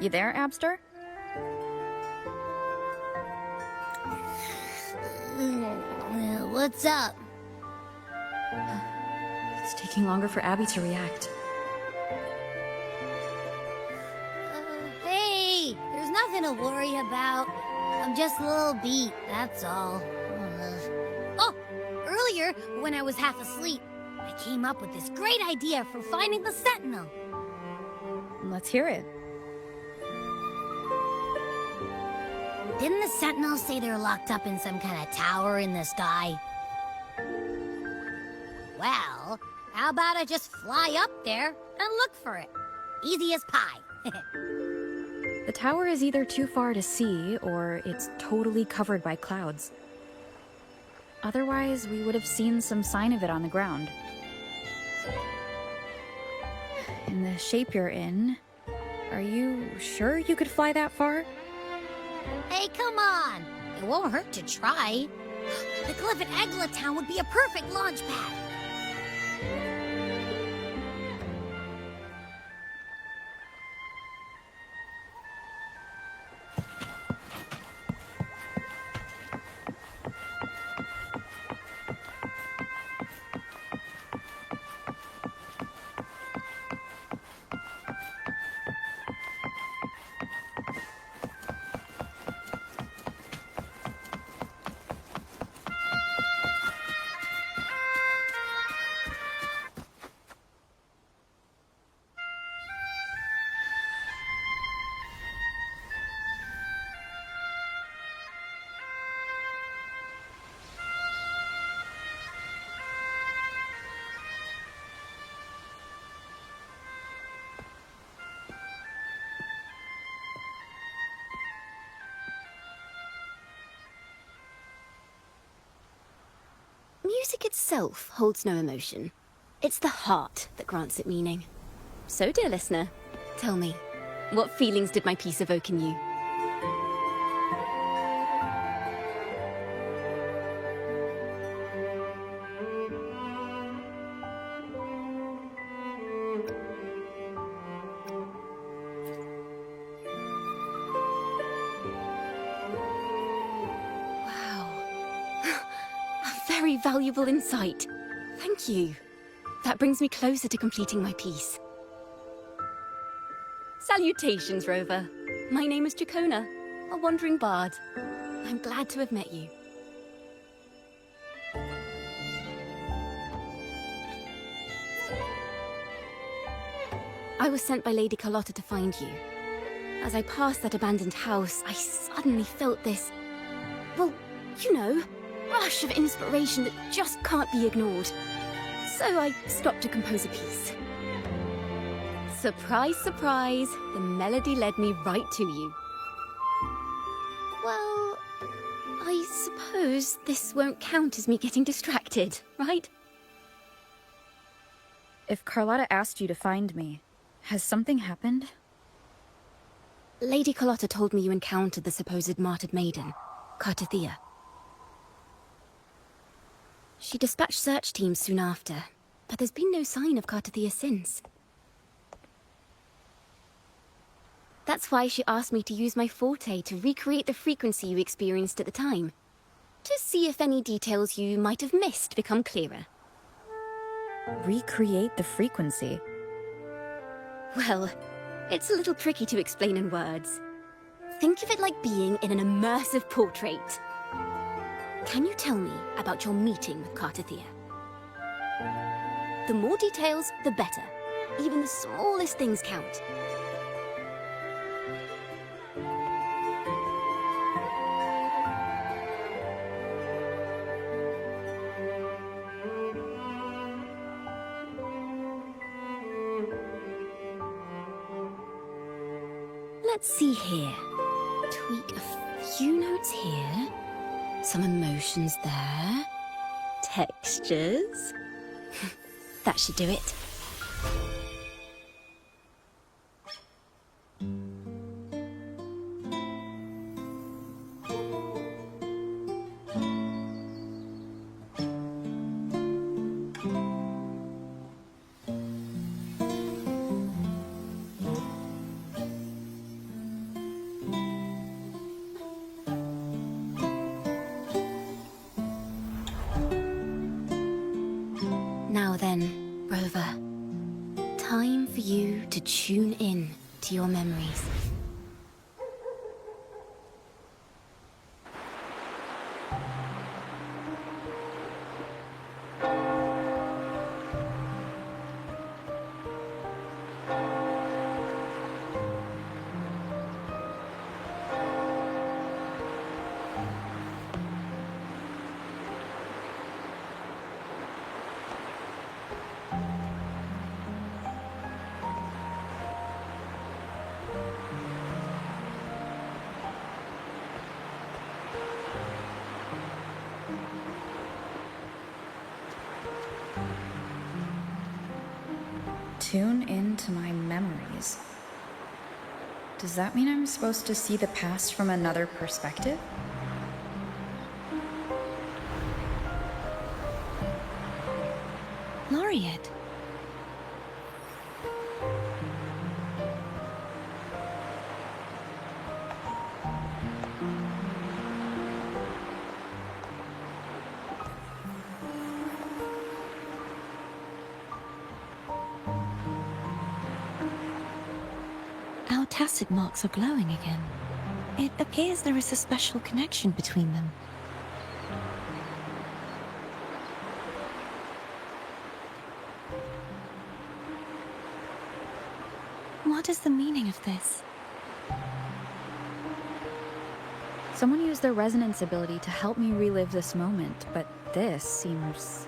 You there, Abster? What's up? It's taking longer for Abby to react. Hey, there's nothing to worry about. I'm just a little beat, that's all. Oh, earlier, when I was half asleep, I came up with this great idea for finding the Sentinel. Let's hear it. Didn't the Sentinels say they're locked up in some kind of tower in the sky? Well, how about I just fly up there and look for it? Easy as pie. The tower is either too far to see, or it's totally covered by clouds. Otherwise, we would have seen some sign of it on the ground. In the shape you're in, are you sure you could fly that far? Hey, come on! It won't hurt to try. The cliff at Egla Town would be a perfect launch pad. Music itself holds no emotion. It's the heart that grants it meaning. So, dear listener, tell me, what feelings did my piece evoke in you? Very valuable insight. Thank you. That brings me closer to completing my piece. Salutations, Rover. My name is Jacona, a wandering bard. I'm glad to have met you. I was sent by Lady Carlotta to find you. As I passed that abandoned house, I suddenly felt this... well, you know... rush of inspiration that just can't be ignored. So I stopped to compose a piece. Surprise, surprise, the melody led me right to you. Well, I suppose this won't count as me getting distracted, right? If Carlotta asked you to find me, has something happened? Lady Carlotta told me you encountered the supposed martyred maiden, Cartethyia. She dispatched search teams soon after, but there's been no sign of Cartethyia since. That's why she asked me to use my forte to recreate the frequency you experienced at the time, to see if any details you might have missed become clearer. Recreate the frequency? Well, it's a little tricky to explain in words. Think of it like being in an immersive portrait. Can you tell me about your meeting with Cartethyia? The more details, the better. Even the smallest things count. Let's see here. Tweak a few notes here. Some emotions there. Textures. That should do it. then, Rover. Time for you to tune in to your memories. Tune into my memories. Does that mean I'm supposed to see the past from another perspective? Laureate. Our tacit marks are glowing again. It appears there is a special connection between them. What is the meaning of this? Someone used their resonance ability to help me relive this moment, but this seems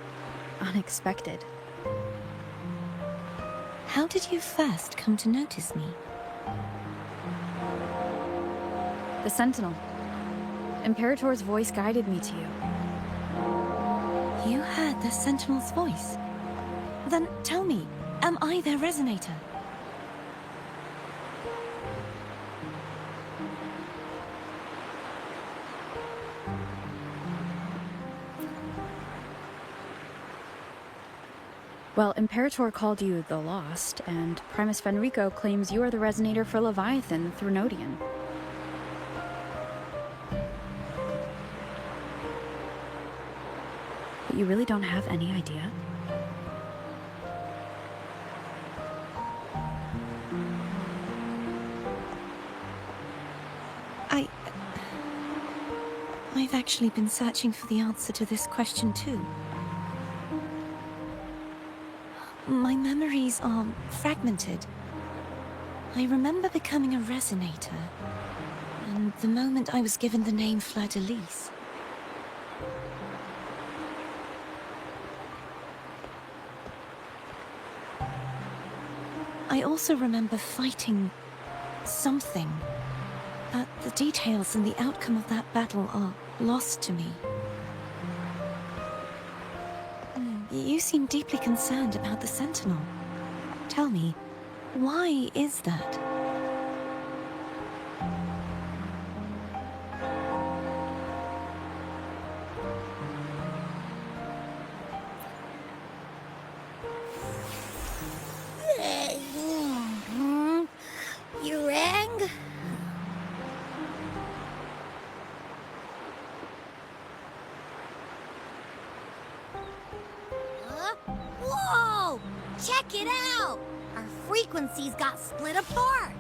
unexpected. How did you first come to notice me? The Sentinel. Imperator's voice guided me to you. You heard the Sentinel's voice? Then tell me, am I their resonator? Well, Imperator called you the Lost, and Primus Fenrico claims you are the resonator for Leviathan through Nodian. But you really don't have any idea? I've actually been searching for the answer to this question too. My memories are fragmented. I remember becoming a resonator, and the moment I was given the name Fleur-de-Lis. I also remember fighting something, but the details and the outcome of that battle are lost to me. You seem deeply concerned about the Sentinel. Tell me, why is that? You rang? Whoa! Check it out! Our frequencies got split apart!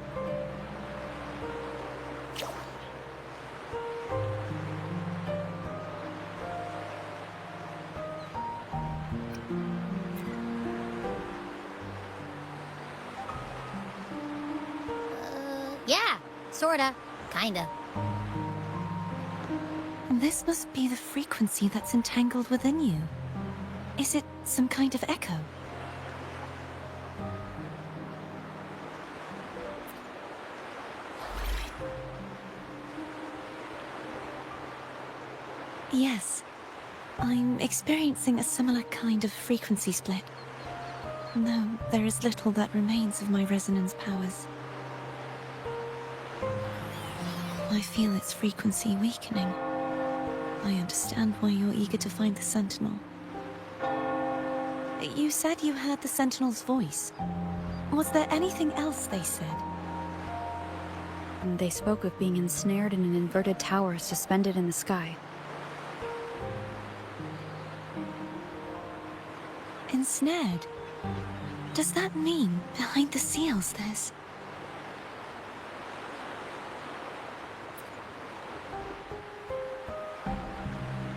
Yeah, sorta. Kinda. This must be the frequency that's entangled within you. Is it some kind of echo? Yes. I'm experiencing a similar kind of frequency split. No, there is little that remains of my resonance powers. I feel its frequency weakening. I understand why you're eager to find the Sentinel. You said you heard the Sentinel's voice. Was there anything else they said? They spoke of being ensnared in an inverted tower suspended in the sky. ensnared. Does that mean behind the seals there's...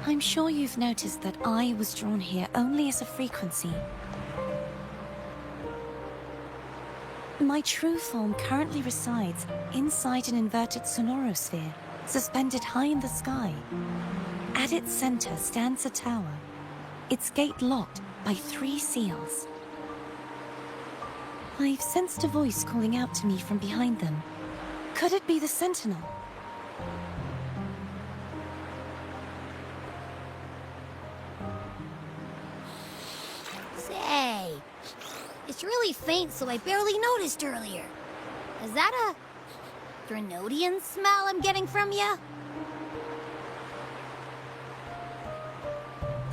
I'm sure you've noticed that I was drawn here only as a frequency. My true form currently resides inside an inverted sonorosphere, suspended high in the sky. At its center stands a tower, its gate locked by 3 seals. I've sensed a voice calling out to me from behind them. Could it be the Sentinel? Say, it's really faint, so I barely noticed earlier. Is that a Threnodian smell I'm getting from you?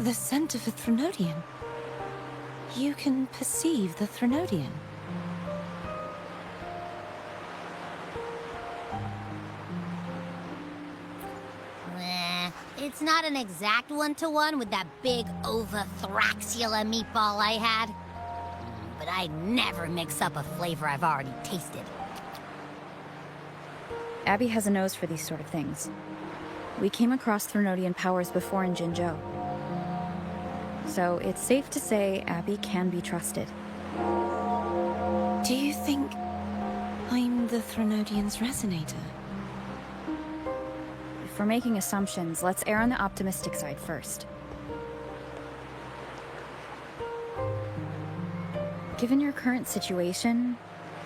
The scent of a Threnodian? You can perceive the Threnodian? It's not an exact one-to-one with that big Ovathraxula meatball I had. But I'd never mix up a flavor I've already tasted. Abby has a nose for these sort of things. We came across Threnodian powers before in Jinzhou. So it's safe to say Abby can be trusted. Do you think I'm the Threnodian's resonator? If we're making assumptions, let's err on the optimistic side first. Given your current situation,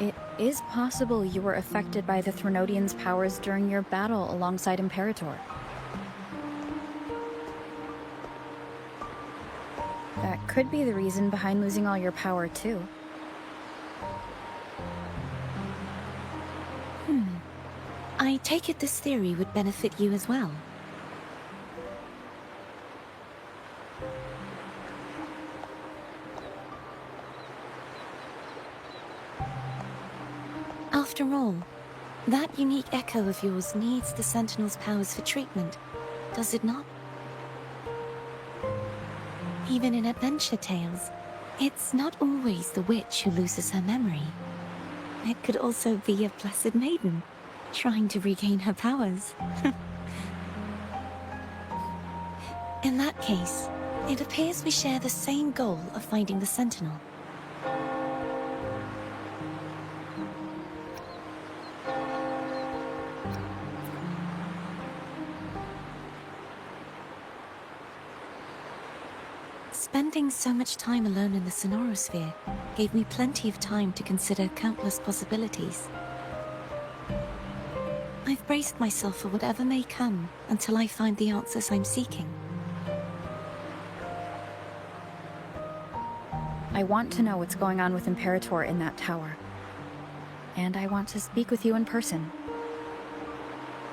it is possible you were affected by the Threnodian's powers during your battle alongside Imperator. That could be the reason behind losing all your power, too. I take it this theory would benefit you as well. After all, that unique echo of yours needs the Sentinel's powers for treatment, does it not? Even in adventure tales, it's not always the witch who loses her memory. It could also be a blessed maiden, trying to regain her powers. In that case, it appears we share the same goal of finding the Sentinel. Spending so much time alone in the sonorosphere gave me plenty of time to consider countless possibilities. I've braced myself for whatever may come until I find the answers I'm seeking. I want to know what's going on with Imperator in that tower. And I want to speak with you in person.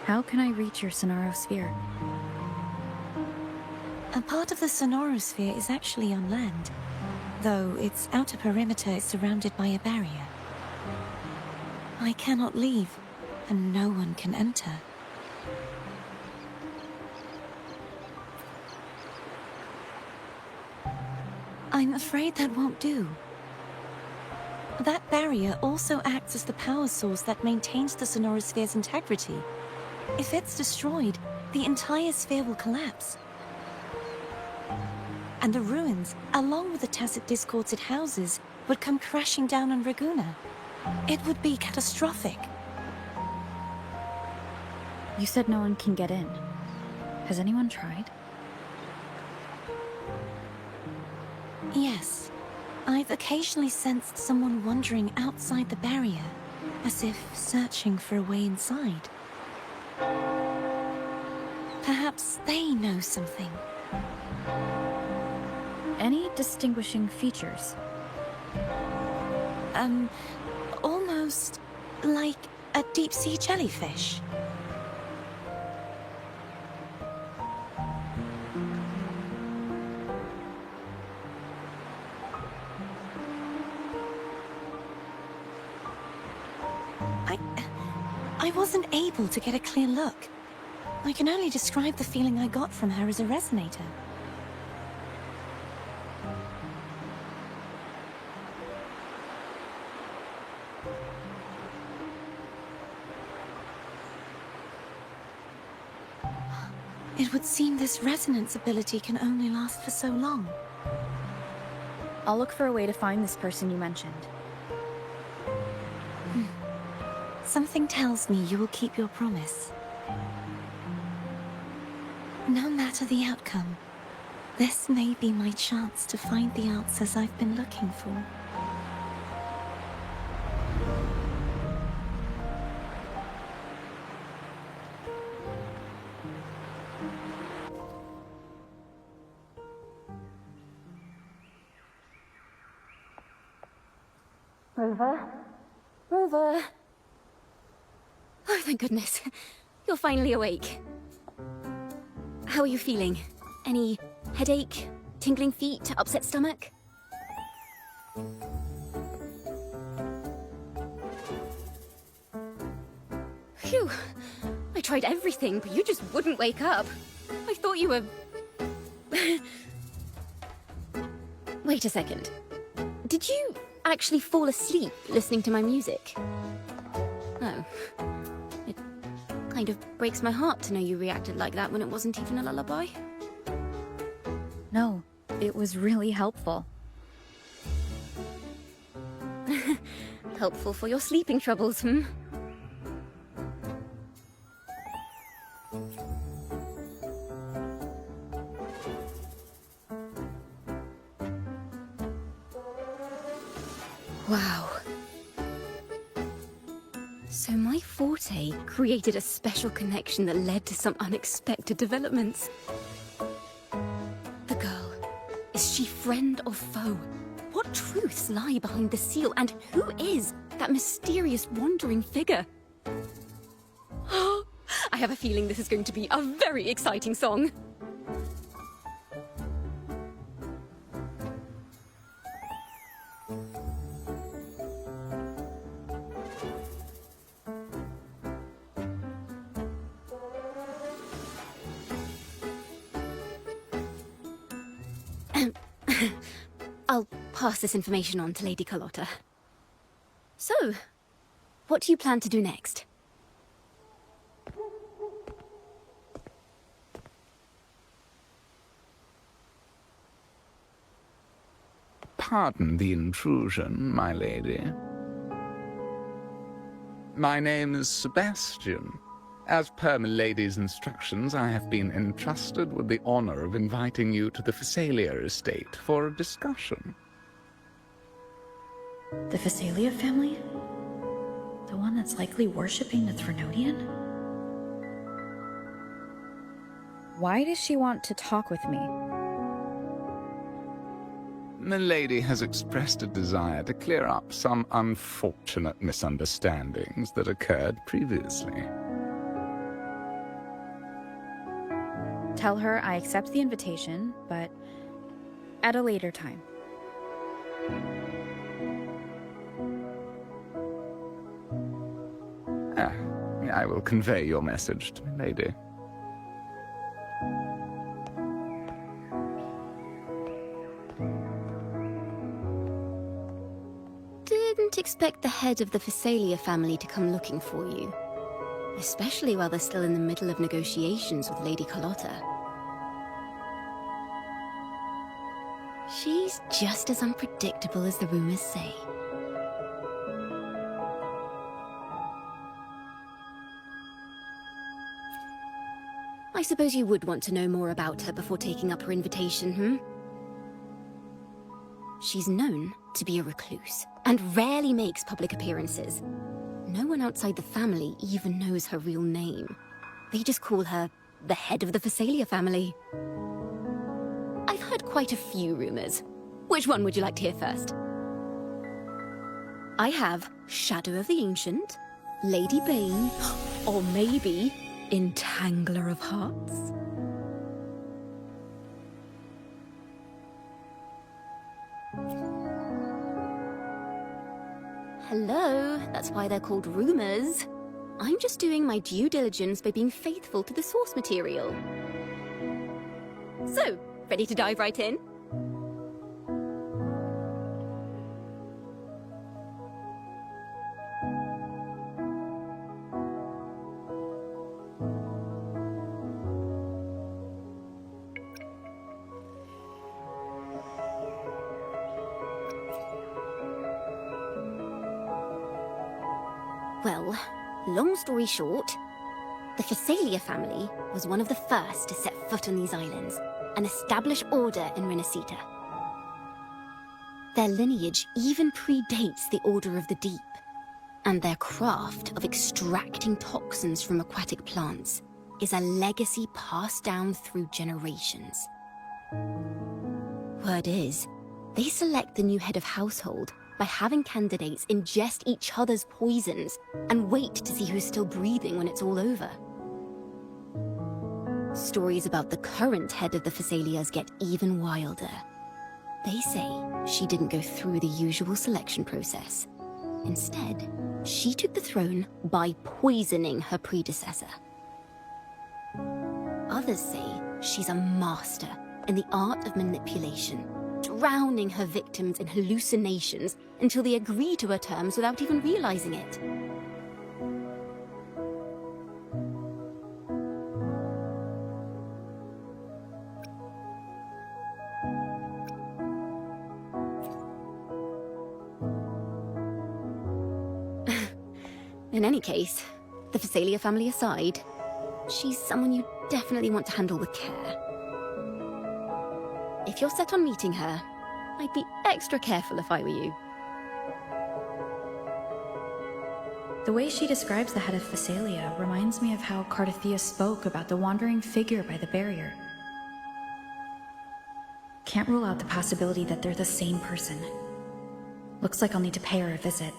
How can I reach your sonorosphere? A part of the sonorosphere is actually on land, though its outer perimeter is surrounded by a barrier. I cannot leave, and no one can enter. I'm afraid that won't do. That barrier also acts as the power source that maintains the sonorosphere's integrity. If it's destroyed, the entire sphere will collapse. And the ruins, along with the tacit discords it houses, would come crashing down on Raguna. It would be catastrophic. You said no one can get in. Has anyone tried? Yes. I've occasionally sensed someone wandering outside the barrier, as if searching for a way inside. Perhaps they know something. Any distinguishing features? Almost like a deep-sea jellyfish. I wasn't able to get a clear look. I can only describe the feeling I got from her as a resonator. It would seem this resonance ability can only last for so long. I'll look for a way to find this person you mentioned. Something tells me you will keep your promise. No matter the outcome, this may be my chance to find the answers I've been looking for. Rover. Oh, thank goodness. You're finally awake. How are you feeling? Any headache, tingling feet, upset stomach? Phew. I tried everything, but you just wouldn't wake up. I thought you were... Wait a second. Did you actually fall asleep listening to my music? Oh. It kind of breaks my heart to know you reacted like that when it wasn't even a lullaby. No, it was really helpful. Helpful for your sleeping troubles, hmm? Wow. So my forte created a special connection that led to some unexpected developments. The girl, is she friend or foe? What truths lie behind the seal, and who is that mysterious wandering figure? I have a feeling this is going to be a very exciting song. I'll pass this information on to Lady Carlotta. So, what do you plan to do next? Pardon the intrusion, my lady. My name is Sebastian. As per my lady's instructions, I have been entrusted with the honor of inviting you to the Phasalia estate for a discussion. The Phasalia family? The one that's likely worshipping the Threnodian? Why does she want to talk with me? Milady has expressed a desire to clear up some unfortunate misunderstandings that occurred previously. Tell her I accept the invitation, but at a later time. I will convey your message to Milady. Didn't expect the head of the Phasalia family to come looking for you. Especially while they're still in the middle of negotiations with Lady Carlotta. She's just as unpredictable as the rumors say. I suppose you would want to know more about her before taking up her invitation, hmm? She's known to be a recluse, and rarely makes public appearances. No one outside the family even knows her real name. They just call her the head of the Phasalia family. I've heard quite a few rumors. Which one would you like to hear first? I have Shadow of the Ancient, Lady Bane, or maybe Entangler of Hearts. Hello, that's why they're called rumors. I'm just doing my due diligence by being faithful to the source material. So, ready to dive right in? Well, long story short, the Phasalia family was one of the first to set foot on these islands and establish order in Rinascita. Their lineage even predates the Order of the Deep, and their craft of extracting toxins from aquatic plants is a legacy passed down through generations. Word is, they select the new head of household by having candidates ingest each other's poisons and wait to see who's still breathing when it's all over. Stories about the current head of the Phasalias get even wilder. They say she didn't go through the usual selection process. Instead, she took the throne by poisoning her predecessor. Others say she's a master in the art of manipulation, drowning her victims in hallucinations until they agree to her terms without even realizing it. In any case, the Phasalia family aside, she's someone you definitely want to handle with care. If you're set on meeting her, I'd be extra careful if I were you. The way she describes the head of Phasalia reminds me of how Cartethyia spoke about the wandering figure by the barrier. Can't rule out the possibility that they're the same person. Looks like I'll need to pay her a visit.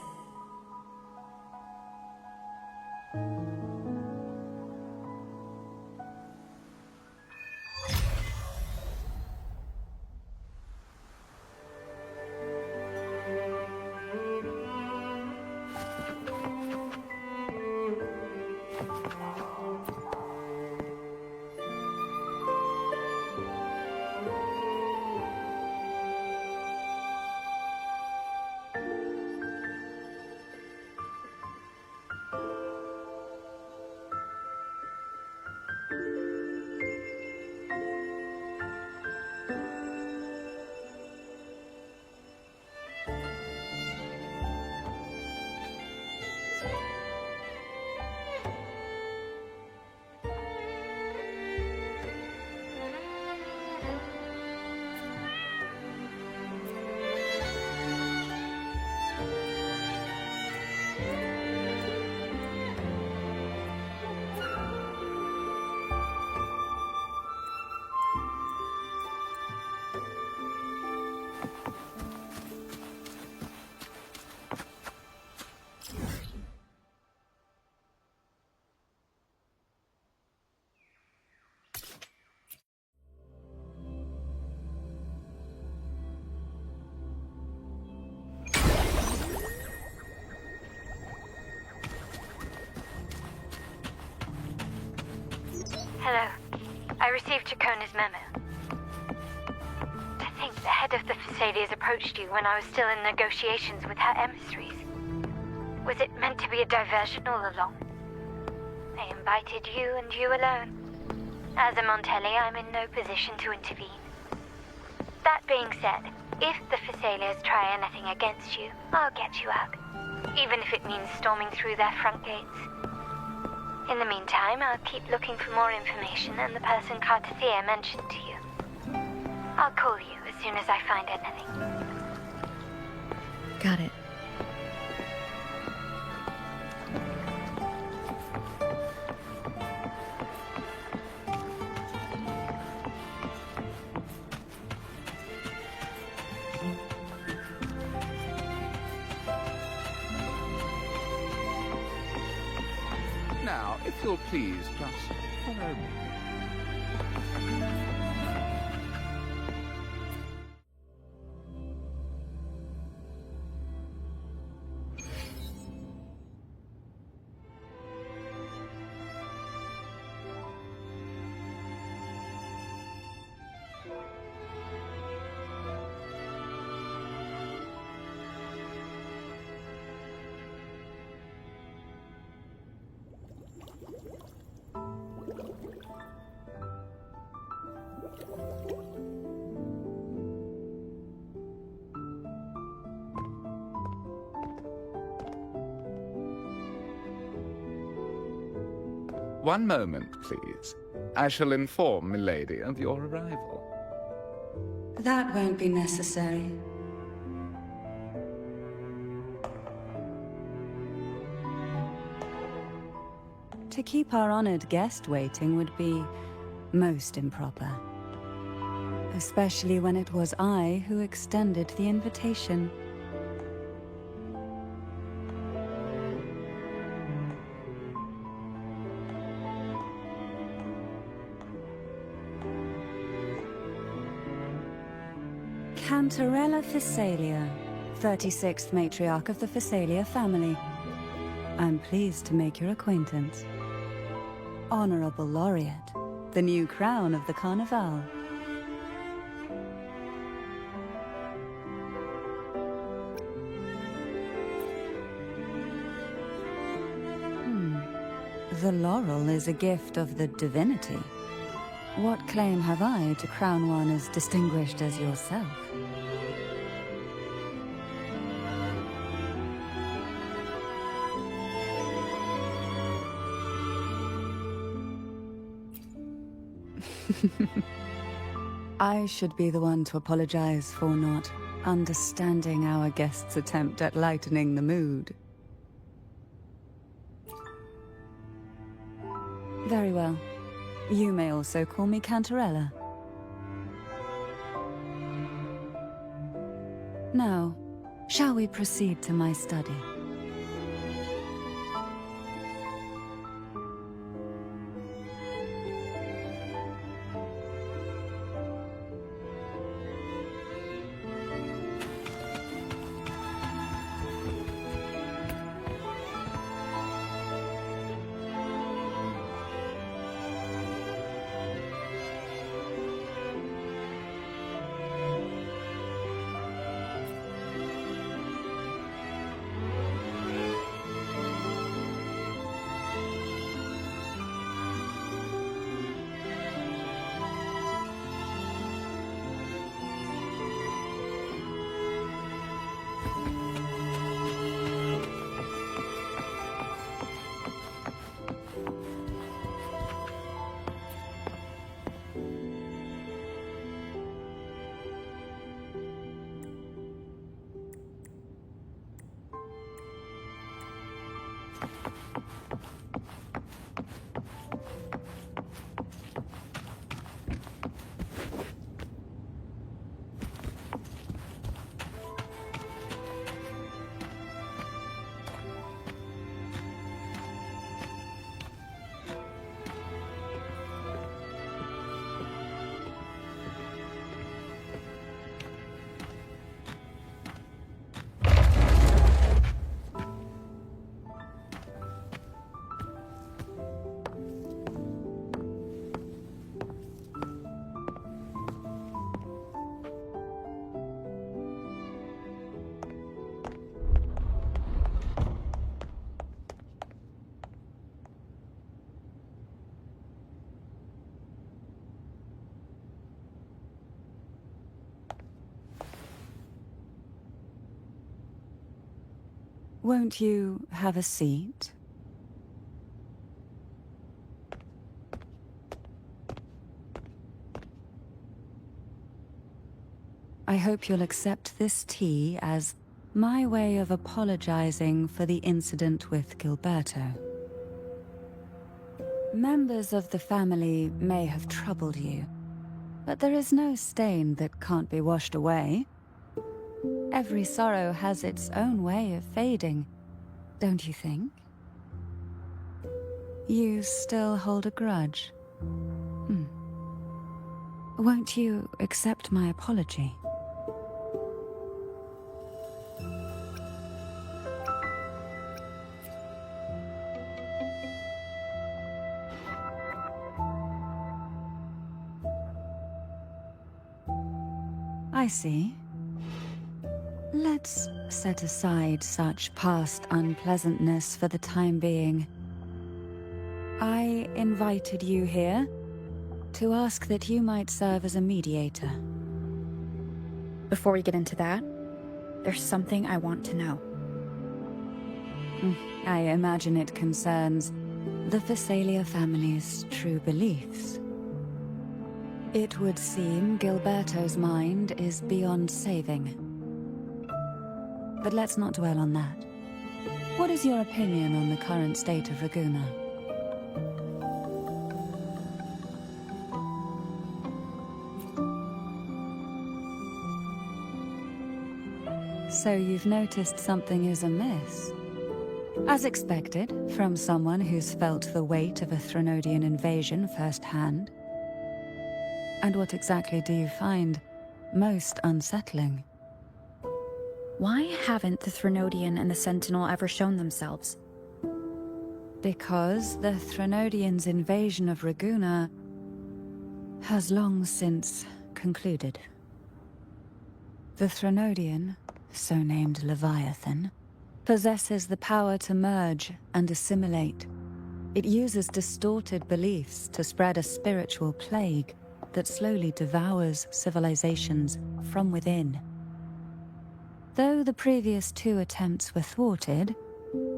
Hello. I received Chacona's memo. To think the head of the Phasalias approached you when I was still in negotiations with her emissaries. Was it meant to be a diversion all along? They invited you and you alone. As a Montelli, I'm in no position to intervene. That being said, if the Phasalias try anything against you, I'll get you out. Even if it means storming through their front gates. In the meantime, I'll keep looking for more information and the person Cartethyia mentioned to you. I'll call you as soon as I find anything. Got it. Now, if you'll please just follow me. One moment, please. I shall inform milady of your arrival. That won't be necessary. To keep our honored guest waiting would be most improper. Especially when it was I who extended the invitation. Cantarella Phasalia, 36th matriarch of the Phasalia family. I'm pleased to make your acquaintance. Honorable Laureate, the new crown of the Carnival. The laurel is a gift of the divinity. What claim have I to crown one as distinguished as yourself? I should be the one to apologize for not understanding our guest's attempt at lightening the mood. Very well. You may also call me Cantarella. Now, shall we proceed to my study? Won't you have a seat? I hope you'll accept this tea as my way of apologizing for the incident with Gilberto. Members of the family may have troubled you, but there is no stain that can't be washed away. Every sorrow has its own way of fading, don't you think? You still hold a grudge? Won't you accept my apology? I see. Let's set aside such past unpleasantness for the time being. I invited you here to ask that you might serve as a mediator. Before we get into that, there's something I want to know. I imagine it concerns the Phasalia family's true beliefs. It would seem Gilberto's mind is beyond saving. But let's not dwell on that. What is your opinion on the current state of Ragunna? So you've noticed something is amiss? As expected, from someone who's felt the weight of a Threnodian invasion firsthand. And what exactly do you find most unsettling? Why haven't the Threnodian and the Sentinel ever shown themselves? Because the Threnodians' invasion of Ragunna has long since concluded. The Threnodian, so named Leviathan, possesses the power to merge and assimilate. It uses distorted beliefs to spread a spiritual plague that slowly devours civilizations from within. Though the previous 2 attempts were thwarted,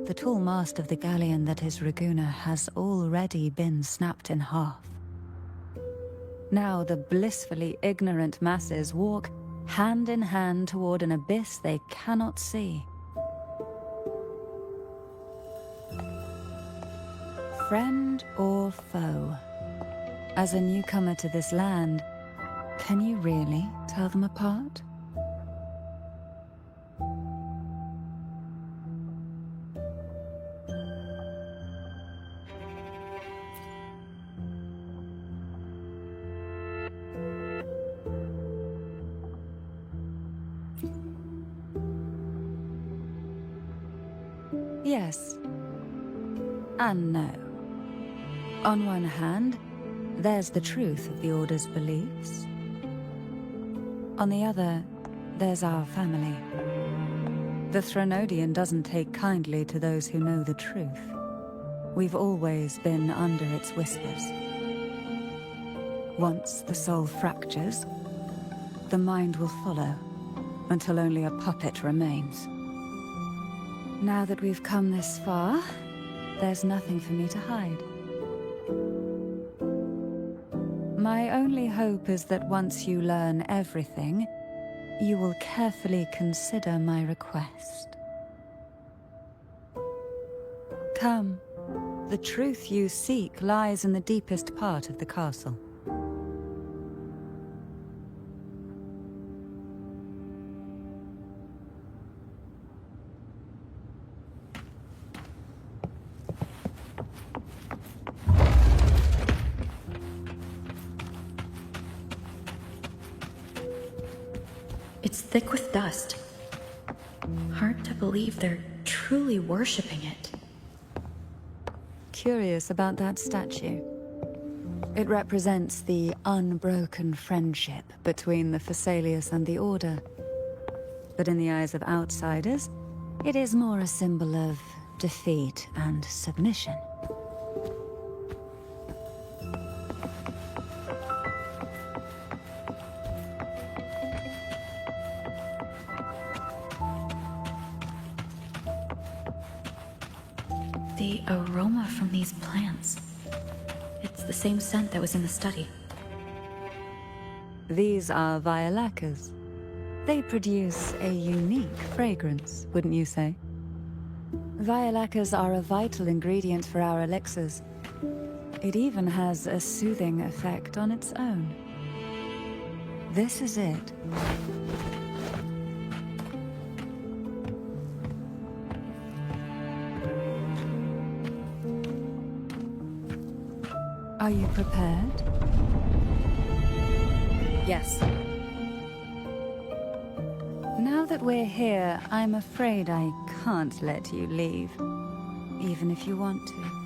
the tall mast of the galleon that is Ragunna has already been snapped in half. Now the blissfully ignorant masses walk hand in hand toward an abyss they cannot see. Friend or foe? As a newcomer to this land, can you really tell them apart? Yes. And no. On one hand, there's the truth of the Order's beliefs. On the other, there's our family. The Threnodian doesn't take kindly to those who know the truth. We've always been under its whispers. Once the soul fractures, the mind will follow, until only a puppet remains. Now that we've come this far, there's nothing for me to hide. My only hope is that once you learn everything, you will carefully consider my request. Come, the truth you seek lies in the deepest part of the castle. It's thick with dust. Hard to believe they're truly worshipping it. Curious about that statue. It represents the unbroken friendship between the Phasaelius and the Order. But in the eyes of outsiders, it is more a symbol of defeat and submission. The aroma from these plants. It's the same scent that was in the study. These are violacas. They produce a unique fragrance, wouldn't you say? Violacas are a vital ingredient for our elixirs. It even has a soothing effect on its own. This is it. Are you prepared? Yes. Now that we're here, I'm afraid I can't let you leave, even if you want to.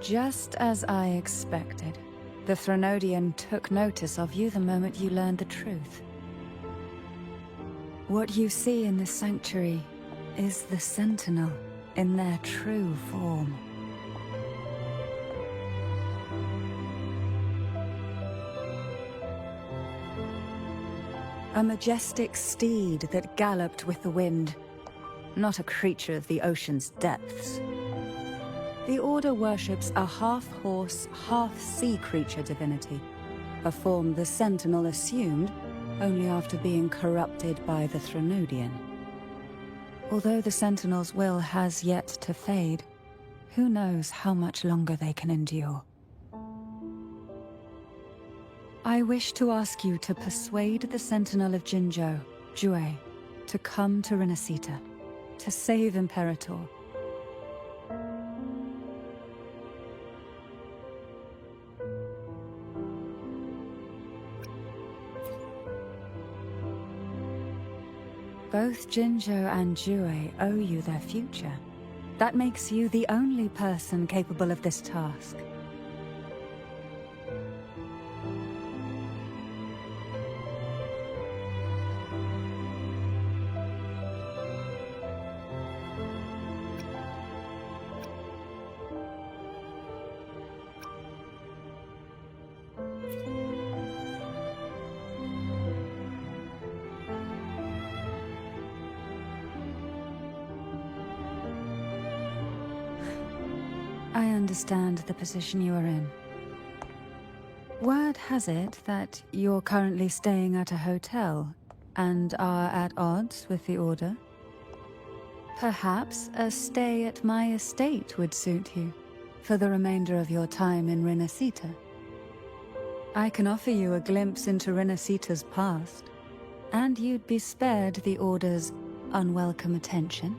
Just as I expected. The Threnodian took notice of you the moment you learned the truth. What you see in this sanctuary is the Sentinel in their true form. A majestic steed that galloped with the wind, not a creature of the ocean's depths. The Order worships a half-horse, half-sea creature divinity, a form the Sentinel assumed only after being corrupted by the Threnodian. Although the Sentinel's will has yet to fade, who knows how much longer they can endure. I wish to ask you to persuade the Sentinel of Jinzhou, Jue, to come to Rinascita, to save Imperator. Both Jinzhou and Jue owe you their future. That makes you the only person capable of this task. I understand the position you are in. Word has it that you're currently staying at a hotel and are at odds with the Order. Perhaps a stay at my estate would suit you for the remainder of your time in Rinascita. I can offer you a glimpse into Rinascita's past, and you'd be spared the Order's unwelcome attention.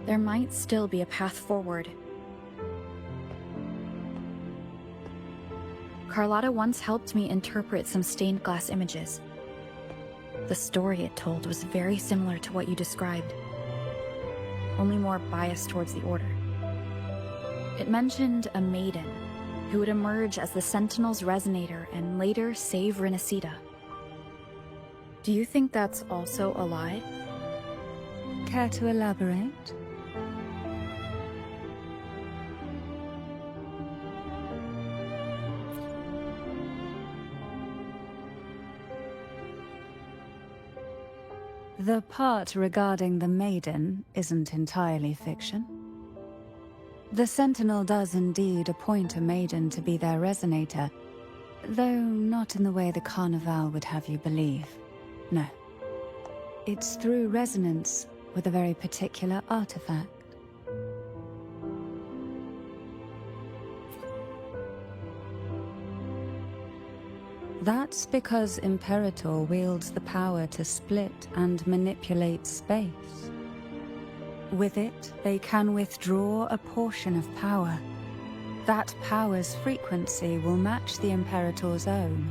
There might still be a path forward. Carlotta once helped me interpret some stained glass images. The story it told was very similar to what you described, only more biased towards the Order. It mentioned a Maiden who would emerge as the Sentinel's resonator and later save Rinascita. Do you think that's also a lie? Care to elaborate? The part regarding the Maiden isn't entirely fiction. The Sentinel does indeed appoint a Maiden to be their resonator, though not in the way the Carnival would have you believe. No. It's through resonance with a very particular artifact. That's because Imperator wields the power to split and manipulate space. With it, they can withdraw a portion of power. That power's frequency will match the Imperator's own.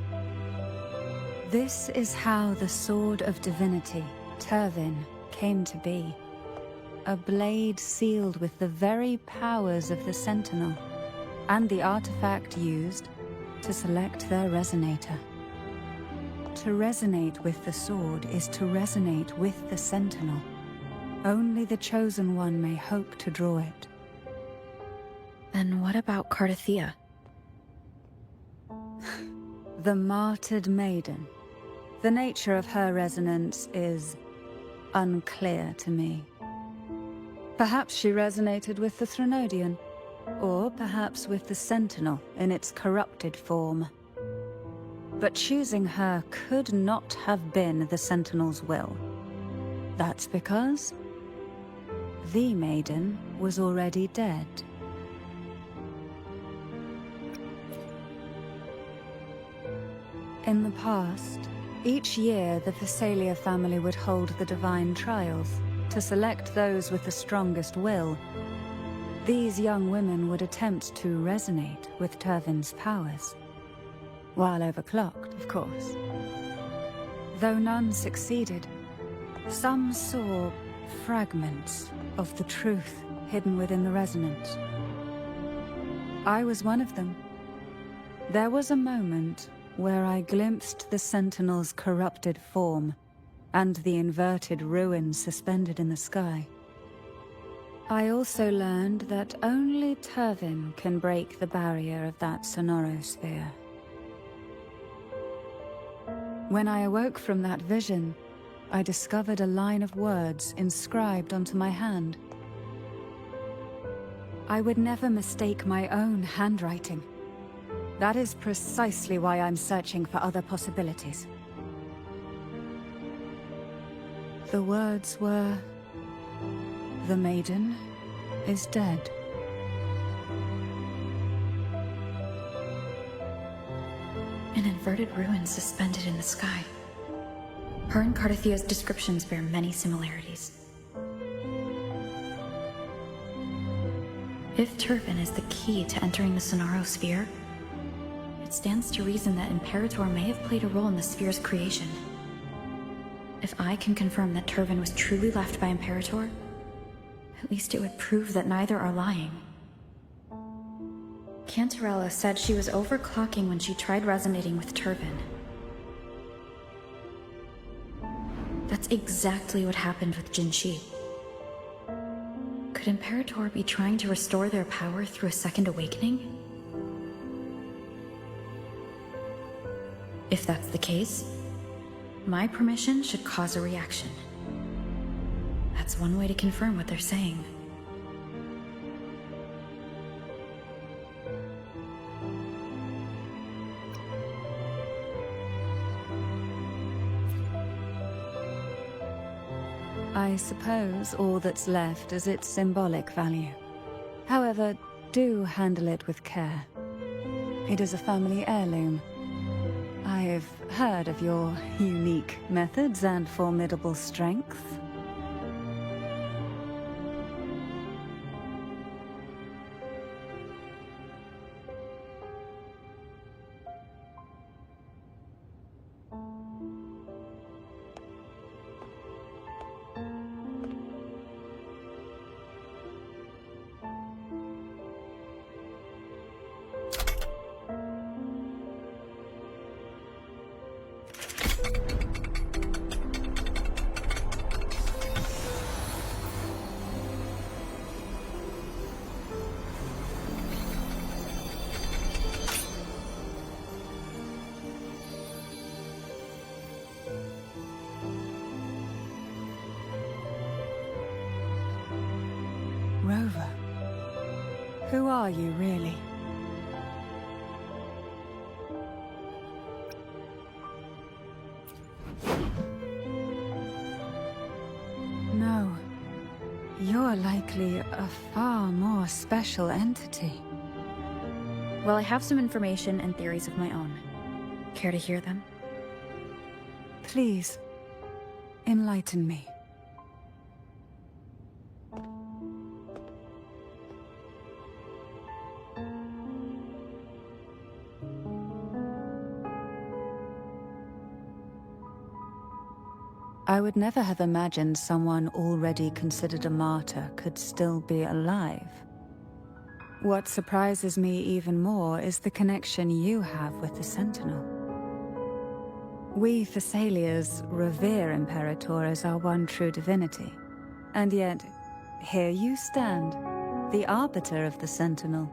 This is how the Sword of Divinity, Tyrvine, came to be. A blade sealed with the very powers of the Sentinel, and the artifact used to select their resonator. To resonate with the sword is to resonate with the Sentinel. Only the Chosen One may hope to draw it. Then what about Cartethyia? The martyred Maiden. The nature of her resonance is unclear to me. Perhaps she resonated with the Threnodian, or perhaps with the Sentinel in its corrupted form. But choosing her could not have been the Sentinel's will. That's because the Maiden was already dead. In the past, each year the Phasalia family would hold the Divine Trials to select those with the strongest will. These young women would attempt to resonate with Tyrvine's powers. While overclocked, of course. Though none succeeded, some saw fragments of the truth hidden within the resonance. I was one of them. There was a moment where I glimpsed the Sentinel's corrupted form and the inverted ruins suspended in the sky. I also learned that only Tyrvine can break the barrier of that sonorosphere. When I awoke from that vision, I discovered a line of words inscribed onto my hand. I would never mistake my own handwriting. That is precisely why I'm searching for other possibilities. The words were, "The Maiden is dead." An inverted ruin suspended in the sky. Her and Cartethyia's descriptions bear many similarities. If Tyrvine is the key to entering the sonorosphere, it stands to reason that Imperator may have played a role in the sphere's creation. If I can confirm that Tyrvine was truly left by Imperator, at least it would prove that neither are lying. Cantarella said she was overclocking when she tried resonating with Tyrvine. That's exactly what happened with Jinshi. Could Imperator be trying to restore their power through a second awakening? If that's the case, my permission should cause a reaction. That's one way to confirm what they're saying. I suppose all that's left is its symbolic value. However, do handle it with care. It is a family heirloom. I've heard of your unique methods and formidable strength. Rover, who are you really? No, you're likely a far more special entity. Well, I have some information and theories of my own. Care to hear them? Please, enlighten me. I would never have imagined someone already considered a martyr could still be alive. What surprises me even more is the connection you have with the Sentinel. We Thessalians revere Imperator as our one true divinity, and yet, here you stand, the arbiter of the Sentinel.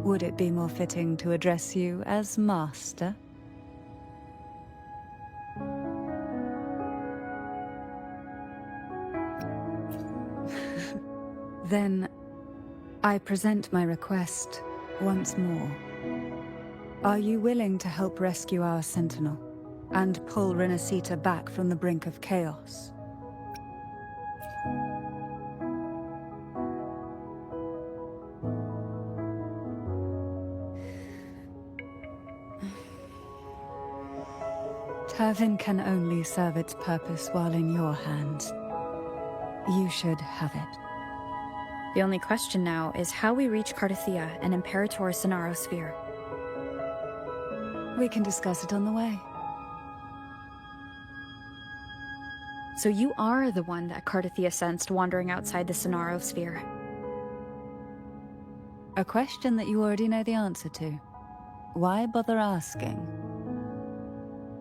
Would it be more fitting to address you as Master? Then, I present my request once more. Are you willing to help rescue our Sentinel, and pull Rinascita back from the brink of chaos? Tyrvine can only serve its purpose while in your hands. You should have it. The only question now is how we reach Cartethyia and Imperator's sonorosphere. We can discuss it on the way. So you are the one that Cartethyia sensed wandering outside the sonorosphere. A question that you already know the answer to. Why bother asking?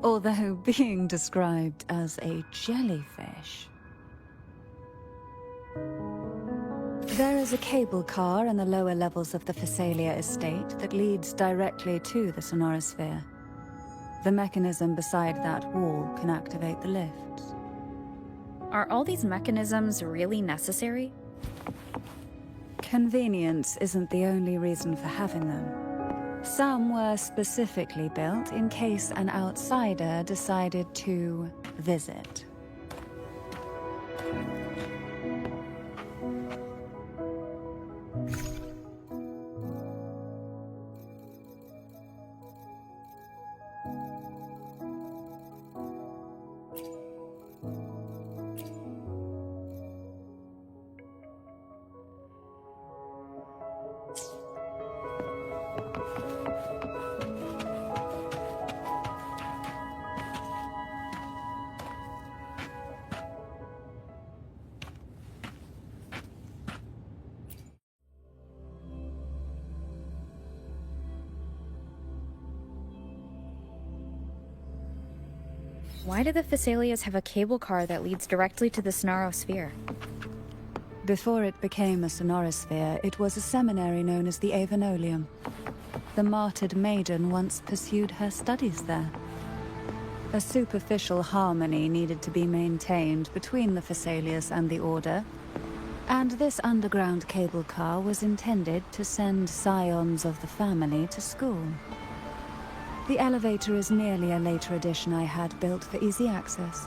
Although being described as a jellyfish. There is a cable car in the lower levels of the Phasalia estate that leads directly to the sonorosphere. The mechanism beside that wall can activate the lifts. Are all these mechanisms really necessary? Convenience isn't the only reason for having them. Some were specifically built in case an outsider decided to visit. Why do the Phasalias have a cable car that leads directly to the sonorosphere? Before it became a sonorosphere, it was a seminary known as the Avinoleum. The martyred Maiden once pursued her studies there. A superficial harmony needed to be maintained between the Phasalias and the Order, and this underground cable car was intended to send scions of the family to school. The elevator is merely a later addition I had built for easy access.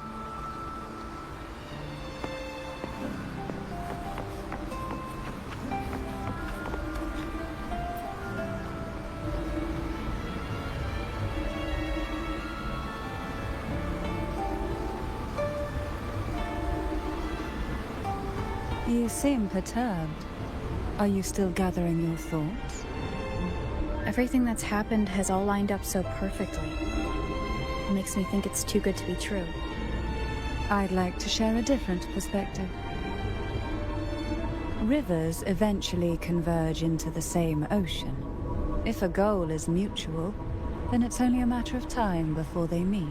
You seem perturbed. Are you still gathering your thoughts? Everything that's happened has all lined up so perfectly. It makes me think it's too good to be true. I'd like to share a different perspective. Rivers eventually converge into the same ocean. If a goal is mutual, then it's only a matter of time before they meet.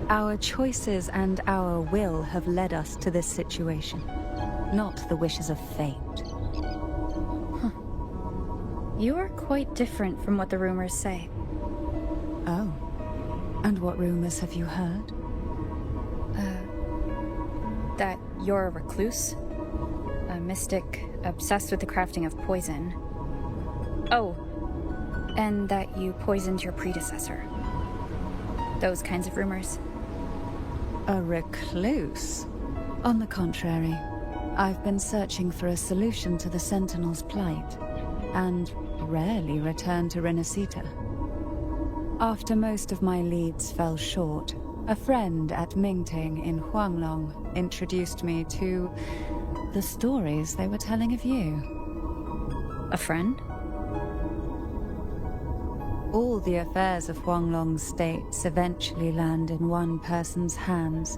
Our choices and our will have led us to this situation, not the wishes of fate. You are quite different from what the rumors say. Oh. And what rumors have you heard? That you're a recluse? A mystic obsessed with the crafting of poison. Oh, and that you poisoned your predecessor. Those kinds of rumors. A recluse? On the contrary, I've been searching for a solution to the Sentinel's plight, and rarely return to Rinascita. After most of my leads fell short, a friend at Mingting in Huanglong introduced me to the stories they were telling of you. A friend? All the affairs of Huanglong's states eventually land in one person's hands.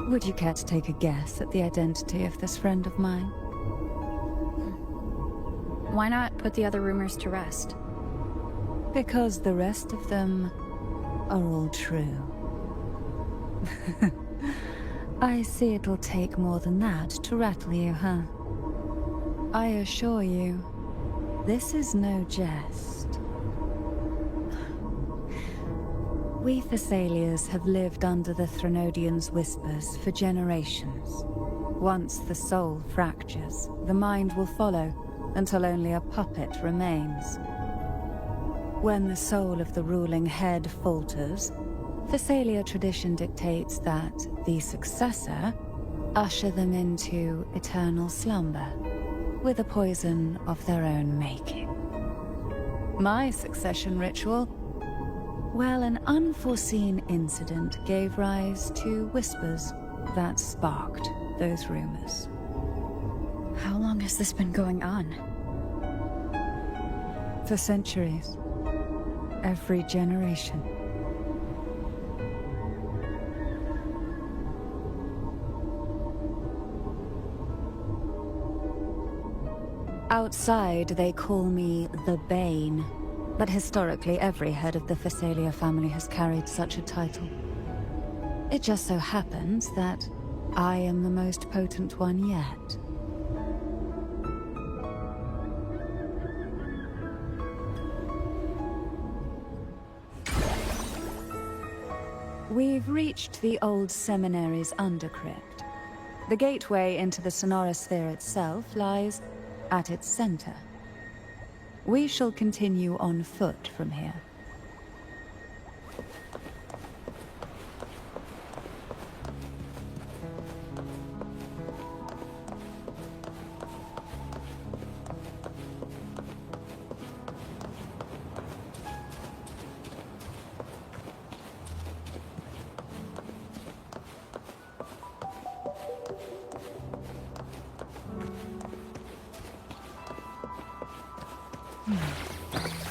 Would you care to take a guess at the identity of this friend of mine? Why not put the other rumors to rest? Because the rest of them are all true. I see it'll take more than that to rattle you, huh? I assure you, this is no jest. We Phasalias have lived under the Threnodians' whispers for generations. Once the soul fractures, the mind will follow, until only a puppet remains. When the soul of the ruling head falters, Phasalia tradition dictates that the successor usher them into eternal slumber, with a poison of their own making. My succession ritual? Well, an unforeseen incident gave rise to whispers that sparked those rumors. How long has this been going on? For centuries. Every generation. Outside, they call me the Bane, but historically every head of the Phasalia family has carried such a title. It just so happens that I am the most potent one yet. We've reached the old seminary's undercrypt. The gateway into the Sonorosphere itself lies at its center. We shall continue on foot from here.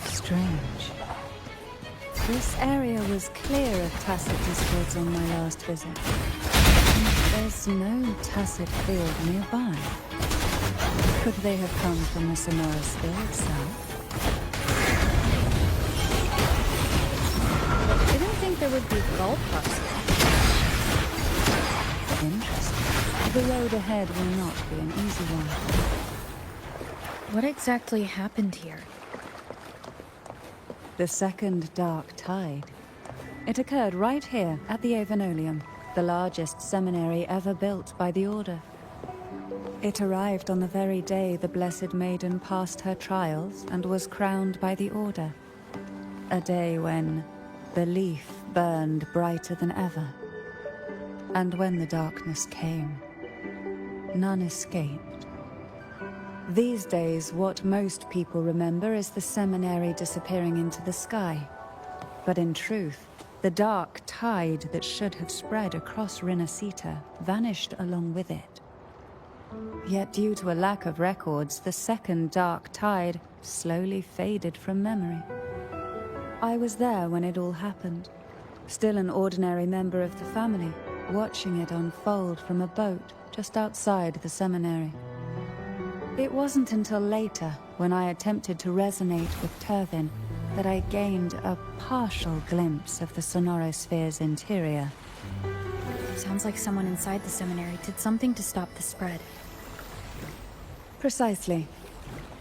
Strange. This area was clear of tacit discords on my last visit. There's no tacit field nearby. Could they have come from the Sonorosphere itself? I didn't think there would be Gulpuffs here. Interesting. The road ahead will not be an easy one. What exactly happened here? The second dark tide. It occurred right here at the Avinoleum, the largest seminary ever built by the Order. It arrived on the very day the Blessed Maiden passed her trials and was crowned by the Order. A day when the leaf burned brighter than ever. And when the darkness came, none escaped. These days, what most people remember is the seminary disappearing into the sky. But in truth, the dark tide that should have spread across Rinascita vanished along with it. Yet due to a lack of records, the second dark tide slowly faded from memory. I was there when it all happened, still an ordinary member of the family, watching it unfold from a boat just outside the seminary. It wasn't until later, when I attempted to resonate with Tyrvine, that I gained a partial glimpse of the Sonorosphere's interior. Sounds like someone inside the seminary did something to stop the spread. Precisely.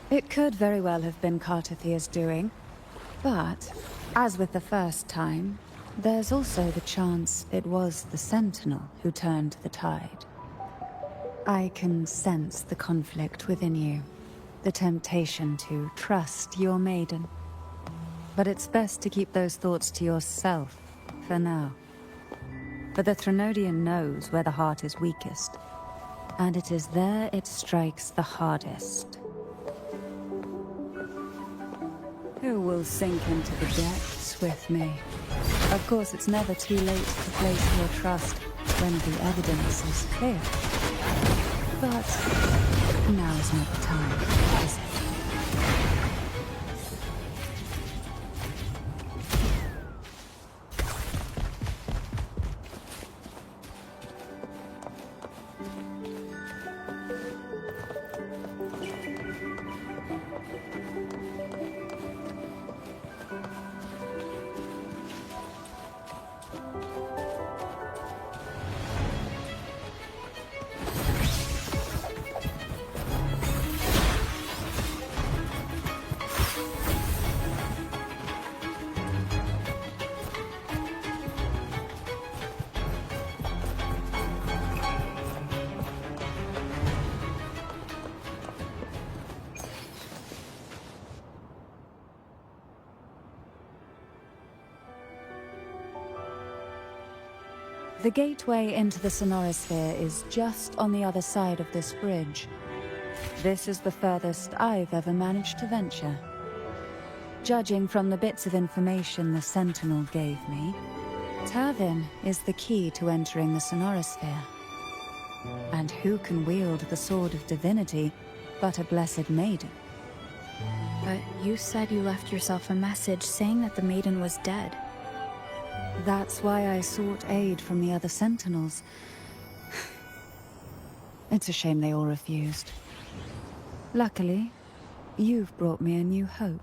It could very well have been Cartethyia's doing, but, as with the first time, there's also the chance it was the Sentinel who turned the tide. I can sense the conflict within you, the temptation to trust your maiden. But it's best to keep those thoughts to yourself, for now. For the Threnodian knows where the heart is weakest, and it is there it strikes the hardest. Who will sink into the depths with me? Of course, it's never too late to place your trust when the evidence is clear. But now is not the time, is it? The gateway into the Sonorosphere is just on the other side of this bridge. This is the furthest I've ever managed to venture. Judging from the bits of information the Sentinel gave me, Tyrvine is the key to entering the Sonorosphere. And who can wield the Sword of Divinity but a Blessed Maiden? But you said you left yourself a message saying that the Maiden was dead. That's why I sought aid from the other Sentinels. It's a shame they all refused. Luckily, You've brought me a new hope.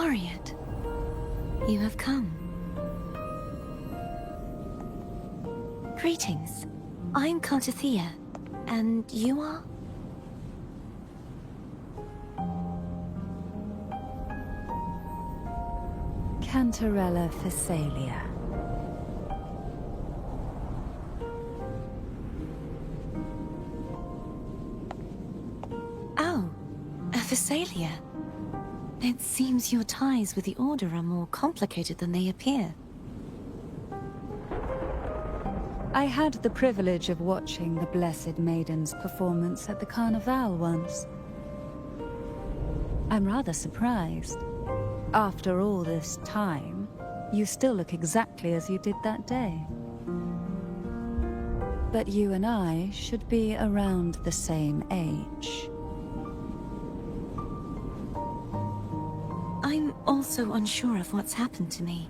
Laureate, you have come. Greetings. I'm Cartethyia, and you are? Cantarella Phasalia. Oh, a Phasalia. It seems your ties with the Order are more complicated than they appear. I had the privilege of watching the Blessed Maiden's performance at the Carnival once. I'm rather surprised. After all this time, you still look exactly as you did that day. But you and I should be around the same age. I'm also unsure of what's happened to me.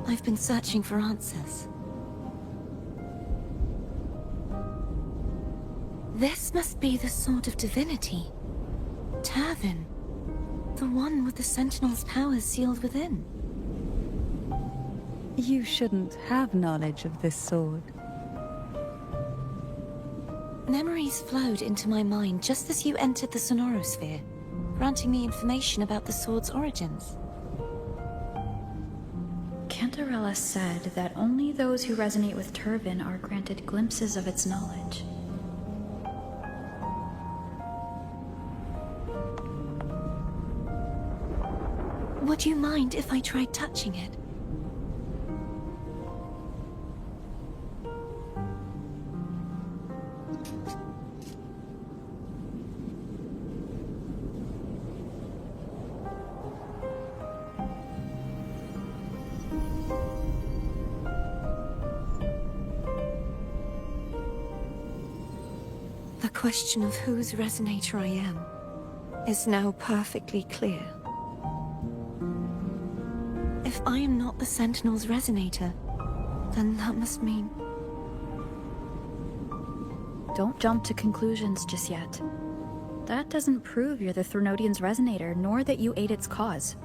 I've been searching for answers. This must be the Sword of Divinity. Tyrvine. The one with the Sentinel's powers sealed within. You shouldn't have knowledge of this sword. Memories flowed into my mind just as you entered the Sonorosphere, granting me information about the sword's origins. Cantarella said that only those who resonate with Tyrvine are granted glimpses of its knowledge. Would you mind if I tried touching it? The question of whose resonator I am is now perfectly clear. If I am not the Sentinel's resonator, then that must mean... Don't jump to conclusions just yet. That doesn't prove you're the Threnodian's resonator, nor that you aid its cause.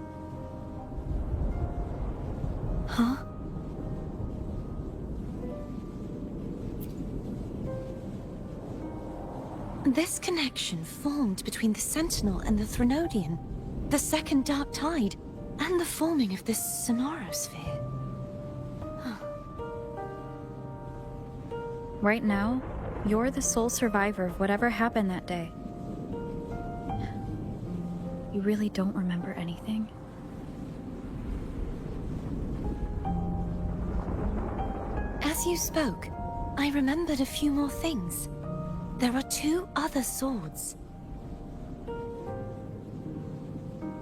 Huh? This connection formed between the Sentinel and the Threnodian, the second Dark Tide, and the forming of this Sonorosphere. Right now, you're the sole survivor of whatever happened that day. You really don't remember anything? As you spoke, I remembered a few more things. There are two other swords.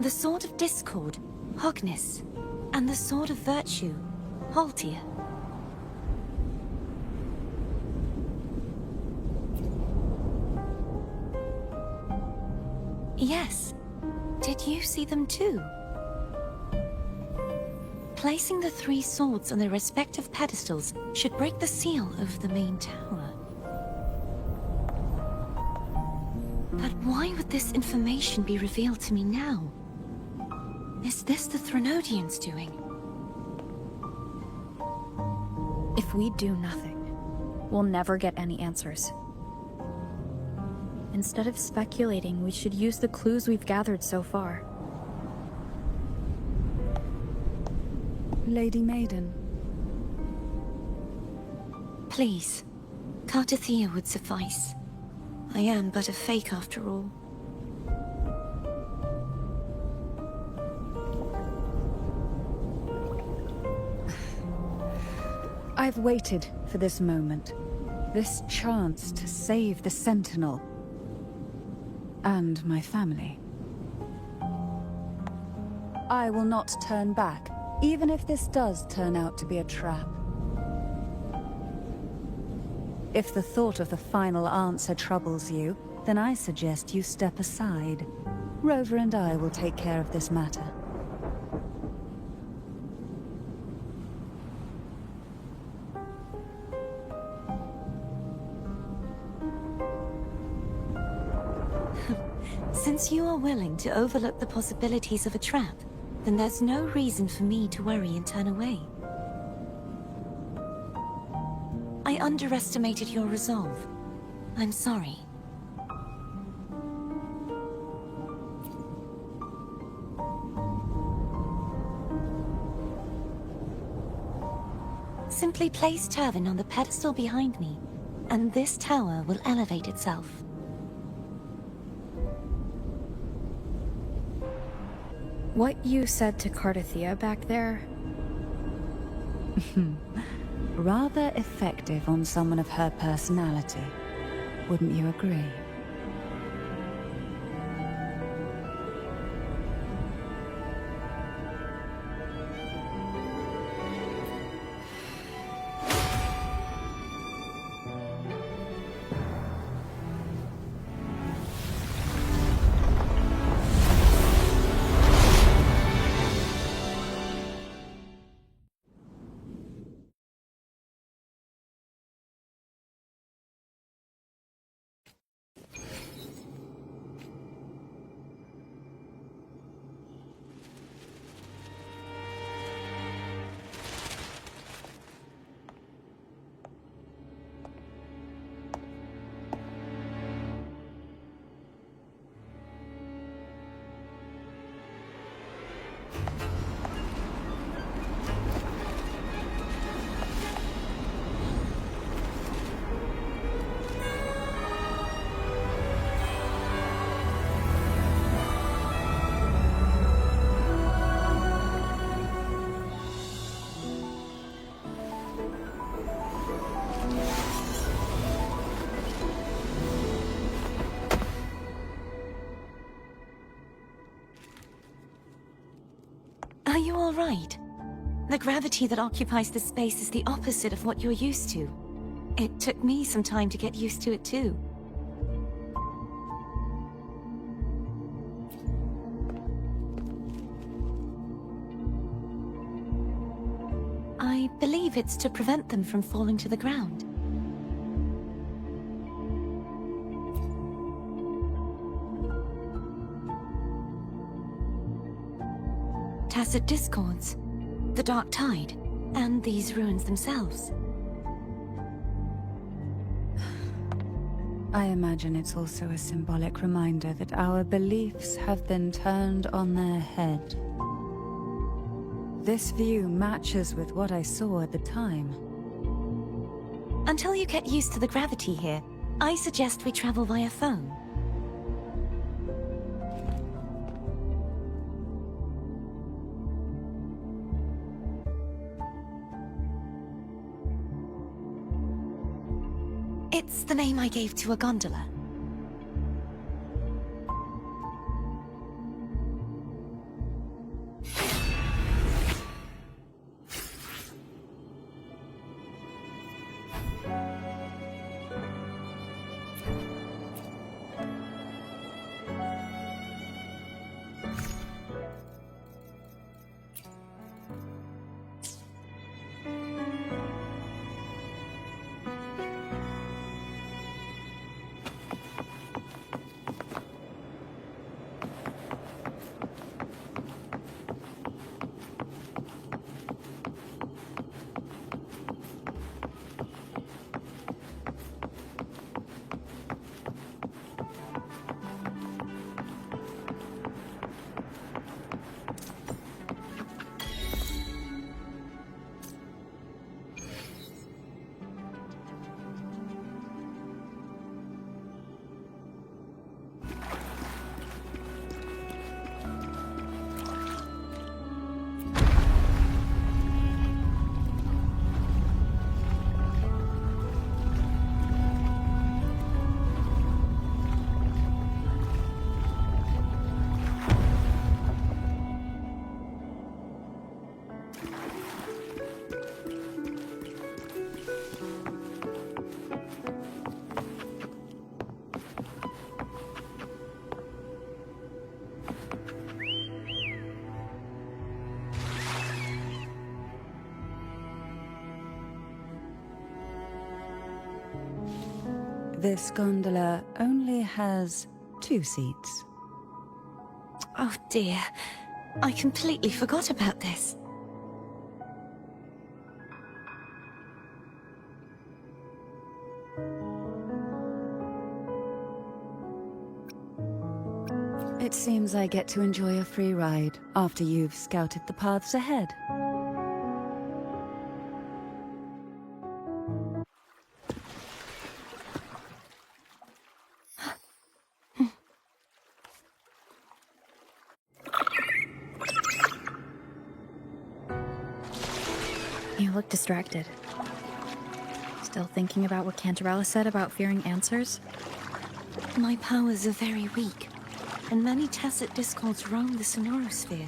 The Sword of Discord, Hognis, and the Sword of Virtue, Haultir. Yes. Did you see them too? Placing the 3 swords on their respective pedestals should break the seal over the main tower. But why would this information be revealed to me now? Is this the Threnodians' doing? If we do nothing, we'll never get any answers. Instead of speculating, we should use the clues we've gathered so far. Lady Maiden. Please, Cartethyia would suffice. I am but a fake after all. I've waited for this moment. This chance to save the Sentinel. And my family. I will not turn back, even if this does turn out to be a trap. If the thought of the final answer troubles you, then I suggest you step aside. Rover and I will take care of this matter. Since you are willing to overlook the possibilities of a trap, then there's no reason for me to worry and turn away. I underestimated your resolve. I'm sorry. Simply place Tyrvine on the pedestal behind me, and this tower will elevate itself. What you said to Cartethyia back there? Rather effective on someone of her personality. Wouldn't you agree? Are you all right? The gravity that occupies this space is the opposite of what you're used to. It took me some time to get used to it too. I believe it's to prevent them from falling to the ground. Tacit discords, the dark tide, and these ruins themselves. I imagine it's also a symbolic reminder that our beliefs have been turned on their head. This view matches with what I saw at the time. Until you get used to the gravity here, I suggest we travel via Phaom. It's the name I gave to a gondola. This gondola only has 2 seats. Oh dear, I completely forgot about this. It seems I get to enjoy a free ride after you've scouted the paths ahead. You look distracted. Still thinking about what Cantarella said about fearing answers? My powers are very weak, and many tacit discords roam the sonorosphere.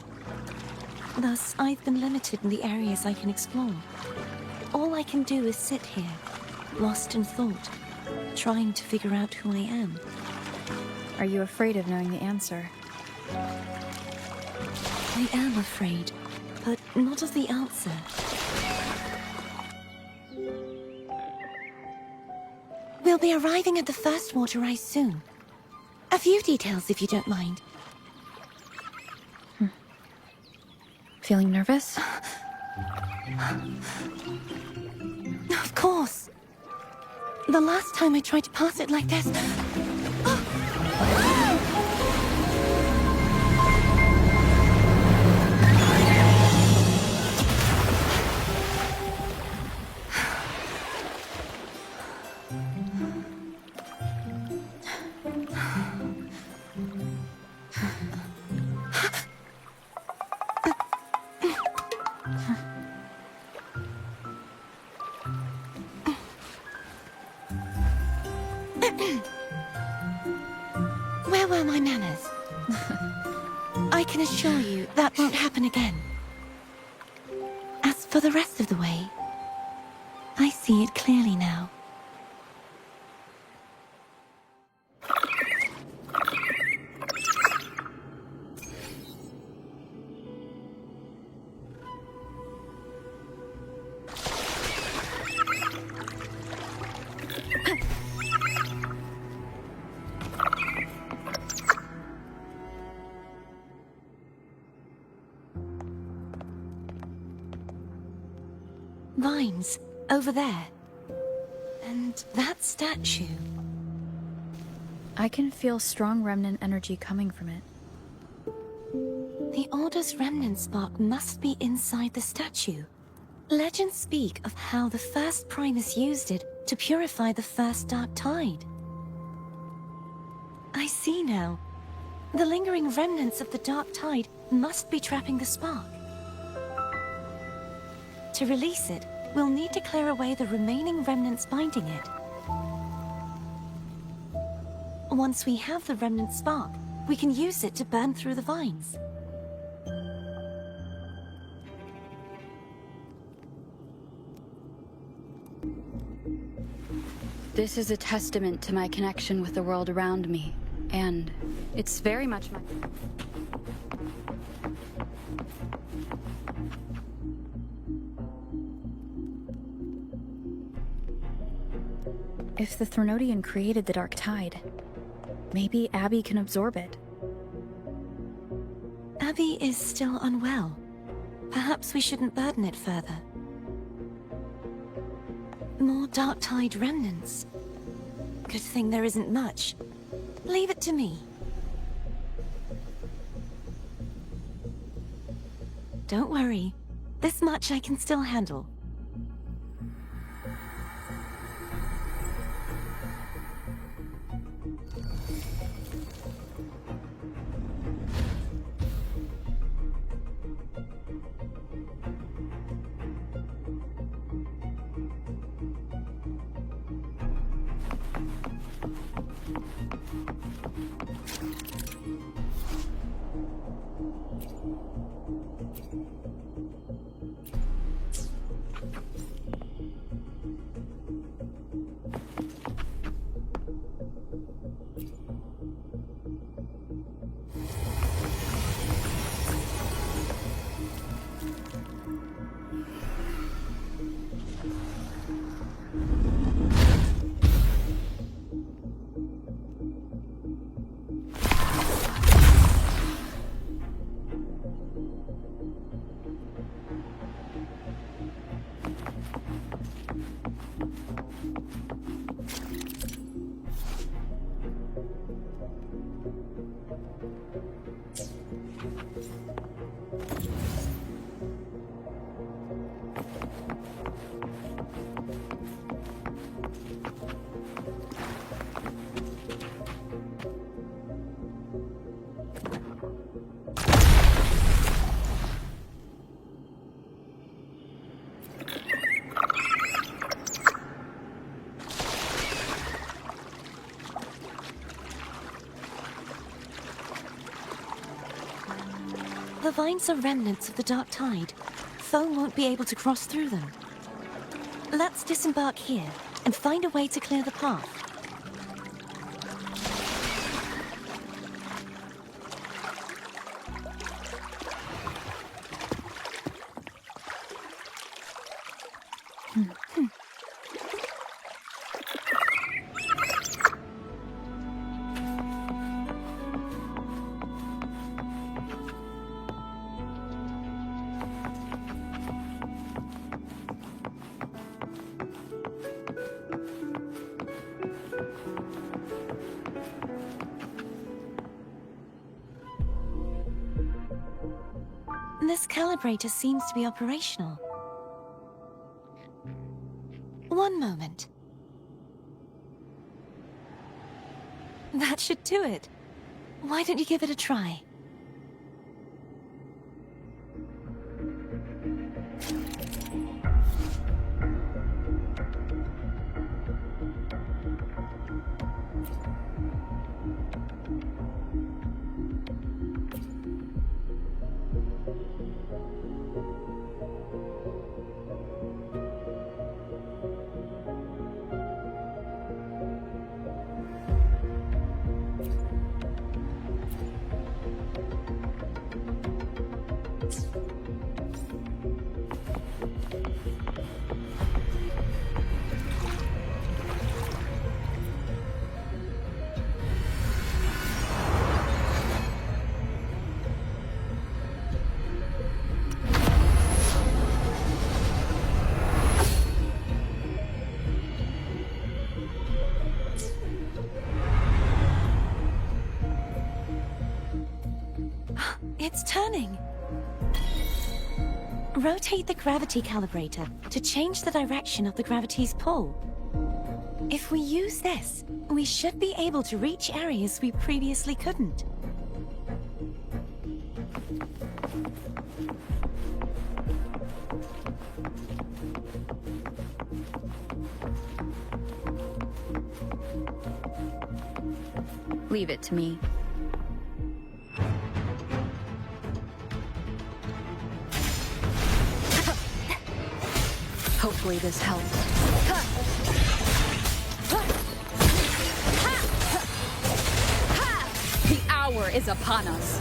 Thus, I've been limited in the areas I can explore. All I can do is sit here, lost in thought, trying to figure out who I am. Are you afraid of knowing the answer? I am afraid, but not of the answer. We'll be arriving at the first waterrise soon. A few details, if you don't mind. Feeling nervous? Of course. The last time I tried to pass it like this... Where were my manners? I can assure you that won't happen again. As for the rest of the way, I see it clearly now. Vines, over there. And that statue. I can feel strong remnant energy coming from it. The Order's remnant spark must be inside the statue. Legends speak of how the first Primus used it to purify the first dark tide. I see now. The lingering remnants of the dark tide must be trapping the spark. To release it, we'll need to clear away the remaining remnants binding it. Once we have the remnant spark, we can use it to burn through the vines. This is a testament to my connection with the world around me, and it's very much my... If the Threnodian created the Dark Tide, maybe Abby can absorb it. Abby is still unwell. Perhaps we shouldn't burden it further. More Dark Tide remnants. Good thing there isn't much. Leave it to me. Don't worry. This much I can still handle. The vines are remnants of the dark tide. Phaom won't be able to cross through them. Let's disembark here and find a way to clear the path. This calibrator seems to be operational. One moment. That should do it. Why don't you give it a try? It's turning. Rotate the gravity calibrator to change the direction of the gravity's pull. If we use this, we should be able to reach areas we previously couldn't. Leave it to me. Hopefully this helps. The hour is upon us.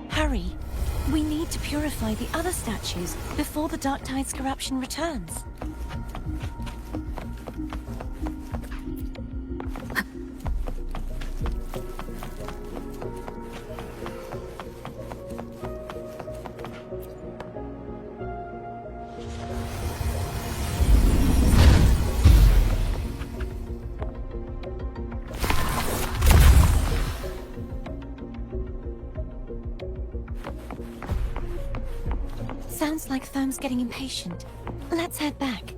Hurry. We need to purify the other statues before the Dark Tide's corruption returns. Sounds like Phaom's getting impatient. Let's head back.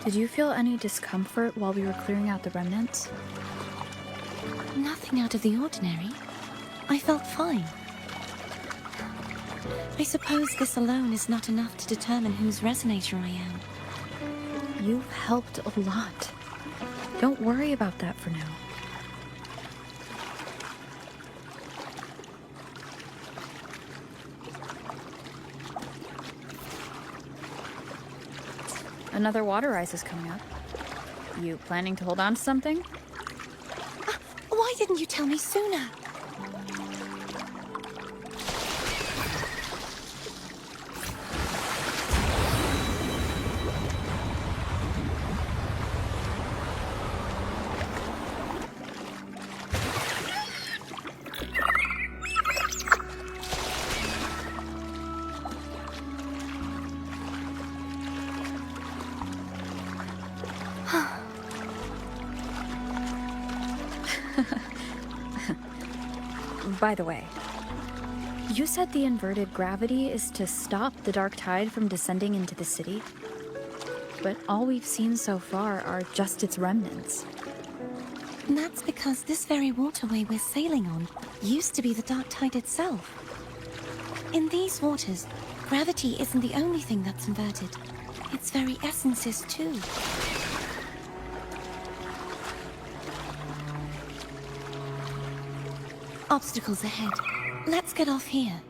Did you feel any discomfort while we were clearing out the remnants? Nothing out of the ordinary. I felt fine. I suppose this alone is not enough to determine whose resonator I am. You've helped a lot. Don't worry about that for now. Another waterrise is coming up. You planning to hold on to something? Why didn't you tell me sooner? By the way, you said the inverted gravity is to stop the dark tide from descending into the city, but all we've seen so far are just its remnants. And that's because this very waterway we're sailing on used to be the dark tide itself. In these waters, gravity isn't the only thing that's inverted. Its very essence is too. Obstacles ahead. Let's get off here.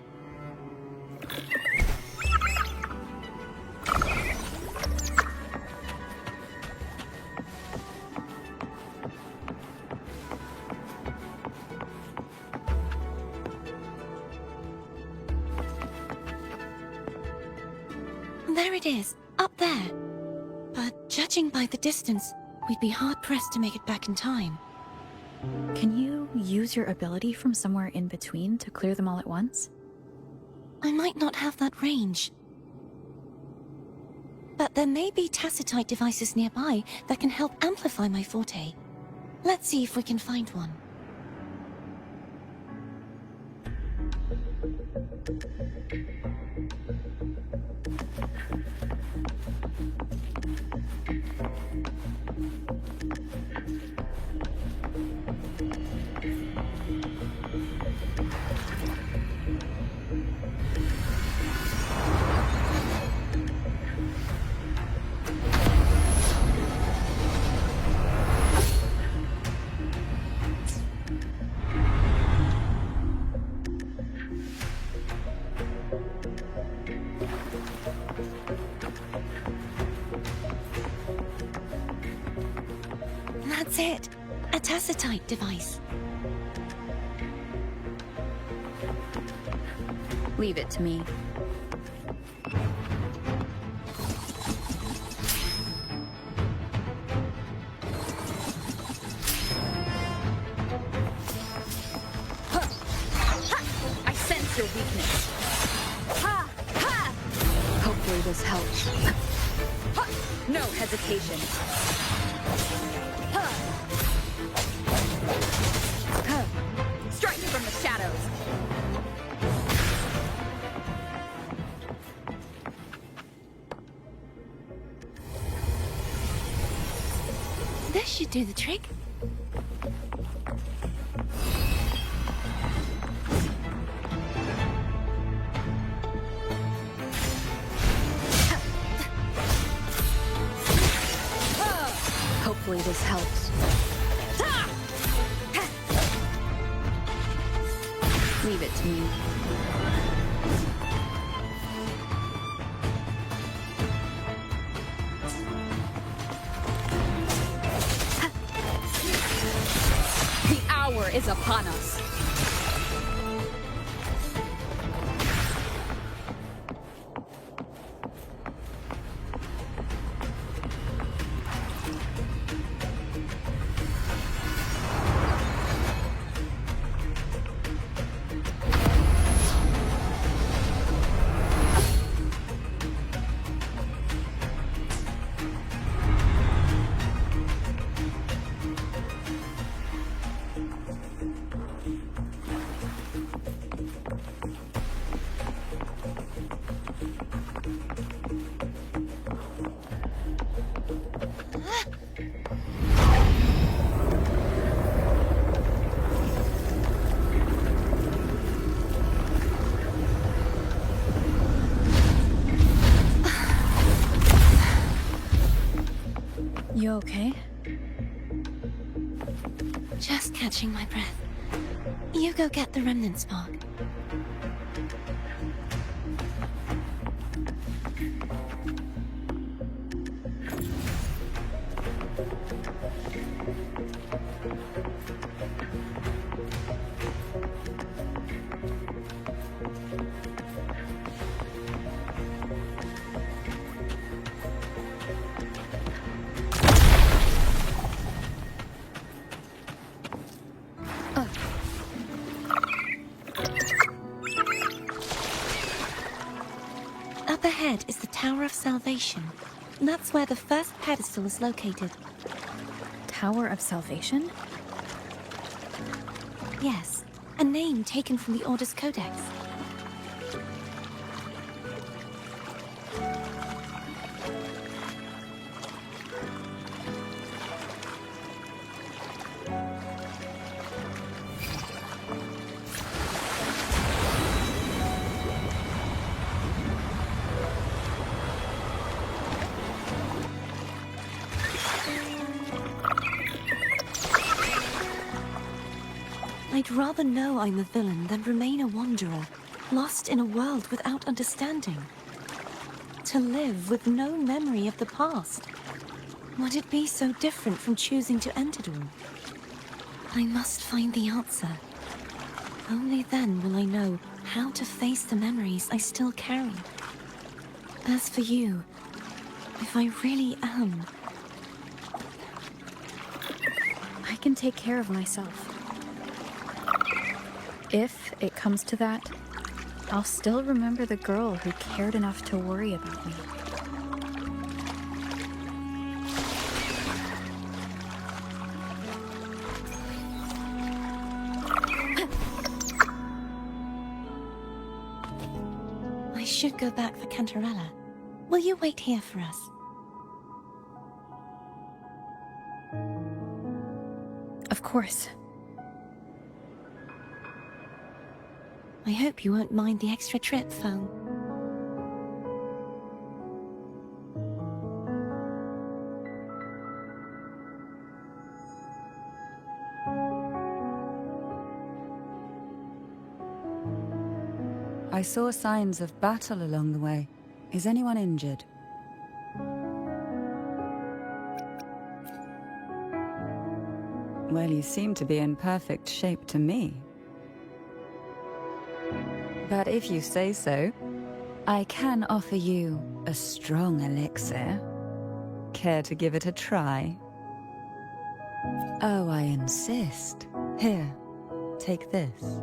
There it is, up there. But judging by the distance, we'd be hard-pressed to make it back in time. Can you use your ability from somewhere in between to clear them all at once? I might not have that range. But there may be tacitite devices nearby that can help amplify my forte. Let's see if we can find one. That's it. A tacitite device. Leave it to me. I sense your weakness. Hopefully this helps. No hesitation. Strike from the shadows. This should do the trick. Hopefully this helps. Leave it to me. The hour is upon us. You okay? Just catching my breath. You go get the remnant spark. Up ahead is the Tower of Salvation. That's where the first pedestal is located. Tower of Salvation? Yes, a name taken from the Order's Codex. I'd rather know I'm a villain than remain a wanderer, lost in a world without understanding. To live with no memory of the past. Would it be so different from choosing to end it all? I must find the answer. Only then will I know how to face the memories I still carry. As for you, if I really am... I can take care of myself. If it comes to that, I'll still remember the girl who cared enough to worry about me. I should go back for Cantarella. Will you wait here for us? Of course. I hope you won't mind the extra trip, Phaom. I saw signs of battle along the way. Is anyone injured? Well, you seem to be in perfect shape to me. But if you say so, I can offer you a strong elixir. Care to give it a try? Oh, I insist. Here, take this.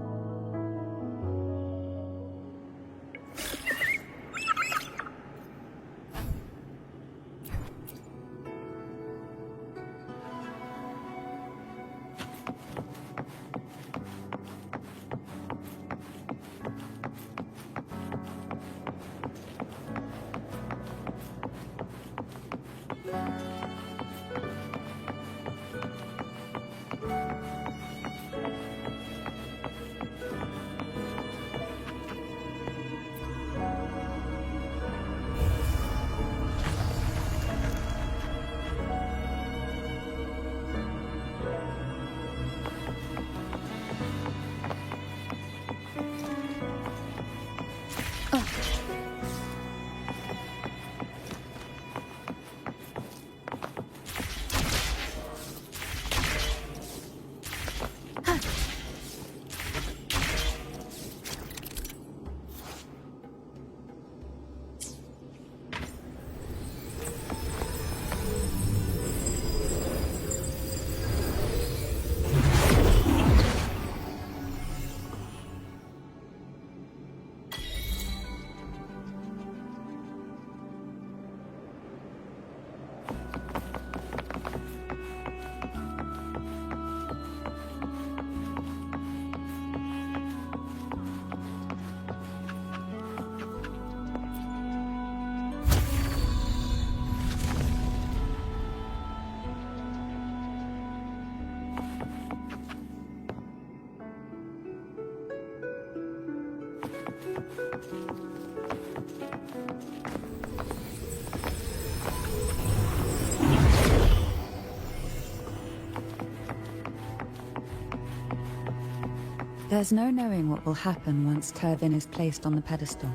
There's no knowing what will happen once Tyrvine is placed on the pedestal.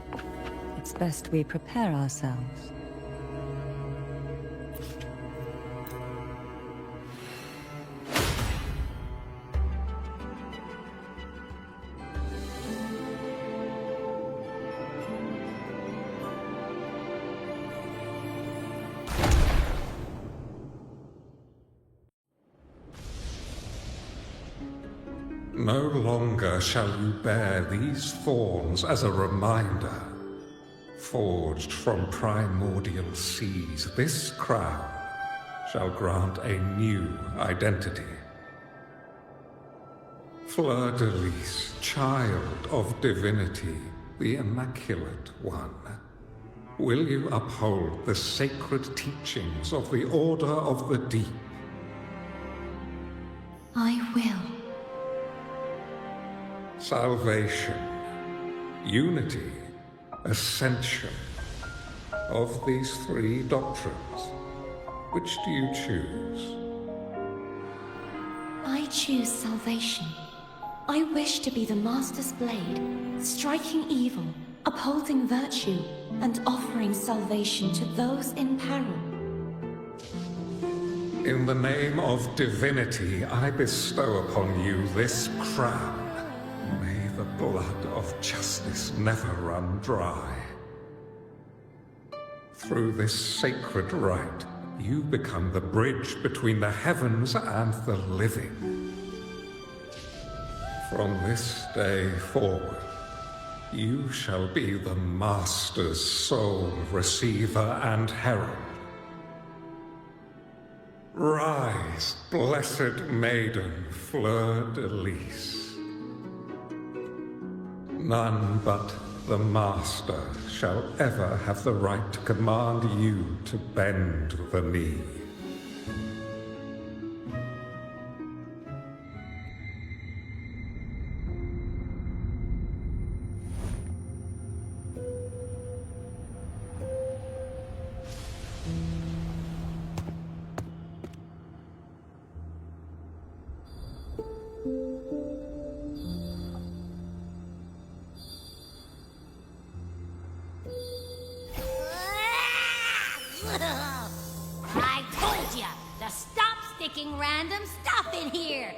It's best we prepare ourselves. No longer shall you bear these thorns as a reminder. Forged from primordial seas, this crown shall grant a new identity. Fleur-de-lis, child of divinity, the Immaculate One, will you uphold the sacred teachings of the Order of the Deep? I will. Salvation, unity, ascension. Of these three doctrines, which do you choose? I choose salvation. I wish to be the Master's blade, striking evil, upholding virtue, and offering salvation to those in peril. In the name of divinity, I bestow upon you this crown. May the blood of justice never run dry. Through this sacred rite, you become the bridge between the heavens and the living. From this day forward, you shall be the Master's sole receiver and herald. Rise, blessed maiden, Fleur-de-lis. None but the Master shall ever have the right to command you to bend the knee. I told ya to stop sticking random stuff in here!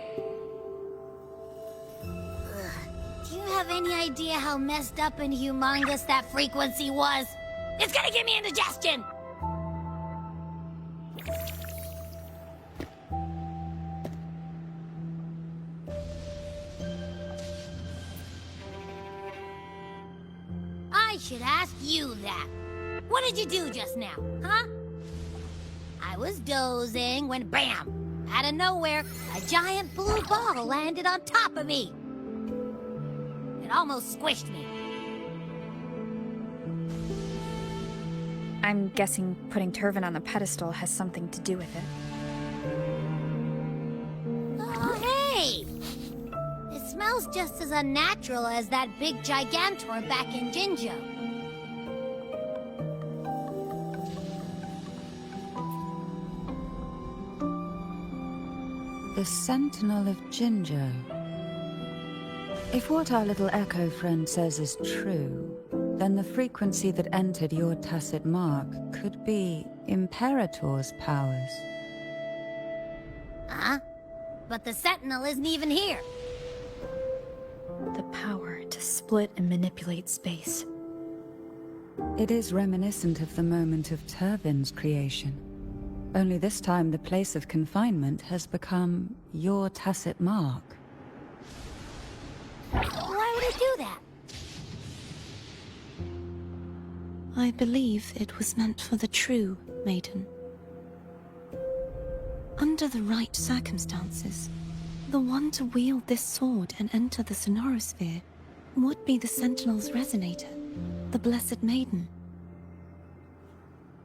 Do you have any idea how messed up and humongous that frequency was? It's gonna give me indigestion! I should ask you that. What did you do just now, huh? I was dozing when BAM! Out of nowhere, a giant blue ball landed on top of me. It almost squished me. I'm guessing putting Tyrvine on the pedestal has something to do with it. Oh, hey! It smells just as unnatural as that big gigantor back in Jinjo. The Sentinel of Jinjo. If what our little echo friend says is true, then the frequency that entered your tacit mark could be Imperator's powers. Huh? But the Sentinel isn't even here. The power to split and manipulate space. It is reminiscent of the moment of Tyrvine's creation. Only this time the place of confinement has become your tacit mark. Why would it do that? I believe it was meant for the true, Maiden. Under the right circumstances, the one to wield this sword and enter the Sonorosphere would be the Sentinel's resonator, the Blessed Maiden.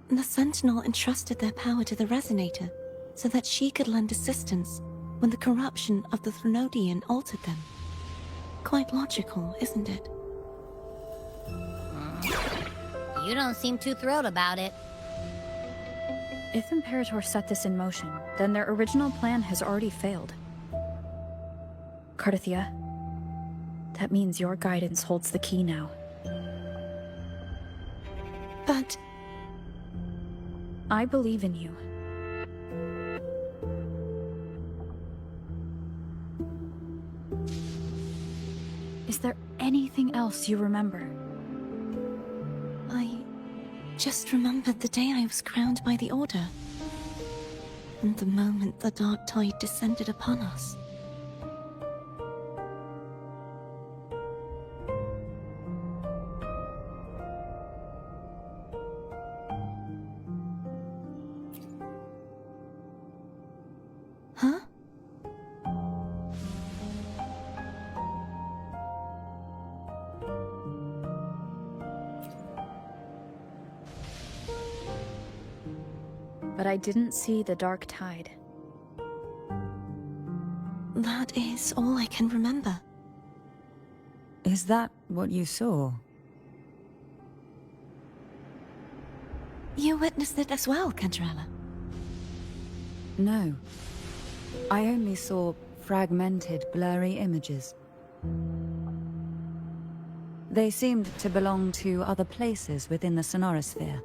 The Sentinel entrusted their power to the Resonator so that she could lend assistance when the corruption of the Threnodian altered them. Quite logical, isn't it? You don't seem too thrilled about it. If Imperator set this in motion, then their original plan has already failed. Cartethyia, That means your guidance holds the key now. But I believe in you. Is there anything else you remember? I just remembered the day I was crowned by the Order. And the moment the dark tide descended upon us. Huh? But I didn't see the dark tide. That is all I can remember. Is that what you saw? You witnessed it as well, Cantarella. No. I only saw fragmented, blurry images. They seemed to belong to other places within the sonorosphere.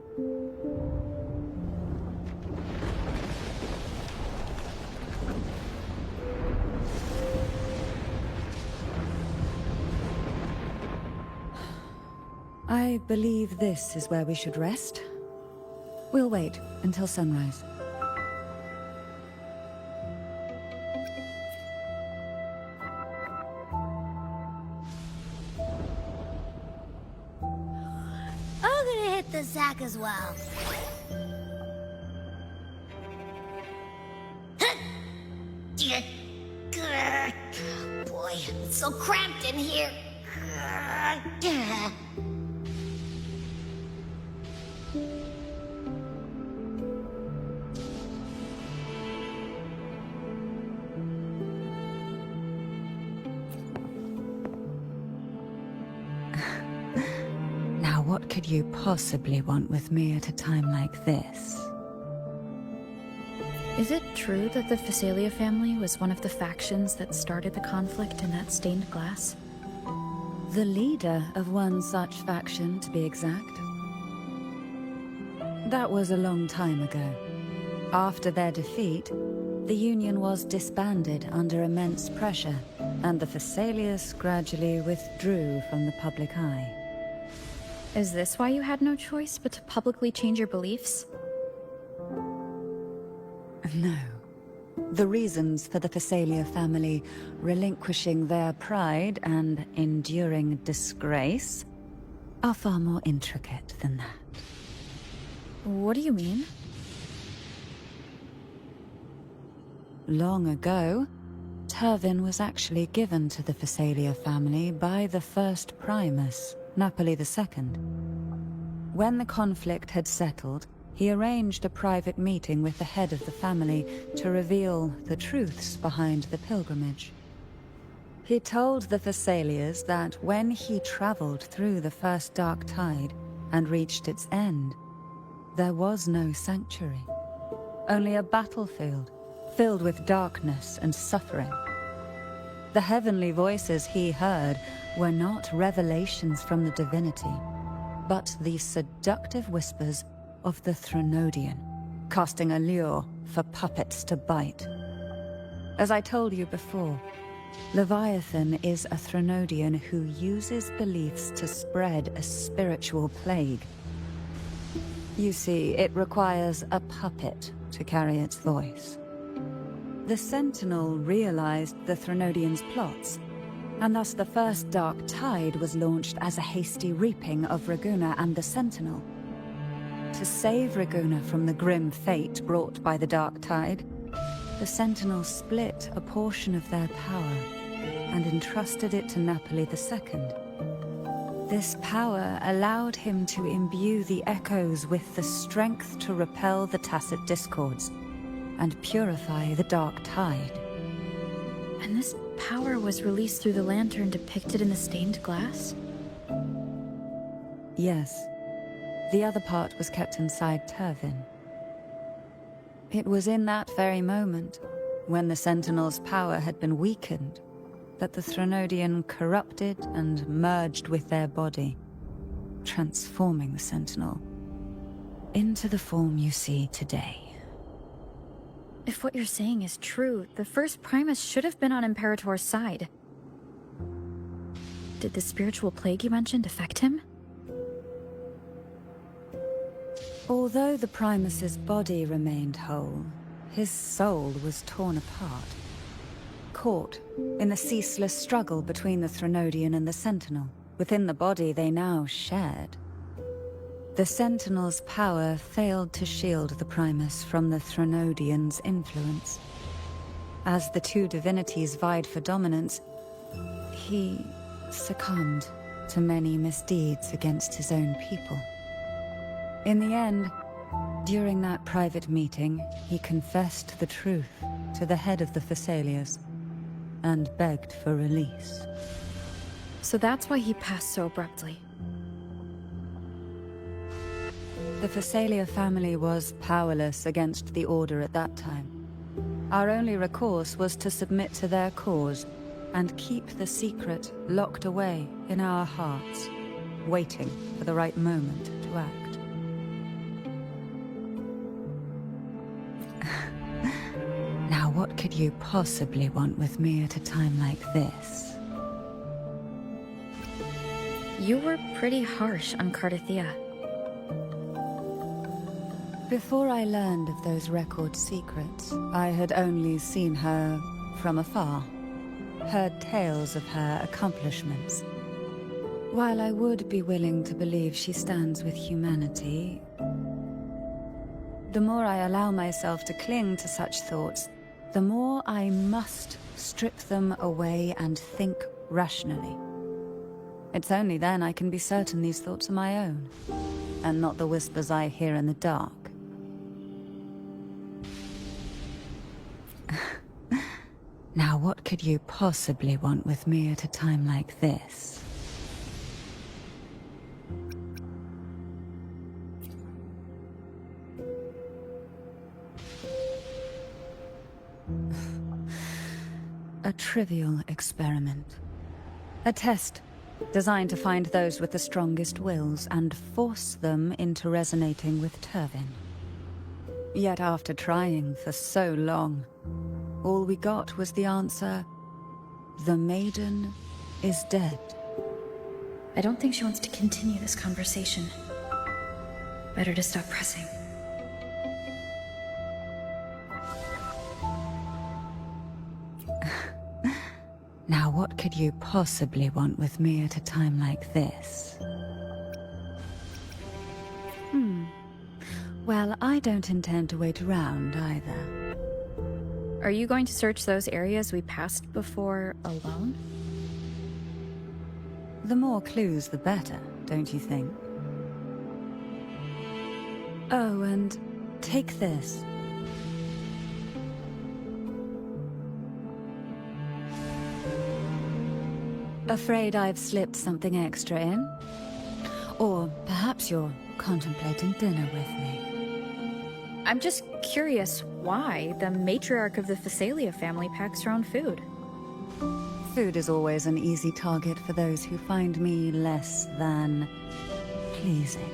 I believe this is where we should rest. We'll wait until sunrise. I'm gonna hit the sack as well. Boy, it's so cramped in here. Now, what could you possibly want with me at a time like this? Is it true that the Phasalia family was one of the factions that started the conflict in that stained glass? The leader of one such faction, to be exact. That was a long time ago. After their defeat, the Union was disbanded under immense pressure, and the Phasalias gradually withdrew from the public eye. Is this why you had no choice but to publicly change your beliefs? No. The reasons for the Phasalia family relinquishing their pride and enduring disgrace are far more intricate than that. What do you mean? Long ago, Tyrvine was actually given to the Phasalia family by the first Primus, Napoli II. When the conflict had settled, he arranged a private meeting with the head of the family to reveal the truths behind the pilgrimage. He told the Phasalias that when he traveled through the first dark tide and reached its end, there was no sanctuary, only a battlefield filled with darkness and suffering. The heavenly voices he heard were not revelations from the divinity, but the seductive whispers of the Threnodian, casting a lure for puppets to bite. As I told you before, Leviathan is a Threnodian who uses beliefs to spread a spiritual plague. You see, it requires a puppet to carry its voice. The Sentinel realized the Threnodian's plots, and thus the first Dark Tide was launched as a hasty reaping of Raguna and the Sentinel. To save Raguna from the grim fate brought by the Dark Tide, the Sentinels split a portion of their power and entrusted it to Napoli II. This power allowed him to imbue the Echoes with the strength to repel the Tacit Discords and purify the Dark Tide. And this power was released through the lantern depicted in the stained glass? Yes. The other part was kept inside Tyrvine. It was in that very moment, when the Sentinel's power had been weakened, that the Threnodian corrupted and merged with their body, transforming the Sentinel into the form you see today. If what you're saying is true, the first Primus should have been on Imperator's side. Did the spiritual plague you mentioned affect him? Although the Primus's body remained whole, his soul was torn apart, caught in the ceaseless struggle between the Threnodian and the Sentinel. Within the body they now shared. The Sentinel's power failed to shield the Primus from the Threnodian's influence. As the two divinities vied for dominance, he succumbed to many misdeeds against his own people. In the end, during that private meeting, he confessed the truth to the head of the Thessalias and begged for release. So that's why he passed so abruptly. The Thessalia family was powerless against the Order at that time. Our only recourse was to submit to their cause and keep the secret locked away in our hearts, waiting for the right moment to act. Now what could you possibly want with me at a time like this? You were pretty harsh on Cartethyia. Before I learned of those record secrets, I had only seen her from afar, heard tales of her accomplishments. While I would be willing to believe she stands with humanity, the more I allow myself to cling to such thoughts, the more I must strip them away and think rationally. It's only then I can be certain these thoughts are my own, and not the whispers I hear in the dark. Now what could you possibly want with me at a time like this? A trivial experiment. A test designed to find those with the strongest wills and force them into resonating with Tyrvine. Yet after trying for so long, all we got was the answer, the Maiden is dead. I don't think she wants to continue this conversation. Better to stop pressing. Now what could you possibly want with me at a time like this? Well, I don't intend to wait around either. Are you going to search those areas we passed before alone? The more clues, the better, don't you think? Oh, and take this. Afraid I've slipped something extra in? Or perhaps you're contemplating dinner with me. I'm just curious why the matriarch of the Thessalia family packs her own food. Food is always an easy target for those who find me less than pleasing.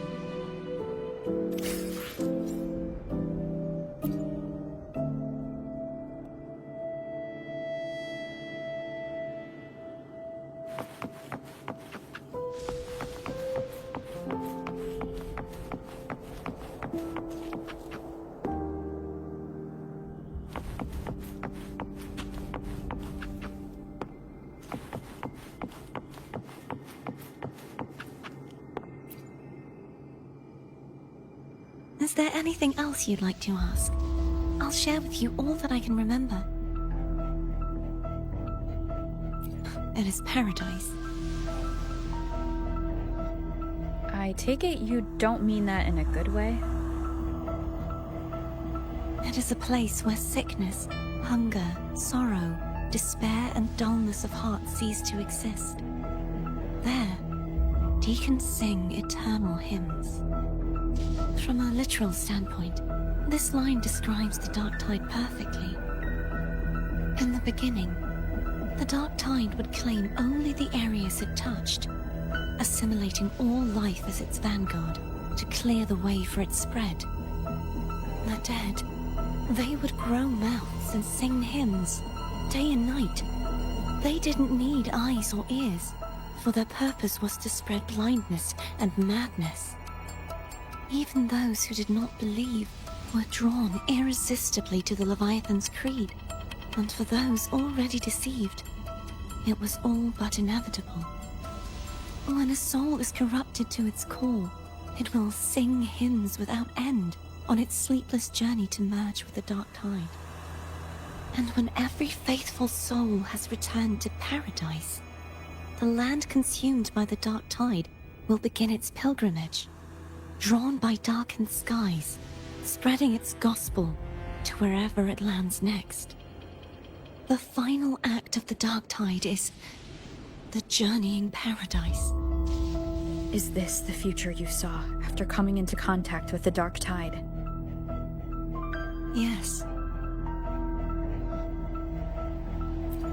Is there anything else you'd like to ask? I'll share with you all that I can remember. It is paradise. I take it you don't mean that in a good way? It is a place where sickness, hunger, sorrow, despair, and dullness of heart cease to exist. There, deacons sing eternal hymns. From a literal standpoint, this line describes the dark tide perfectly. In the beginning, The dark tide would claim only the areas it touched, assimilating all life as its vanguard to clear the way for its spread. The dead, they would grow mouths and sing hymns, day and night. They didn't need eyes or ears, for their purpose was to spread blindness and madness. Even those who did not believe were drawn irresistibly to the Leviathan's creed, and for those already deceived, it was all but inevitable. When a soul is corrupted to its core, it will sing hymns without end on its sleepless journey to merge with the dark tide. And when every faithful soul has returned to paradise, the land consumed by the dark tide will begin its pilgrimage, drawn by darkened skies, spreading its gospel to wherever it lands next. The final act of the dark tide is the journeying paradise. Is this the future you saw after coming into contact with the dark tide? Yes.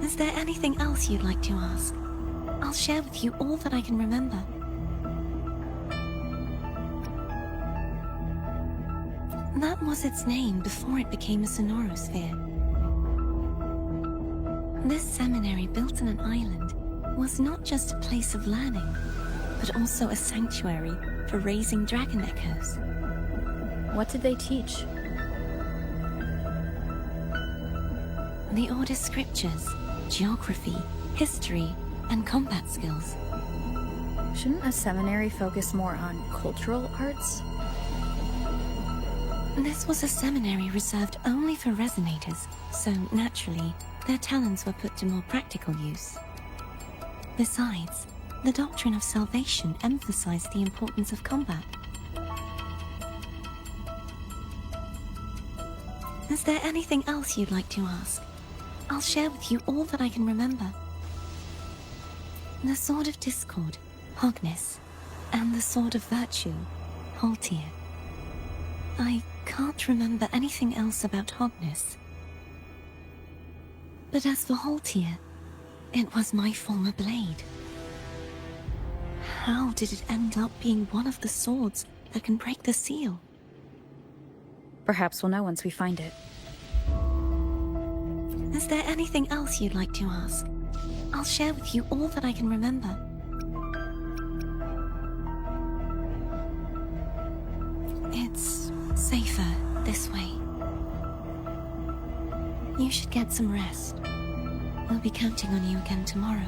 Is there anything else you'd like to ask? I'll share with you all that I can remember. That was its name before it became a sonorosphere. This seminary, built on an island, was not just a place of learning, but also a sanctuary for raising dragon echoes. What did they teach? The Order's scriptures, geography, history, and combat skills. Shouldn't a seminary focus more on cultural arts? This was a seminary reserved only for resonators, so naturally, their talents were put to more practical use. Besides, the doctrine of salvation emphasized the importance of combat. Is there anything else you'd like to ask? I'll share with you all that I can remember. The Sword of Discord, Hognis, and the Sword of Virtue, Haultir. I can't remember anything else about Hognis. But as for Haultir, it was my former blade. How did it end up being one of the swords that can break the seal? Perhaps we'll know once we find it. Is there anything else you'd like to ask? I'll share with you all that I can remember. It's safer this way. You should get some rest. We'll be counting on you again tomorrow.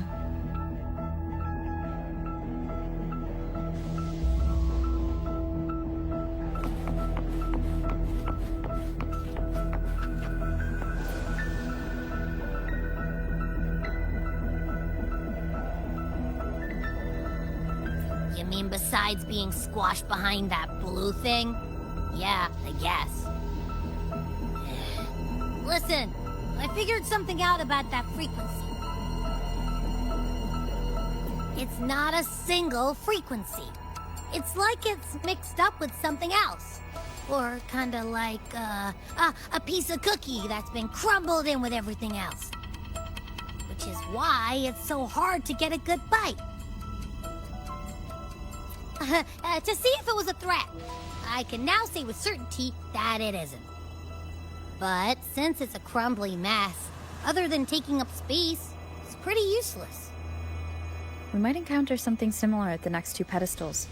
You mean besides being squashed behind that blue thing? Yeah, I guess. Listen, I figured something out about that frequency. It's not a single frequency. It's like it's mixed up with something else. Or kinda like, a piece of cookie that's been crumbled in with everything else. Which is why it's so hard to get a good bite. To see if it was a threat. I can now say with certainty that it isn't. But since it's a crumbly mess, other than taking up space, it's pretty useless. We might encounter something similar at the next two pedestals.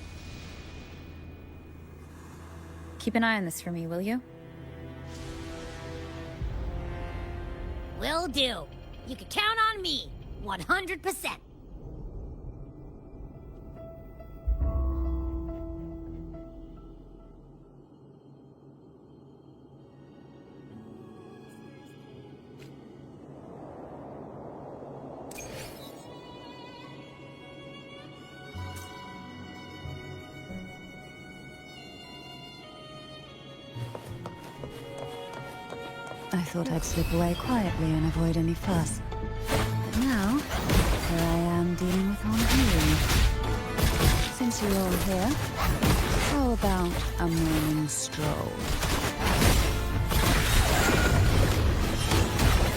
Keep an eye on this for me, will you? Will do. You can count on me, 100%. I thought I'd slip away quietly and avoid any fuss. But now, here I am dealing with onward. Since you're all here, how about a morning stroll?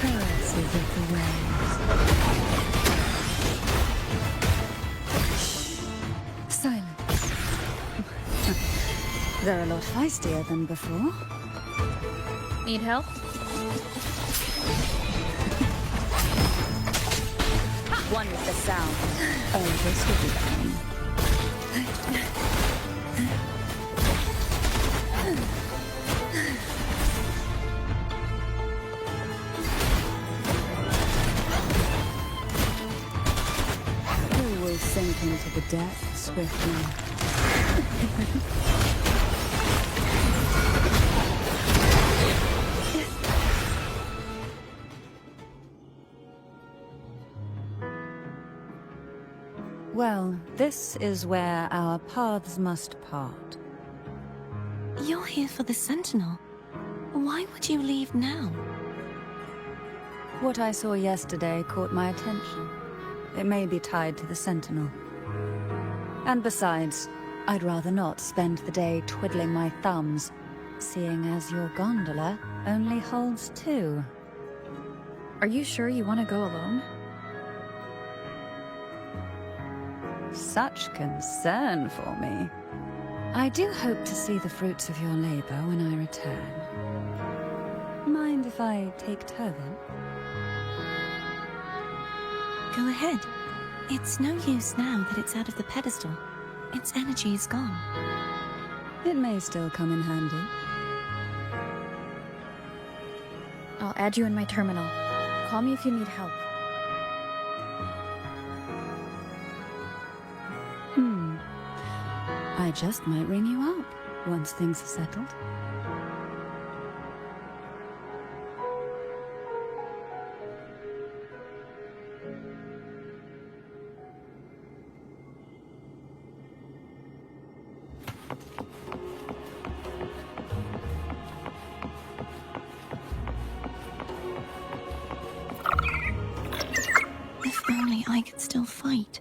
Caresses of the waves, They're a lot feistier than before. Need help? One with the sound. Oh, this will be fine. You will sink into the depths with me. Well, this is where our paths must part. You're here for the Sentinel. Why would you leave now? What I saw yesterday caught my attention. It may be tied to the Sentinel. And besides, I'd rather not spend the day twiddling my thumbs, seeing as your gondola only holds 2. Are you sure you want to go alone? Such concern for me. I do hope to see the fruits of your labor when I return. Mind if I take Tyrvine? Go ahead. It's no use now that it's out of the pedestal. Its energy is gone. It may still come in handy. I'll add you in my terminal. Call me if you need help. I just might ring you up once things are settled. If only I could still fight.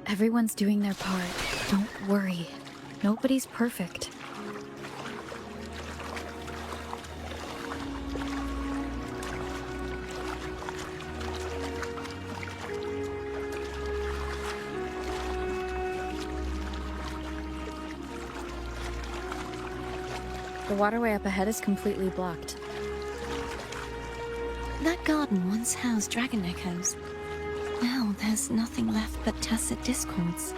Everyone's doing their part. Don't worry. Nobody's perfect. The waterway up ahead is completely blocked. That garden once housed dragon echoes. Now there's nothing left but tacit discords.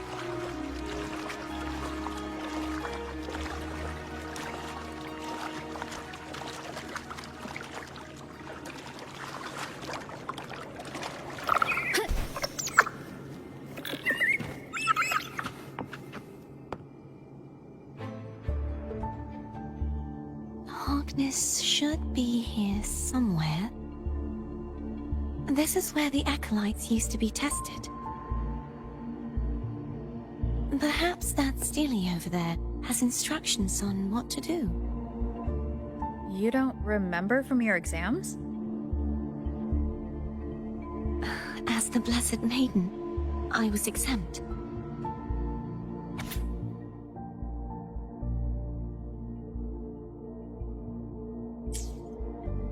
Hognis should be here somewhere. This is where the acolytes used to be tested. Perhaps that Steely over there has instructions on what to do. You don't remember from your exams? As the Blessed Maiden, I was exempt.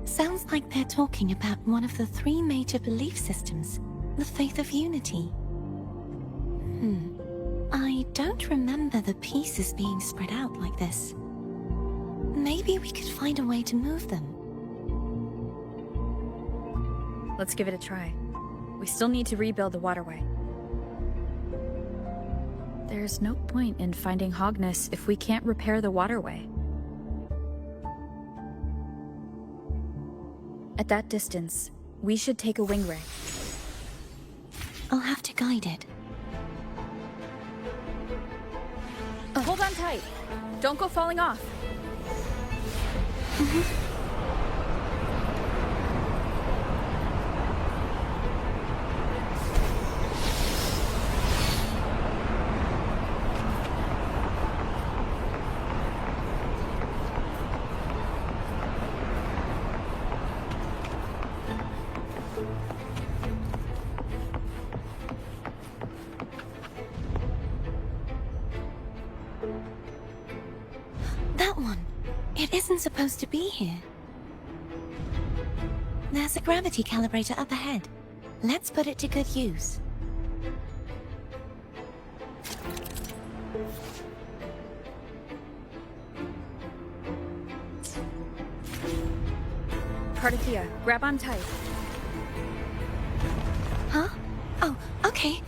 Sounds like they're talking about one of the 3 major belief systems, the Faith of Unity. I don't remember the pieces being spread out like this. Maybe we could find a way to move them. Let's give it a try. We still need to rebuild the waterway. There's no point in finding Hognis if we can't repair the waterway. At that distance, we should take a Wingray. I'll have to guide it. Hold on tight. Don't go falling off. That one. It isn't supposed to be here. There's a gravity calibrator up ahead. Let's put it to good use. Cartethyia, grab on tight. Huh? Oh, okay.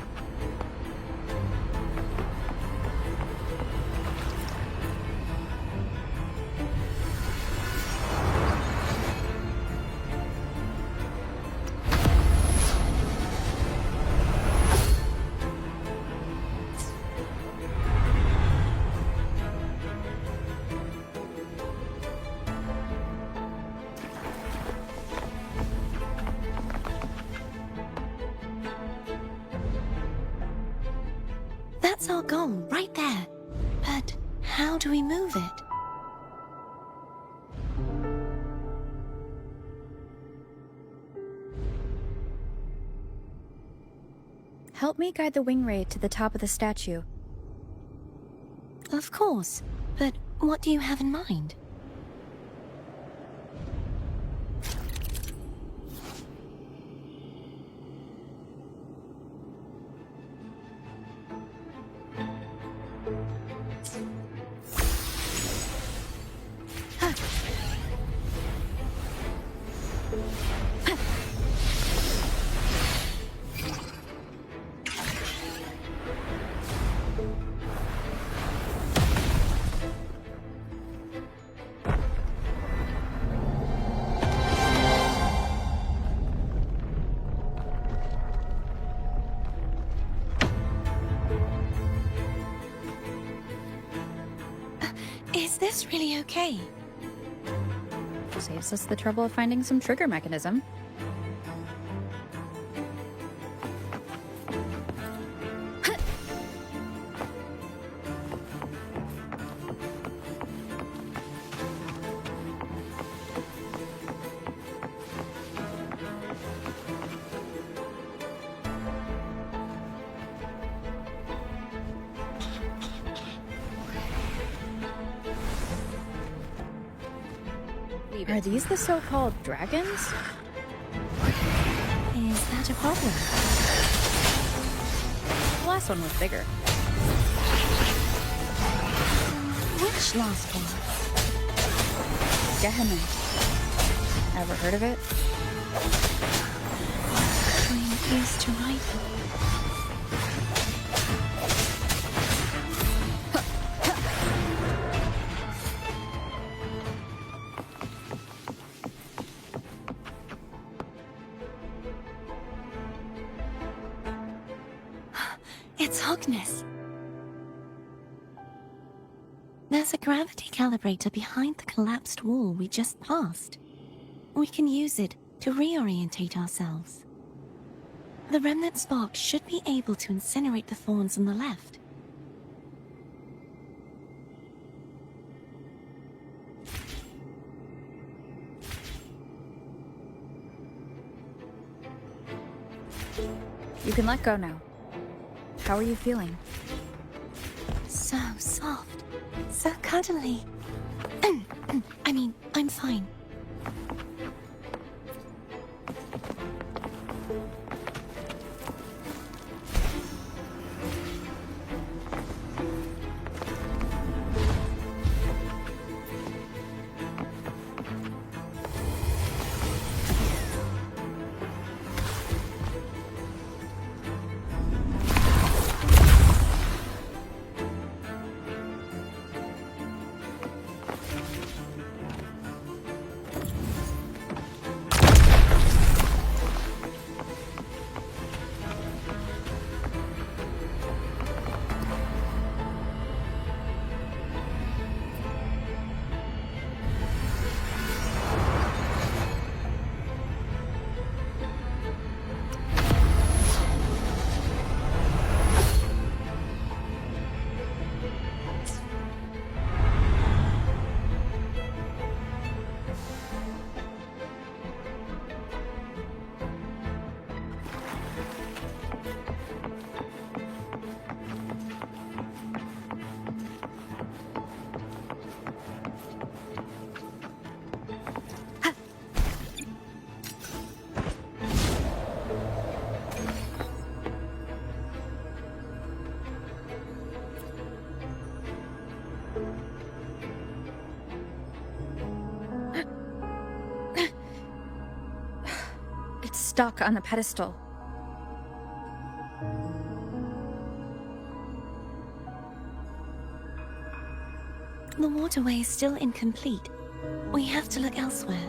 That's our goal, right there. But how do we move it? Help me guide the Wingray to the top of the statue. Of course, but what do you have in mind? Is this really okay? Saves us the trouble of finding some trigger mechanism. Are these the so-called dragons? Is that a problem? The last one was bigger. Which last one? Gehenna. Ever heard of it? I'm used to rifle. It's Hognis. There's a gravity calibrator behind the collapsed wall we just passed. We can use it to reorientate ourselves. The remnants box should be able to incinerate the thorns on the left. You can let go now. How are you feeling? So soft. So cuddly. I mean, I'm fine. stuck on the pedestal. The waterway is still incomplete. We have to look elsewhere.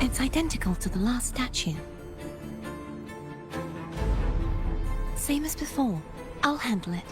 It's identical to the last statue. Same as before. I'll handle it.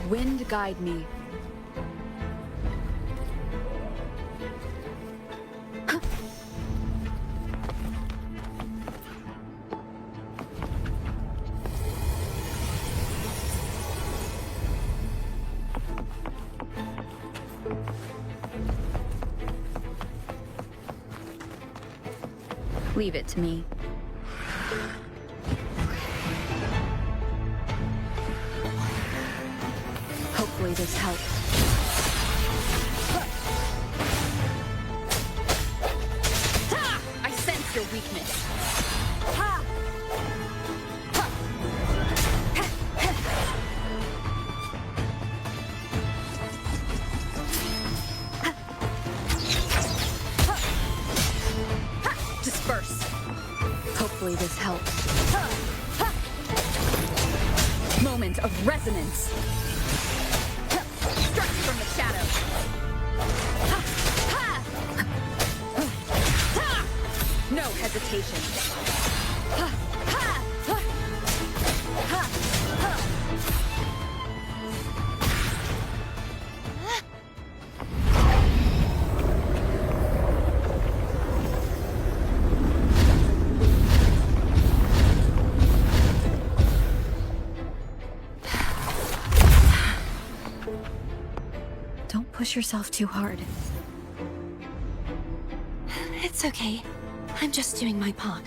Wind guide me. Leave it to me. Hopefully this helps. I sense your weakness. Disperse. Hopefully this helps. Moment of resonance. From the shadow. No hesitation. Push yourself too hard. It's okay. I'm just doing my part.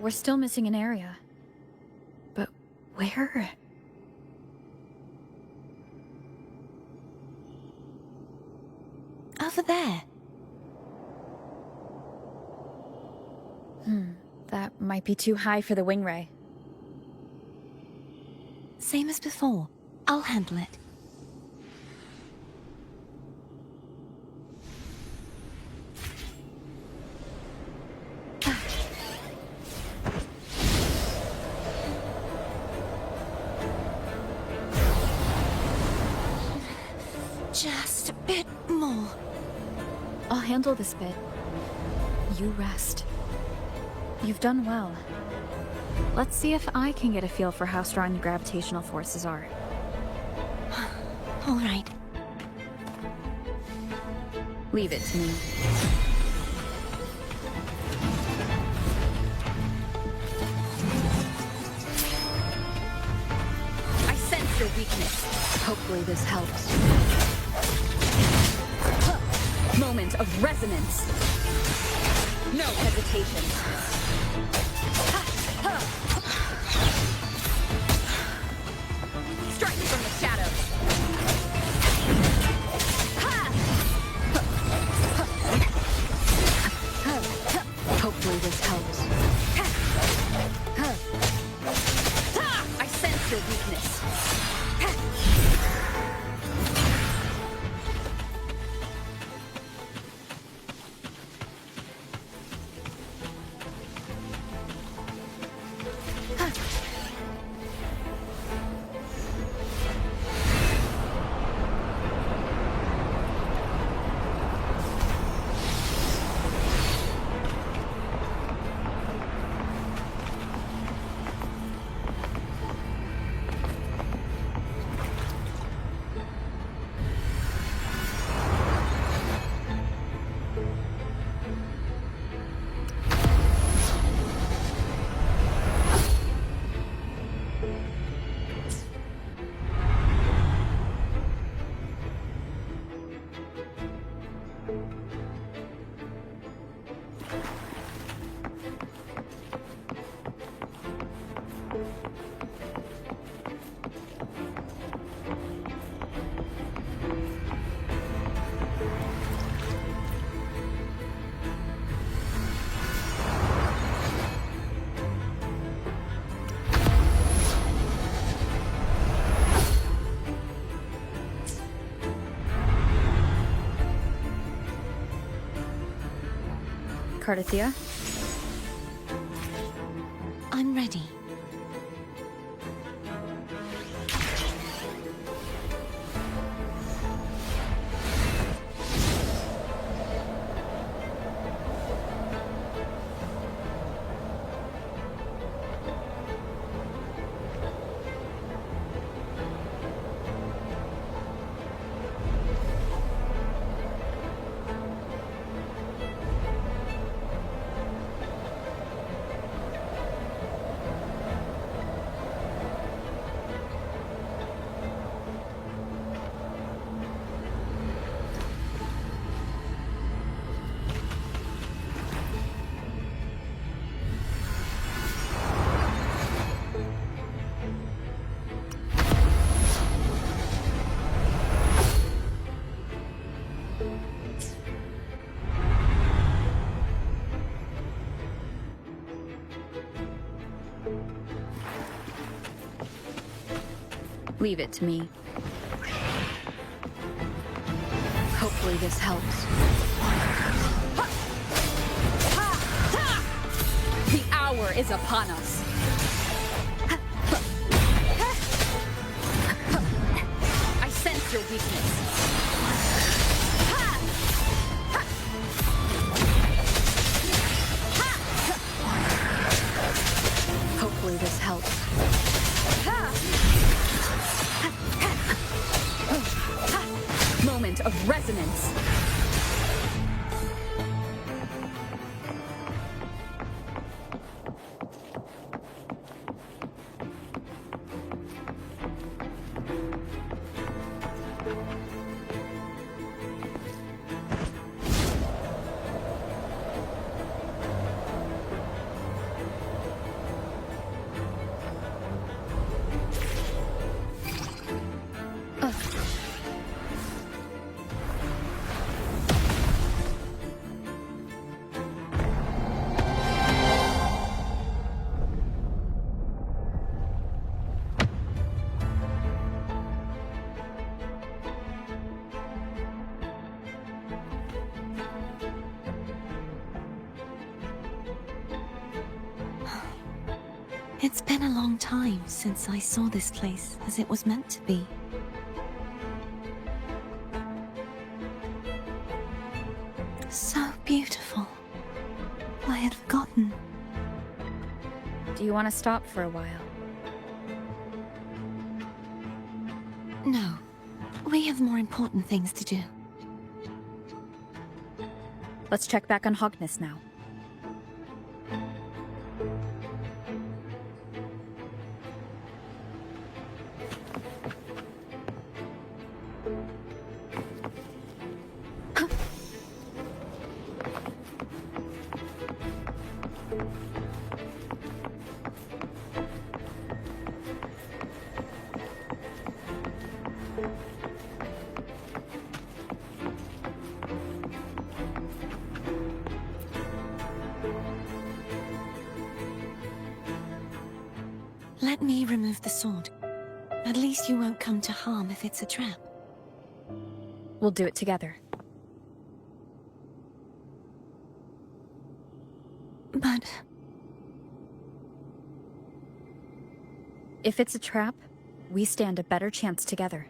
We're still missing an area. But where? Over there. That might be too high for the Wingray. Same as before. I'll handle it. Just a bit more. I'll handle this bit. You rest. You've done well. Let's see if I can get a feel for how strong the gravitational forces are. All right. Leave it to me. your weakness. Hopefully this helps. Moment of resonance. No hesitation. Strike from the shadows. Hopefully this helps. I sense your weakness. Cartethyia? I'm ready. Leave it to me. Hopefully this helps. The hour is upon us. I sense your weakness. Hopefully this helps. Moment of resonance. It's been a long time since I saw this place as it was meant to be. So beautiful. I had forgotten. Do you want to stop for a while? No. We have more important things to do. Let's check back on Hognis now. Let me remove the sword. At least you won't come to harm if it's a trap. We'll do it together. But... if it's a trap, we stand a better chance together.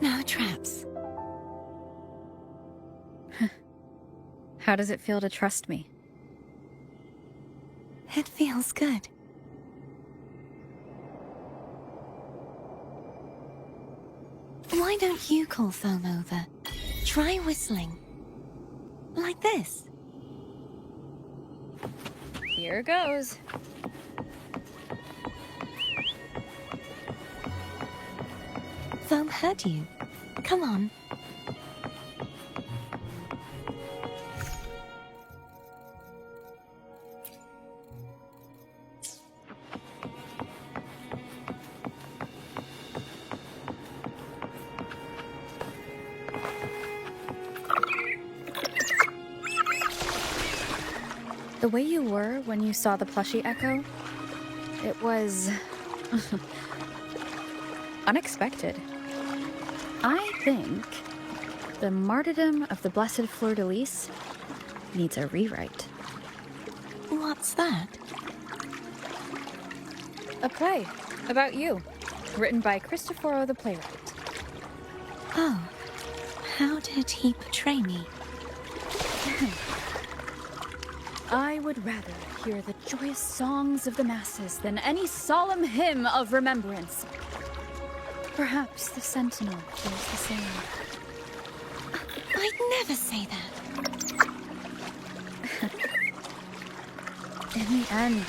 No traps. How does it feel to trust me? It feels good. Why don't you call Phaom over? Try whistling. Like this. Here goes. Phaom heard you. Come on. The way you were when you saw the plushie echo, it was... unexpected. I think the martyrdom of the Blessed Fleur-de-Lis needs a rewrite. What's that? A play about you, written by Cristoforo the playwright. Oh, how did he portray me? I would rather hear the joyous songs of the masses than any solemn hymn of remembrance. Perhaps the Sentinel feels the same. I'd never say that. In the end,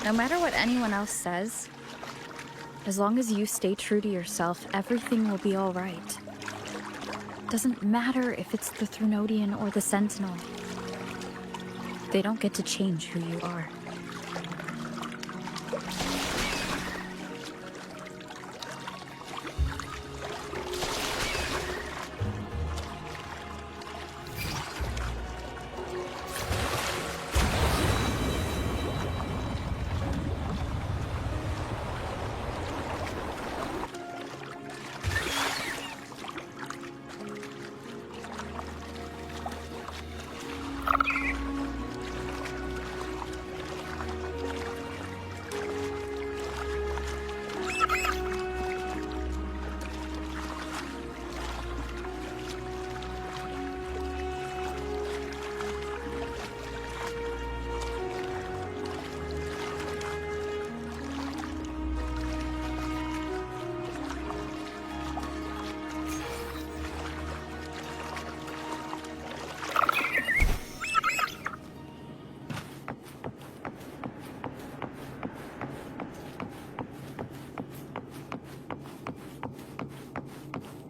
no matter what anyone else says, as long as you stay true to yourself, everything will be all right. Doesn't matter if it's the Threnodian or the Sentinel. They don't get to change who you are.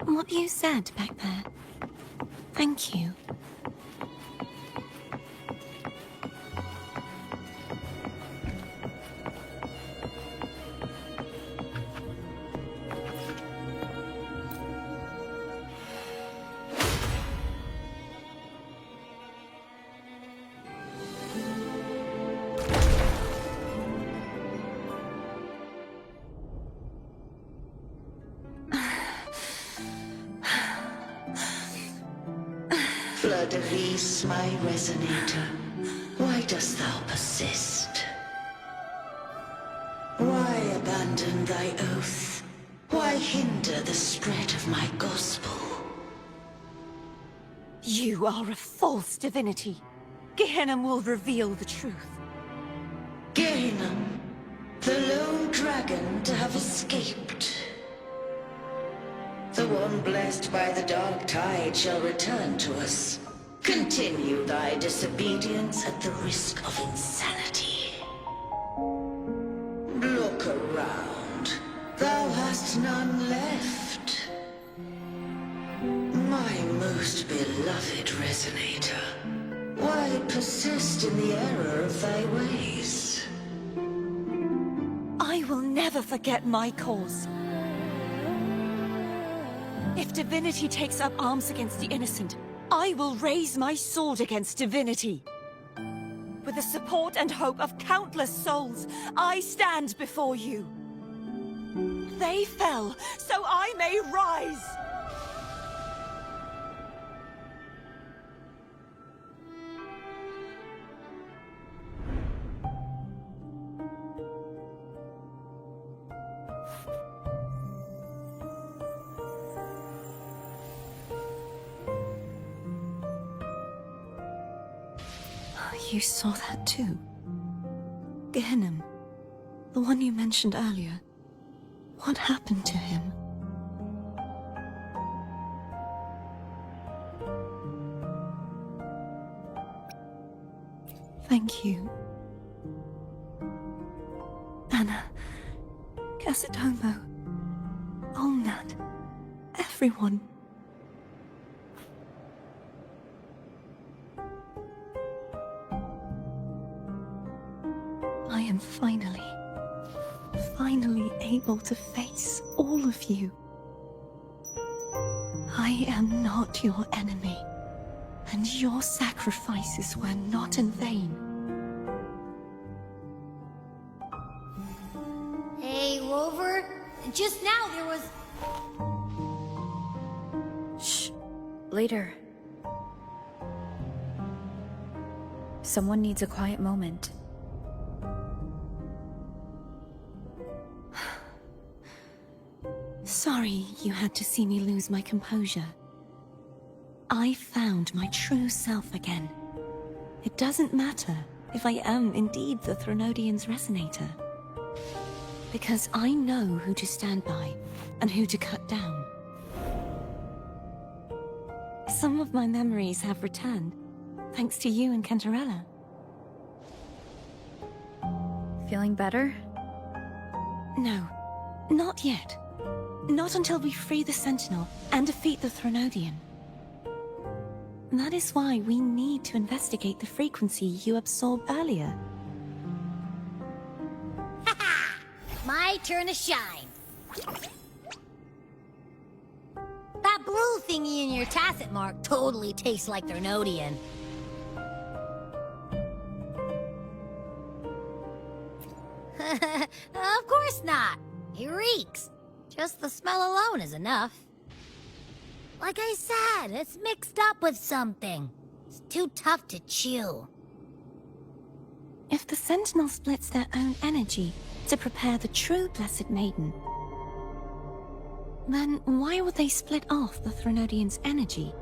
What you said back there. Thank you. Fleur-de-Lis, my resonator, why dost thou persist? Why abandon thy oath? Why hinder the spread of my gospel? You are a false divinity. Gehenna will reveal the truth. Gehenna, the lone dragon to have escaped. The one blessed by the dark tide shall return to us. Continue thy disobedience at the risk of insanity. Look around. Thou hast none left. My most beloved resonator, why persist? persist in the error of thy ways. I will never forget my cause. If divinity takes up arms against the innocent, I will raise my sword against divinity. With the support and hope of countless souls, I stand before you. They fell, so I may rise! You saw that too? Gehenna, the one you mentioned earlier. What happened to him? Thank you. Anna, Casitomo, Olnat, everyone. I am finally able to face all of you. I am not your enemy, and your sacrifices were not in vain. Hey, Rover, just now there was... Shh. Later. Someone needs a quiet moment. Sorry you had to see me lose my composure. I found my true self again. It doesn't matter if I am indeed the Threnodian's resonator. Because I know who to stand by and who to cut down. Some of my memories have returned, thanks to you and Cantarella. Feeling better? No, not yet. Not until we free the Sentinel and defeat the Threnodian. That is why we need to investigate the frequency you absorbed earlier. My turn to shine. That blue thingy in your tacit mark totally tastes like Threnodian. Of course not. It reeks. Just the smell alone is enough. Like I said, it's mixed up with something. It's too tough to chew. If the Sentinel splits their own energy to prepare the true Blessed Maiden, then why would they split off the Threnodian's energy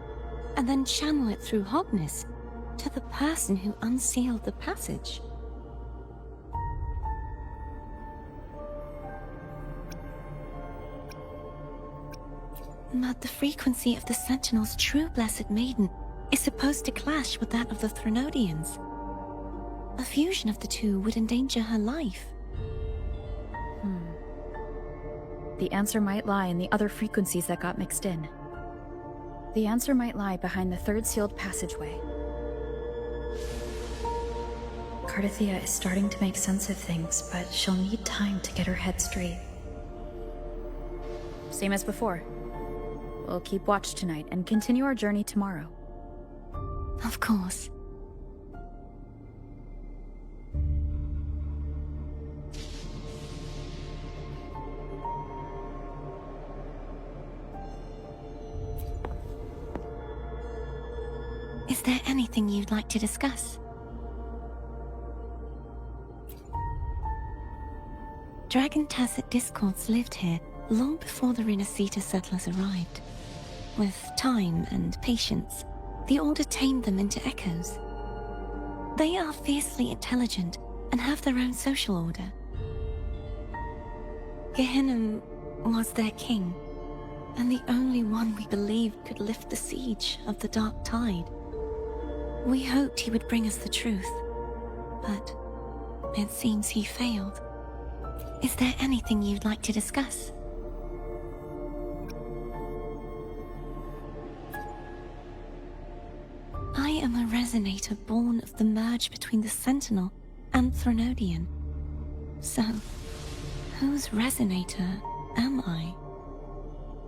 and then channel it through Hognis to the person who unsealed the passage? But the frequency of the Sentinel's true Blessed Maiden is supposed to clash with that of the Threnodian's. A fusion of the two would endanger her life. The answer might lie in the other frequencies that got mixed in. The answer might lie behind the third sealed passageway. Cartethyia is starting to make sense of things, but she'll need time to get her head straight. Same as before. We'll keep watch tonight and continue our journey tomorrow. Of course. Is there anything you'd like to discuss? Dragon Tacit discords lived here long before the Rinascita settlers arrived. With time and patience, the Order tamed them into echoes. They are fiercely intelligent and have their own social order. Gehenna was their king, and the only one we believed could lift the siege of the Dark Tide. We hoped he would bring us the truth, but it seems he failed. Is there anything you'd like to discuss? I am a resonator born of the merge between the Sentinel and Threnodian. So, whose resonator am I?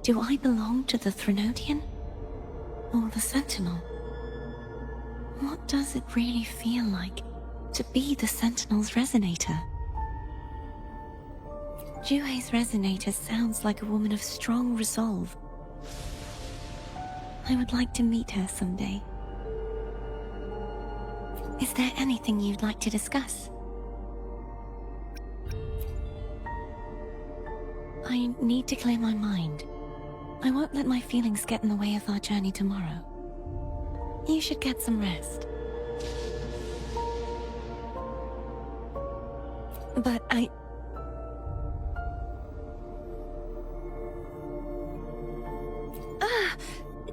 Do I belong to the Threnodian? Or the Sentinel? What does it really feel like to be the Sentinel's resonator? Jue's resonator sounds like a woman of strong resolve. I would like to meet her someday. Is there anything you'd like to discuss? I need to clear my mind. I won't let my feelings get in the way of our journey tomorrow. You should get some rest. But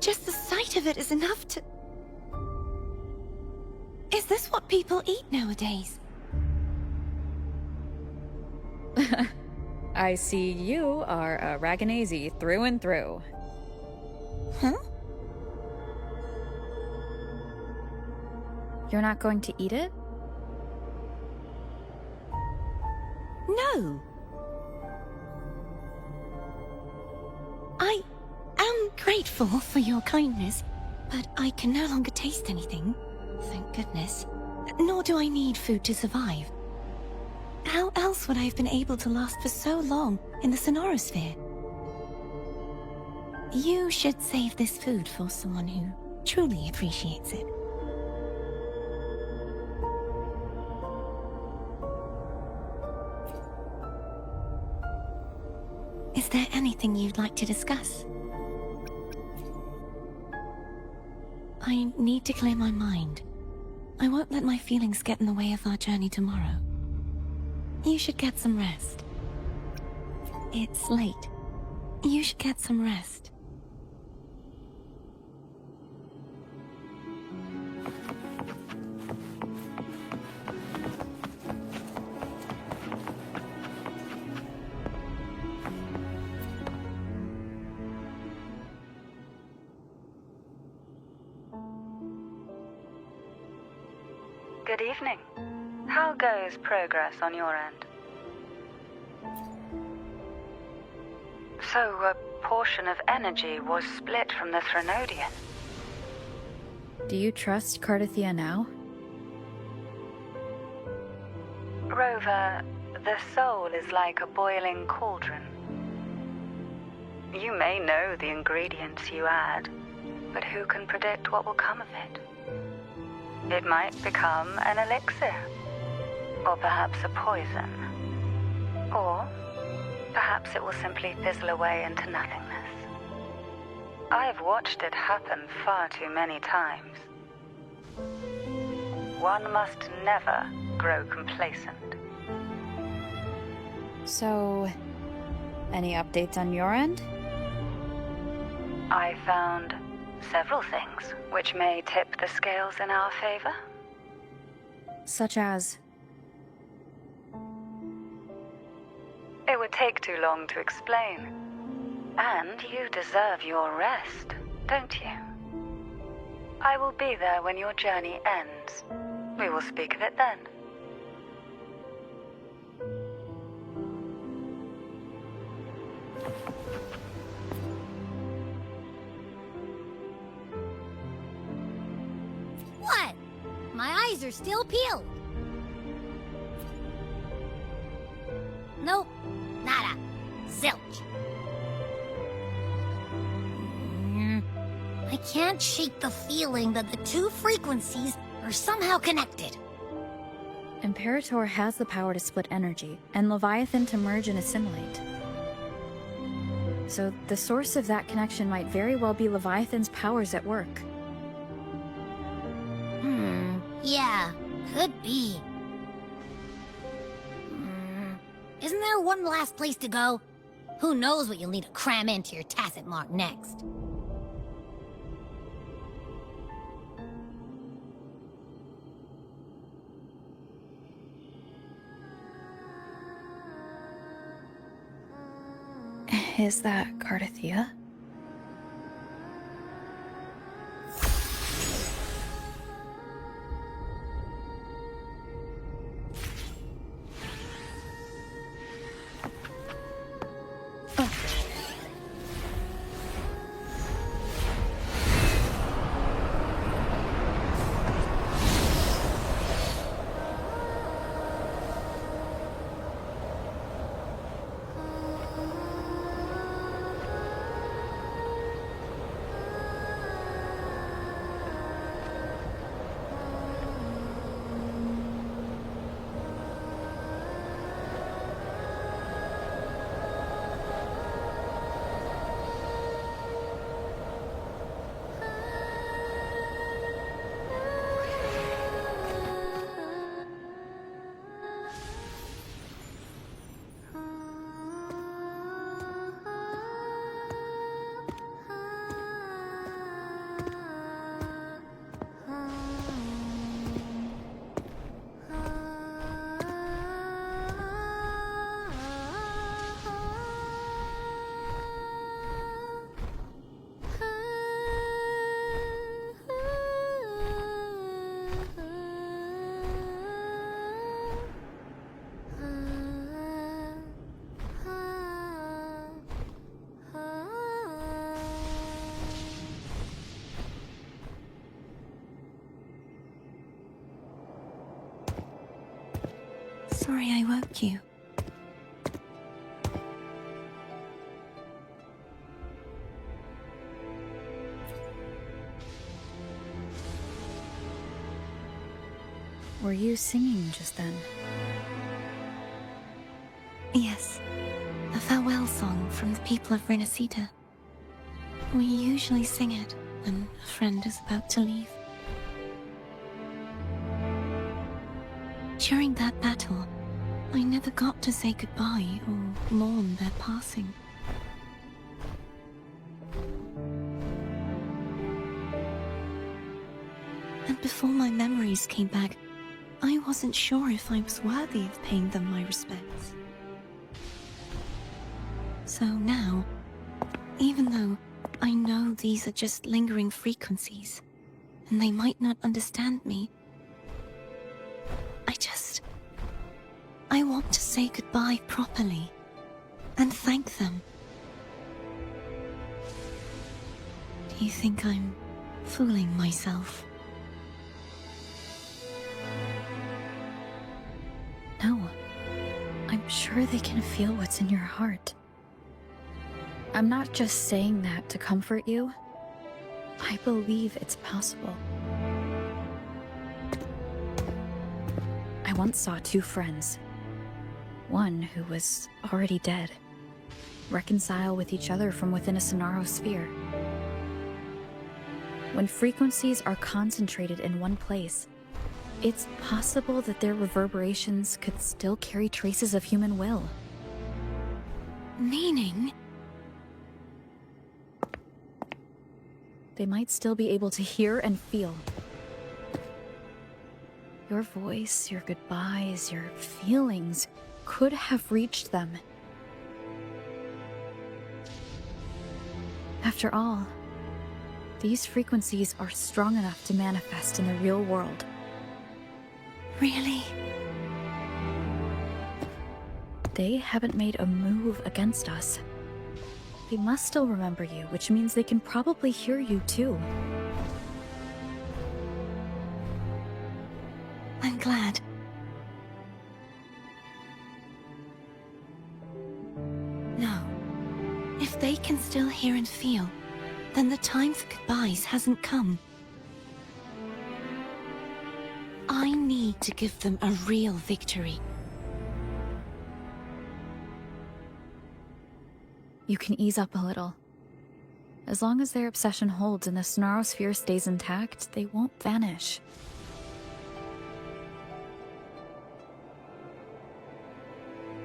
just the sight of it is enough to... Is this what people eat nowadays? I see you are a Raganazi through and through. Huh? You're not going to eat it? No. I am grateful for your kindness, but I can no longer taste anything. Thank goodness. Nor do I need food to survive. How else would I have been able to last for so long in the Sonorosphere? You should save this food for someone who truly appreciates it. Is there anything you'd like to discuss? I need to clear my mind. I won't let my feelings get in the way of our journey tomorrow. You should get some rest. It's late. You should get some rest. Good evening. How goes progress on your end? So, a portion of energy was split from the Threnodian. Do you trust Cartethyia now? Rover, the soul is like a boiling cauldron. You may know the ingredients you add, but who can predict what will come of it? It might become an elixir, or perhaps a poison, or perhaps it will simply fizzle away into nothingness. I've watched it happen far too many times. One must never grow complacent. So, any updates on your end? I found several things which may tip the scales in our favor. Such as? It would take too long to explain. And you deserve your rest, don't you? I will be there when your journey ends. We will speak of it then. What? My eyes are still peeled. Nope. Nada. Zilch. I can't shake the feeling that the two frequencies are somehow connected. Imperator has the power to split energy, and Leviathan to merge and assimilate. So the source of that connection might very well be Leviathan's powers at work. Yeah, could be. Isn't there one last place to go? Who knows what you'll need to cram into your tacit mark next? Is that Cartethyia? sorry I woke you. Were you singing just then? Yes, a farewell song from the people of Rinascita. We usually sing it when a friend is about to leave. During that battle, I never got to say goodbye or mourn their passing. And before my memories came back, I wasn't sure if I was worthy of paying them my respects. So now, even though I know these are just lingering frequencies, and they might not understand me, I want to say goodbye properly, and thank them. Do you think I'm fooling myself? No. I'm sure they can feel what's in your heart. I'm not just saying that to comfort you. I believe it's possible. I once saw two friends. One who was already dead, reconcile with each other from within a Sonaro sphere. When frequencies are concentrated in one place, it's possible that their reverberations could still carry traces of human will. Meaning? They might still be able to hear and feel. Your voice, your goodbyes, your feelings could have reached them. After all, these frequencies are strong enough to manifest in the real world. Really? They haven't made a move against us. They must still remember you, which means they can probably hear you too. I'm glad. No. If they can still hear and feel, then the time for goodbyes hasn't come. I need to give them a real victory. You can ease up a little. As long as their obsession holds and the Sonaro sphere stays intact, they won't vanish.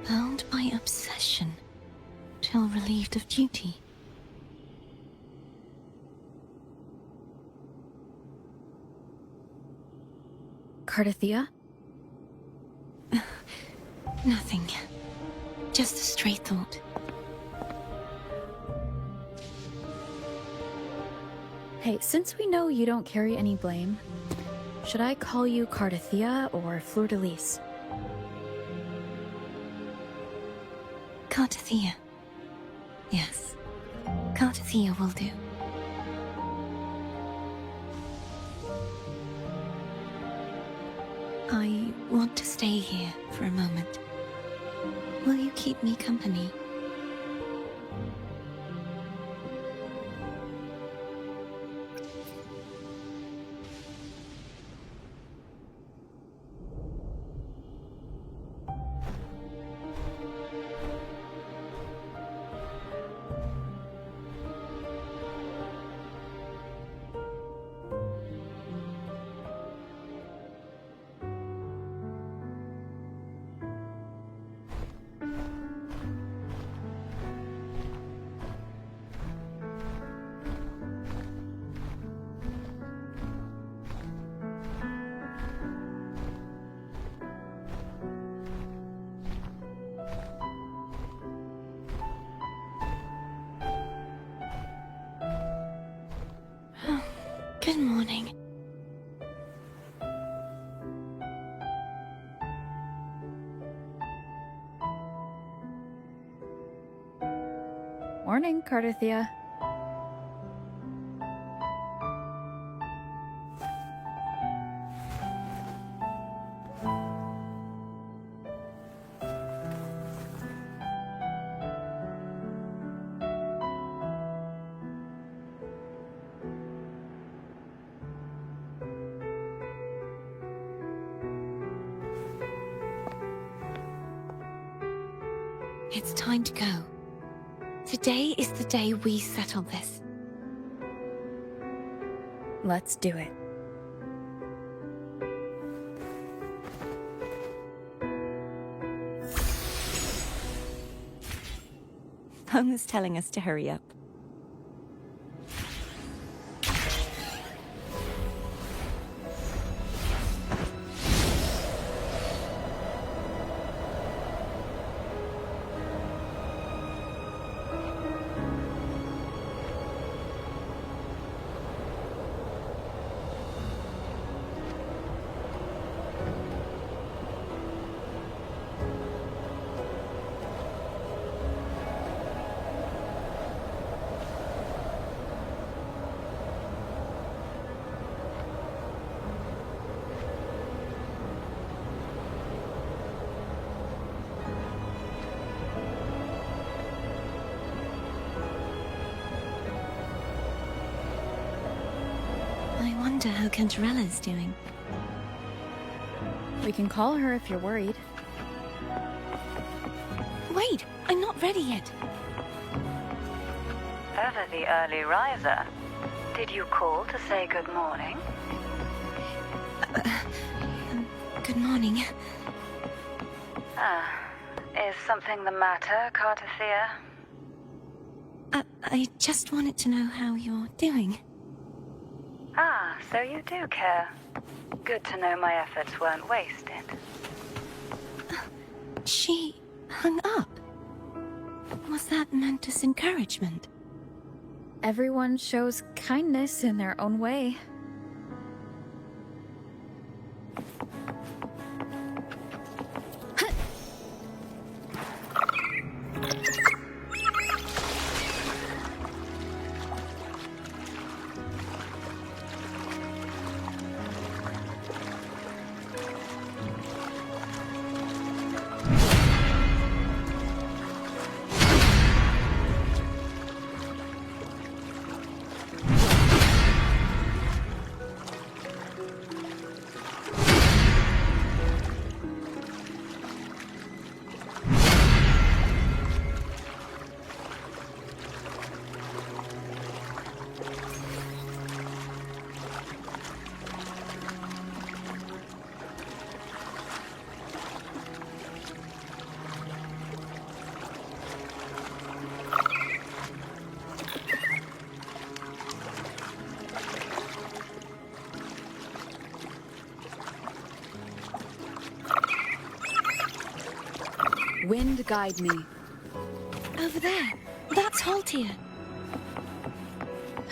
Bound by obsession, till relieved of duty. Cartethyia? Nothing. Just a stray thought. Hey, since we know you don't carry any blame, should I call you Cartethyia or Fleur-de-Lis? Cartethyia. Yes. Cartethyia will do. I want to stay here for a moment. Will you keep me company? Good morning. Morning, Cartethyia. It's time to go. Today is the day we settle this. Let's do it. Phaom is telling us to hurry up. I wonder how Cantarella is doing. We can call her if you're worried. Wait, I'm not ready yet. Ever the early riser. Did you call to say good morning? Good morning. Is something the matter, Cartethyia? I just wanted to know how you're doing. So you do care. Good to know my efforts weren't wasted. She hung up. Was that meant as encouragement? Everyone shows kindness in their own way. Wind guide me. Over there. That's Haultir.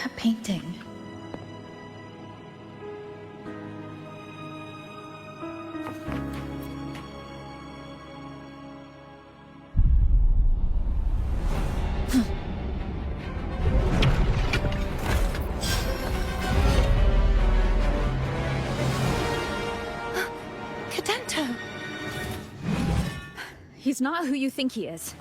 A painting. Cadanto! He's not who you think he is.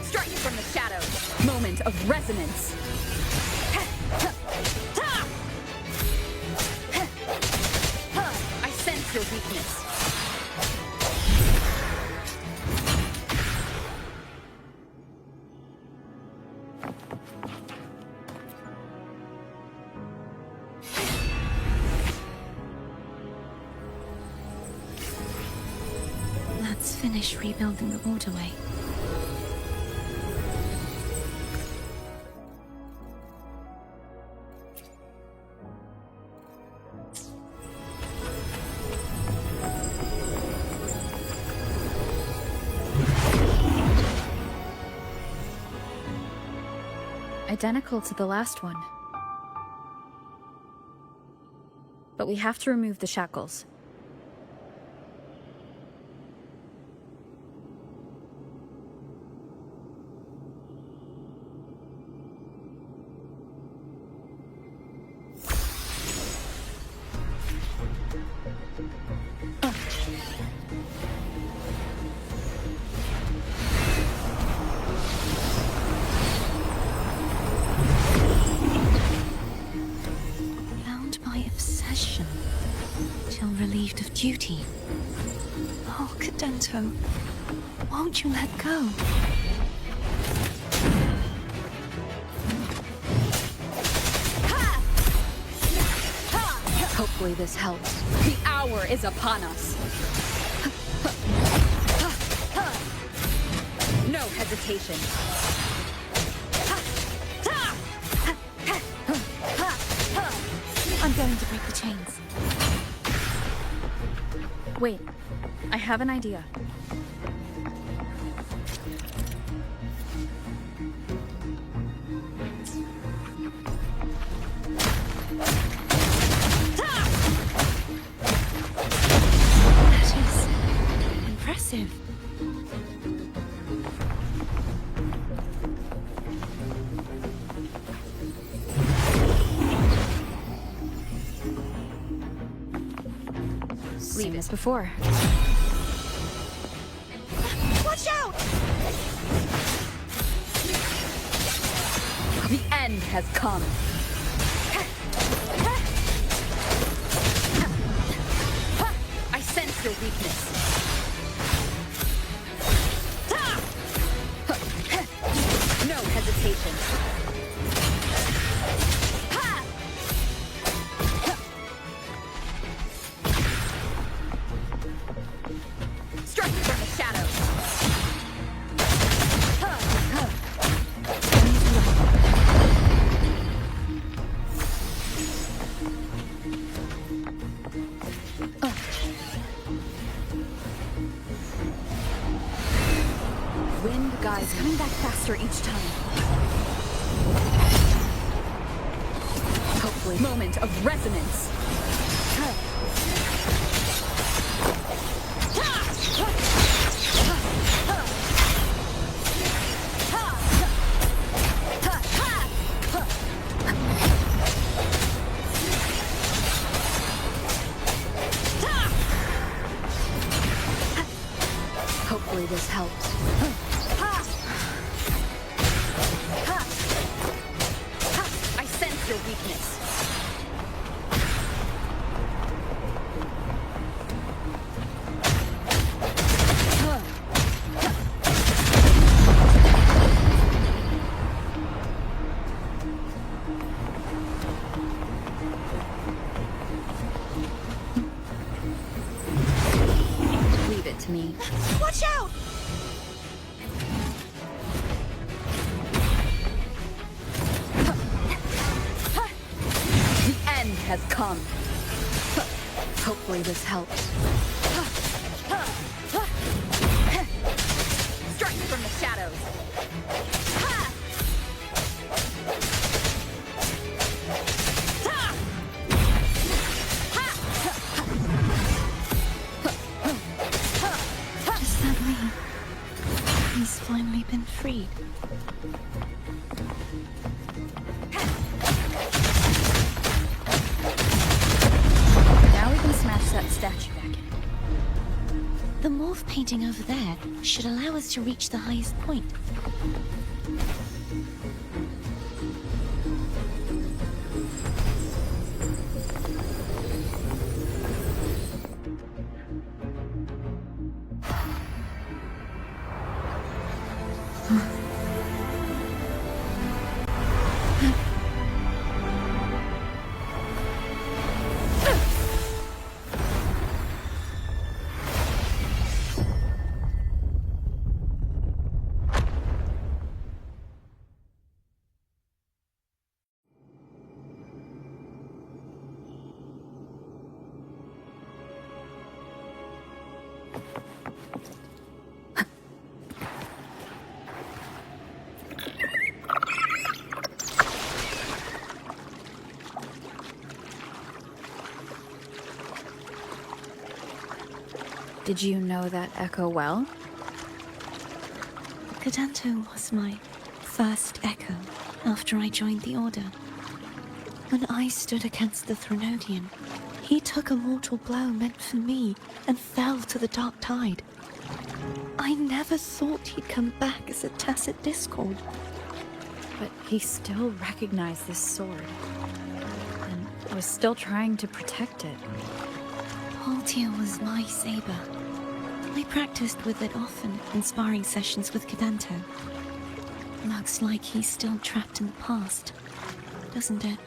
Strike you from the shadows. Moment of resonance. I sense your weakness. Let's finish rebuilding the Waterway. Identical to the last one. But we have to remove the shackles. Ascension, till relieved of duty. Oh, Cadanto, won't you let go? Hopefully this helps. The hour is upon us. No hesitation. I'm going to break the chains. Wait, I have an idea. That is impressive. Seen this before. Watch out! The end has come. I sense your weakness. No hesitation. Strike from the shadows. Wind guides coming back faster each time. Hopefully, moment of resonance. Hopefully this helps. I sense your weakness. Leave it to me. Watch out! The end has come. Hopefully this helps. Strike from the shadows. Does that mean he's finally been freed? Now we can smash that statue back in. The morph painting over there should allow us to reach the highest point. Did you know that echo well? Cadanto was my first echo after I joined the Order. When I stood against the Threnodian, he took a mortal blow meant for me and fell to the dark tide. I never thought he'd come back as a tacit discord. But he still recognized this sword. And was still trying to protect it. Haultir was my saber. I practiced with it often in sparring sessions with Cadanto. Looks like he's still trapped in the past, doesn't it?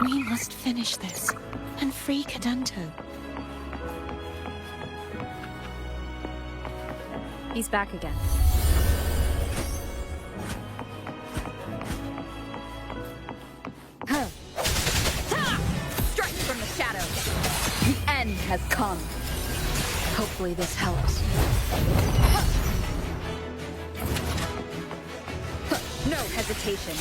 We must finish this and free Cadanto. He's back again. Strike from the shadows. The end has come. Hopefully this helps. No hesitation.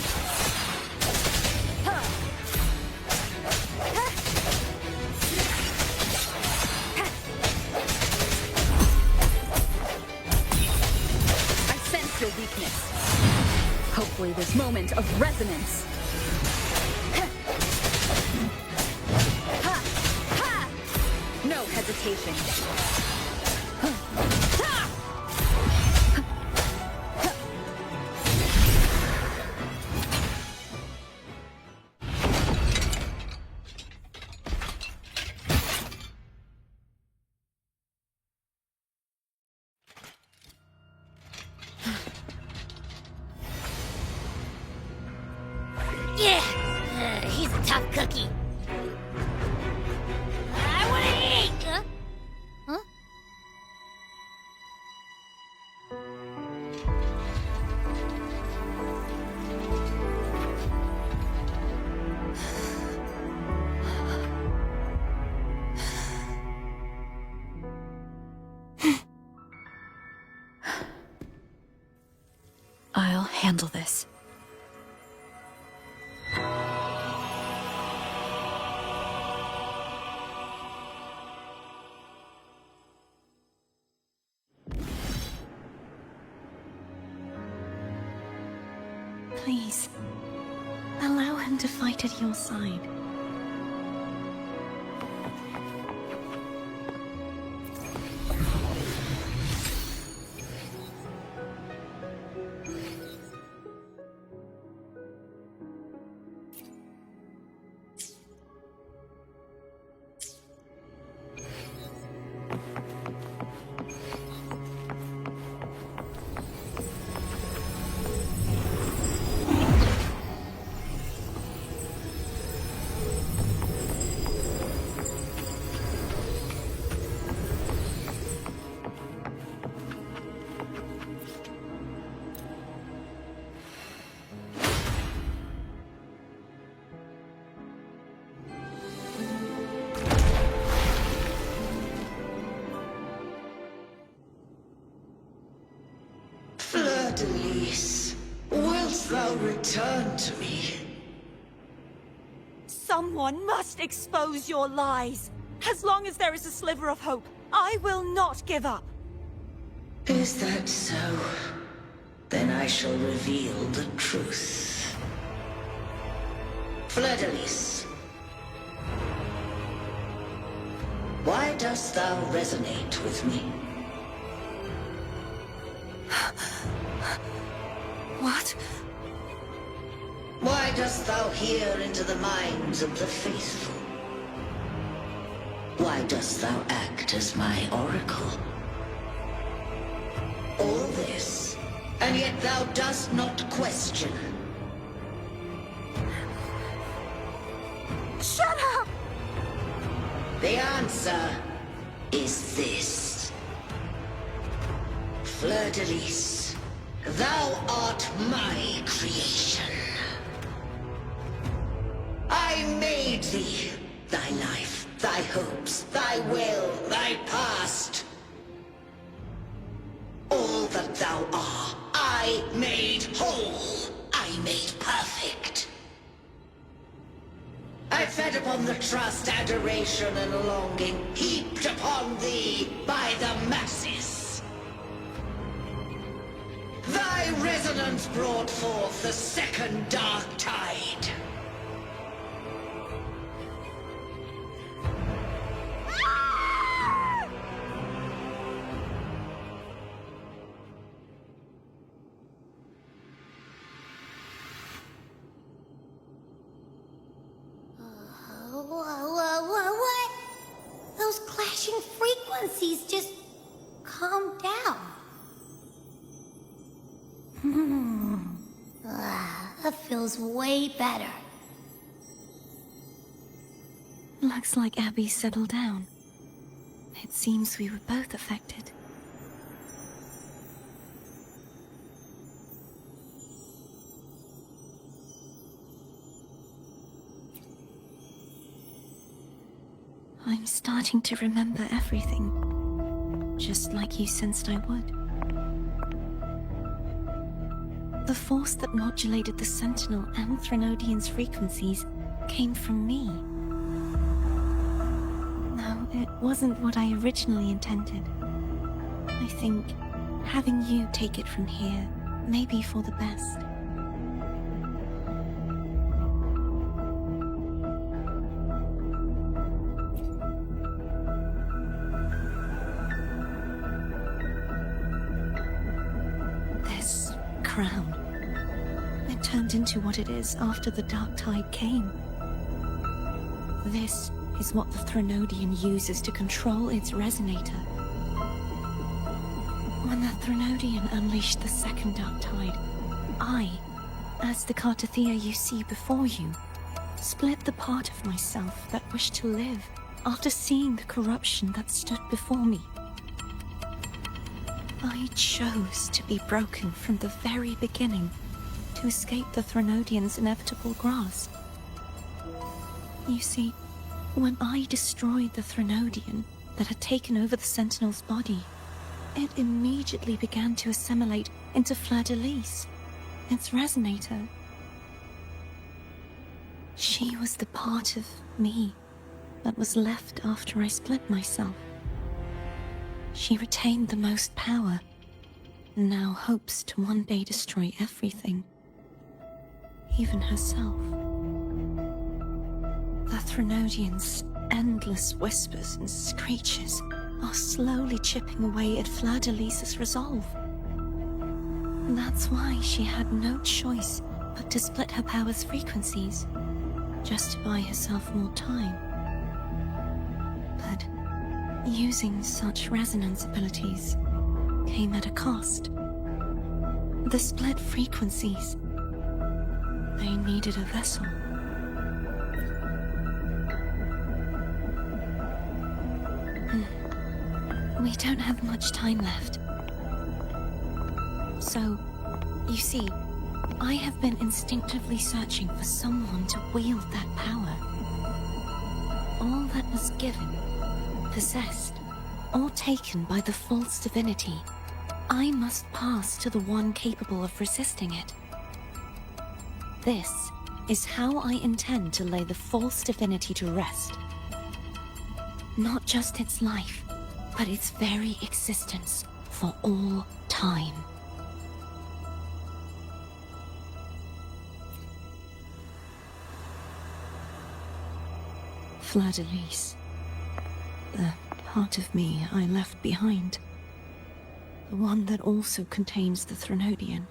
Your weakness. Hopefully this moment of resonance. No hesitation. He's a tough cookie. I want to eat! Huh? I'll handle this. Please, allow him to fight at your side. Wilt thou return to me? Someone must expose your lies. As long as there is a sliver of hope, I will not give up. Is that so? Then I shall reveal the truth. Fleur-de-Lis, why dost thou resonate with me? What? Why dost thou hear into the minds of the faithful? Why dost thou act as my oracle? All this, and yet thou dost not question. Shut up! The answer is this. Fleur-de-Lis, thou art my creation. I made thee, thy life, thy hopes, thy will, thy past. All that thou art, I made whole, I made perfect. I fed upon the trust, adoration, and longing heaped upon thee by the masses. Thy resonance brought forth the second dark tide. What? Those clashing frequencies just calm down. That feels way better. Looks like Abby settled down. It seems we were both affected. I'm starting to remember everything, just like you sensed I would. The force that modulated the Sentinel and Threnodian's frequencies came from me. No, it wasn't what I originally intended. I think having you take it from here may be for the best. Crown. It turned into what it is after the Dark Tide came. This is what the Threnodian uses to control its resonator. When the Threnodian unleashed the second Dark Tide, I, as the Cartethyia you see before you, split the part of myself that wished to live after seeing the corruption that stood before me. I chose to be broken from the very beginning to escape the Threnodian's inevitable grasp. You see, when I destroyed the Threnodian that had taken over the Sentinel's body, it immediately began to assimilate into Fleur-de-Lis, its resonator. She was the part of me that was left after I split myself. She retained the most power, and now hopes to one day destroy everything, even herself. The Threnodian's endless whispers and screeches are slowly chipping away at Fleur-de-Lis's resolve. That's why she had no choice but to split her power's frequencies, just to buy herself more time. But using such resonance abilities came at a cost. The split frequencies. They needed a vessel. We don't have much time left. So, you see, I have been instinctively searching for someone to wield that power. All that was given, possessed, or taken by the false divinity, I must pass to the one capable of resisting it. This is how I intend to lay the false divinity to rest. Not just its life, but its very existence for all time. Fleur-de-Lis. The part of me I left behind. The one that also contains the Threnodian.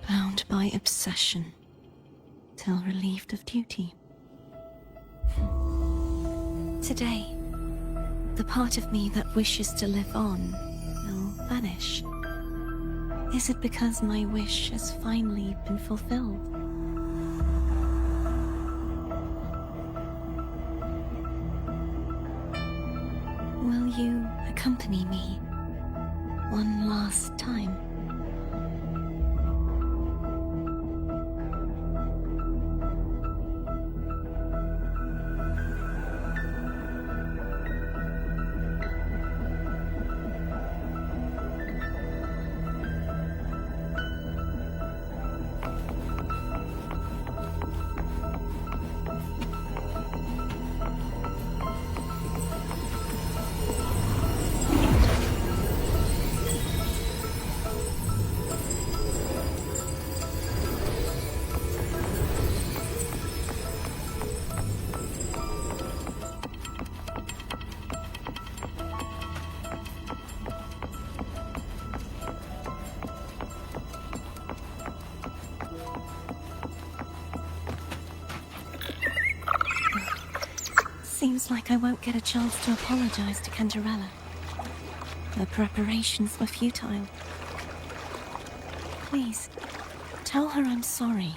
Bound by obsession. until relieved of duty. Today, the part of me that wishes to live on will vanish. Is it because my wish has finally been fulfilled? Will you accompany me one last time? Seems like I won't get a chance to apologize to Cantarella. Her preparations were futile. Please, tell her I'm sorry.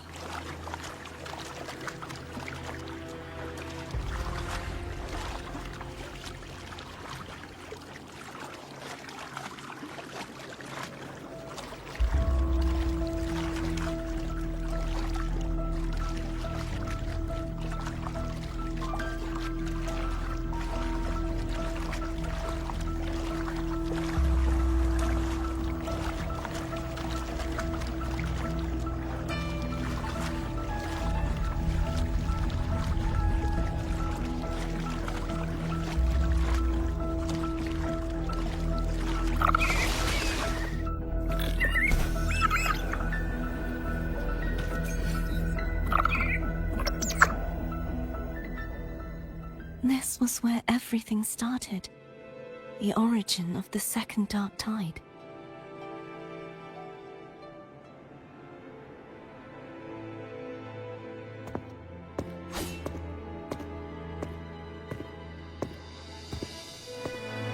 This was where everything started. The origin of the second dark tide.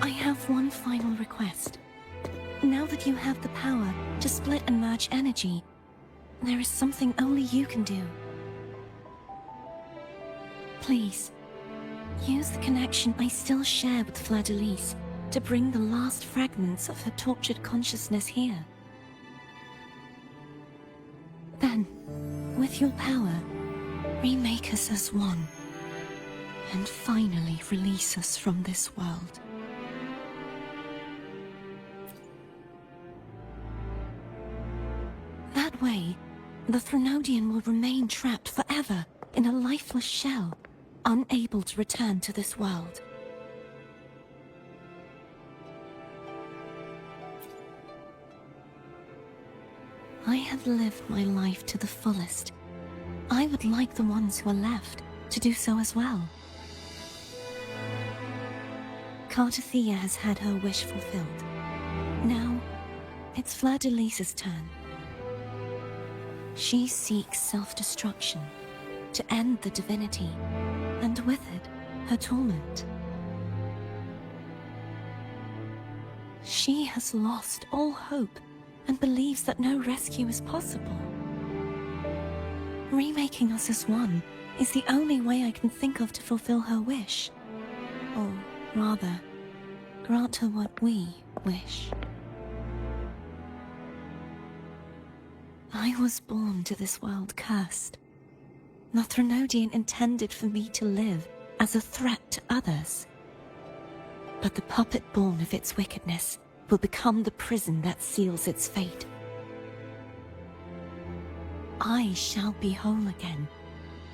I have one final request. Now that you have the power to split and merge energy, there is something only you can do. Please, use the connection I still share with Fleur-de-Lis to bring the last fragments of her tortured consciousness here. Then, with your power, remake us as one, and finally release us from this world. That way, the Threnodian will remain trapped forever in a lifeless shell, unable to return to this world. I have lived my life to the fullest. I would like the ones who are left to do so as well. Cartethyia has had her wish fulfilled. Now, it's Fleur-de-Lis's turn. She seeks self-destruction to end the divinity, and with it, her torment. She has lost all hope and believes that no rescue is possible. Remaking us as one is the only way I can think of to fulfill her wish. Or rather, grant her what we wish. I was born to this world cursed. The Threnodian intended for me to live as a threat to others. But the puppet born of its wickedness will become the prison that seals its fate. I shall be whole again,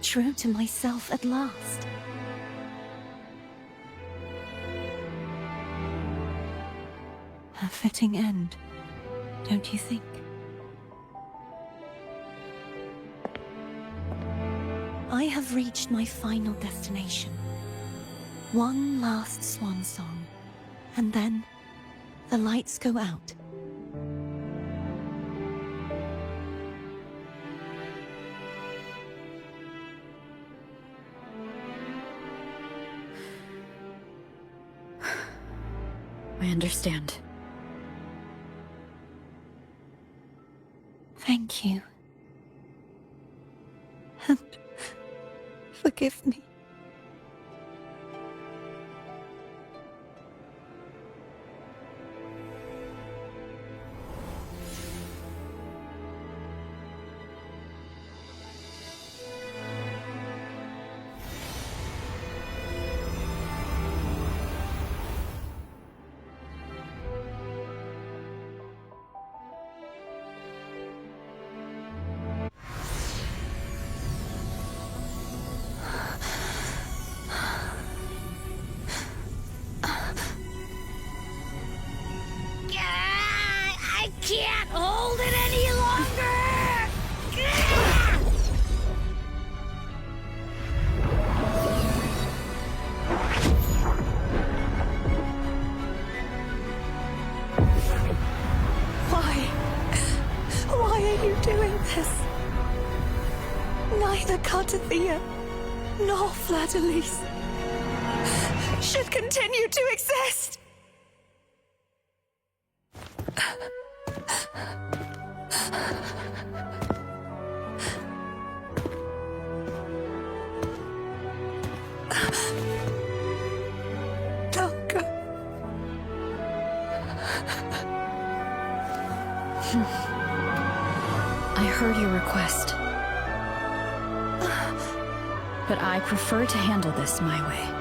true to myself at last. A fitting end, don't you think? I have reached my final destination. One last swan song, and then the lights go out. I understand. Thank you. And forgive me. I can't hold it any longer! Why are you doing this? Neither Cartethyia nor Fladalise should continue to exist! I heard your request. But I prefer to handle this my way.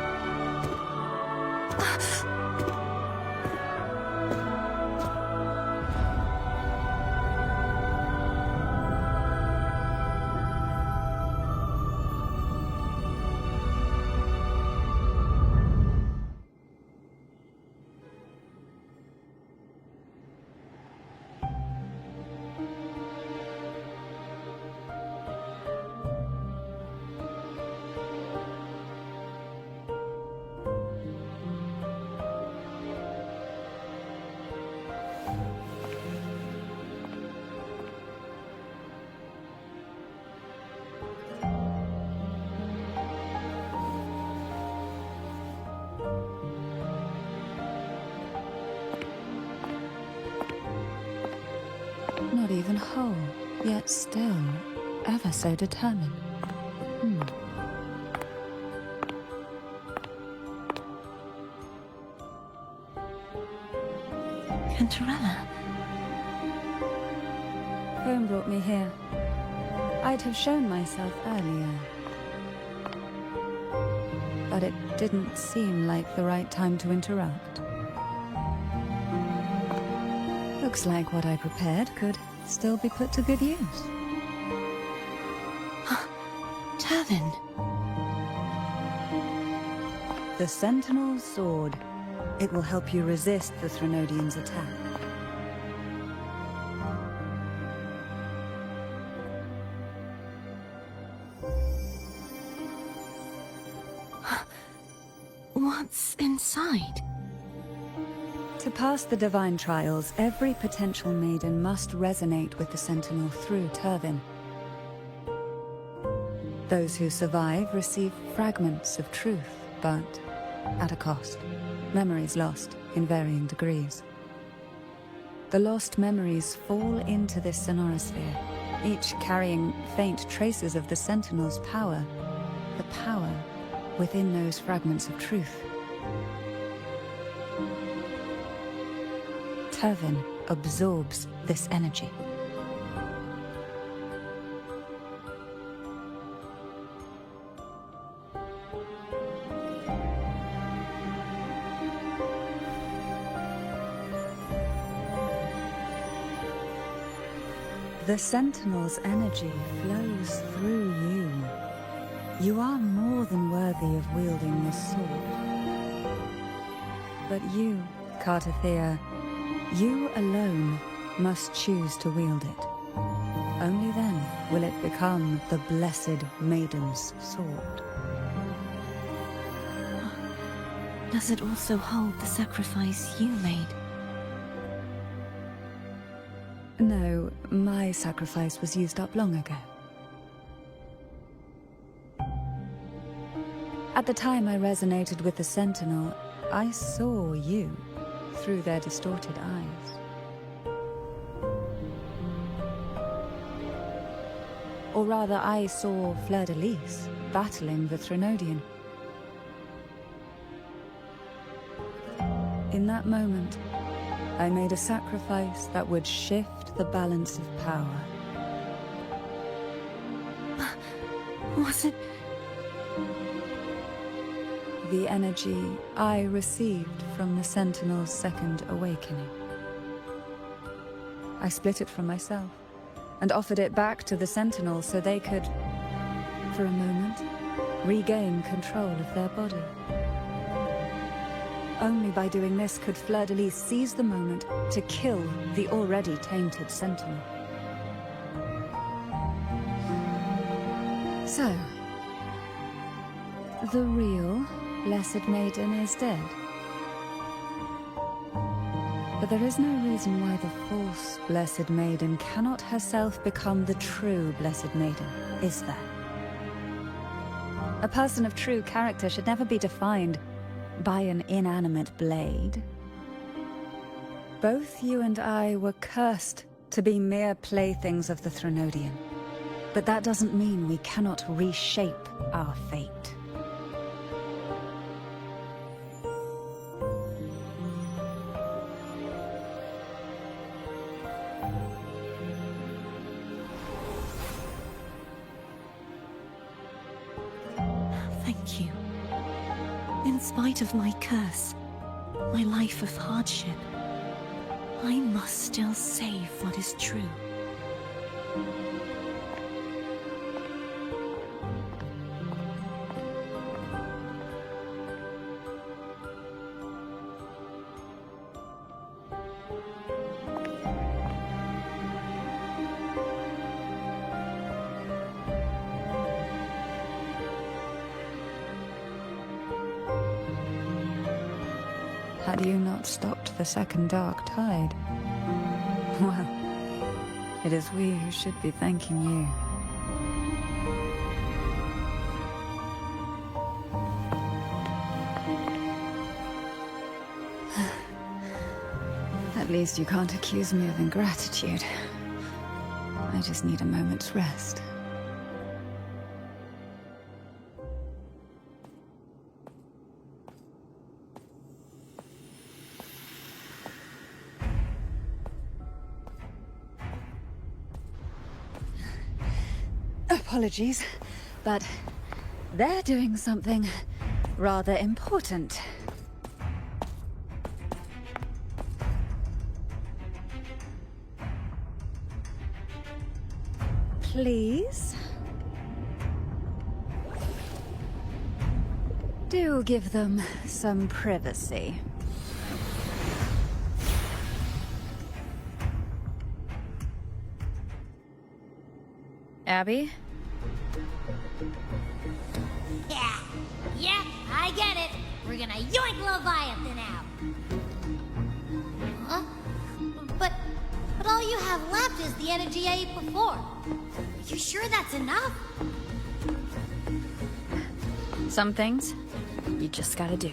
Not even whole, yet still ever so determined. Cantarella? Phaom brought me here. I'd have shown myself earlier. But it didn't seem like the right time to interrupt. Looks like what I prepared could still be put to good use. Tyrvine. The Sentinel's Sword. It will help you resist the Threnodian's attack. What's inside? To pass the divine trials, every potential maiden must resonate with the Sentinel through Tyrvine. Those who survive receive fragments of truth, but at a cost. Memories lost in varying degrees. The lost memories fall into this sonorosphere, each carrying faint traces of the Sentinel's power, the power within those fragments of truth. Tyrvine absorbs this energy. The Sentinel's energy flows through you. You are more than worthy of wielding this sword. But you, Cartethyia, you alone must choose to wield it. Only then will it become the blessed Maiden's sword. Does it also hold the sacrifice you made? No, my sacrifice was used up long ago. At the time I resonated with the Sentinel, I saw you, through their distorted eyes. Or rather, I saw Fleur-de-Lis battling the Threnodian. In that moment, I made a sacrifice that would shift the balance of power. Was it? The energy I received from the Sentinel's second awakening. I split it from myself, and offered it back to the Sentinel so they could, for a moment, regain control of their body. Only by doing this could Fleur-de-Lis seize the moment to kill the already tainted Sentinel. So, the real Blessed Maiden is dead. But there is no reason why the false Blessed Maiden cannot herself become the true Blessed Maiden, is there? A person of true character should never be defined by an inanimate blade. Both you and I were cursed to be mere playthings of the Threnodian. But that doesn't mean we cannot reshape our fate. Thank you. In spite of my curse, my life of hardship, I must still save what is true. Had you not stopped the second dark tide? Well, it is we who should be thanking you. At least you can't accuse me of ingratitude. I just need a moment's rest. Apologies, but they're doing something rather important. Please? Do give them some privacy. Abby? Yeah, I get it. We're gonna yoink Leviathan out. Huh? But all you have left is the energy I ate before. Are you sure that's enough? Some things, you just gotta do.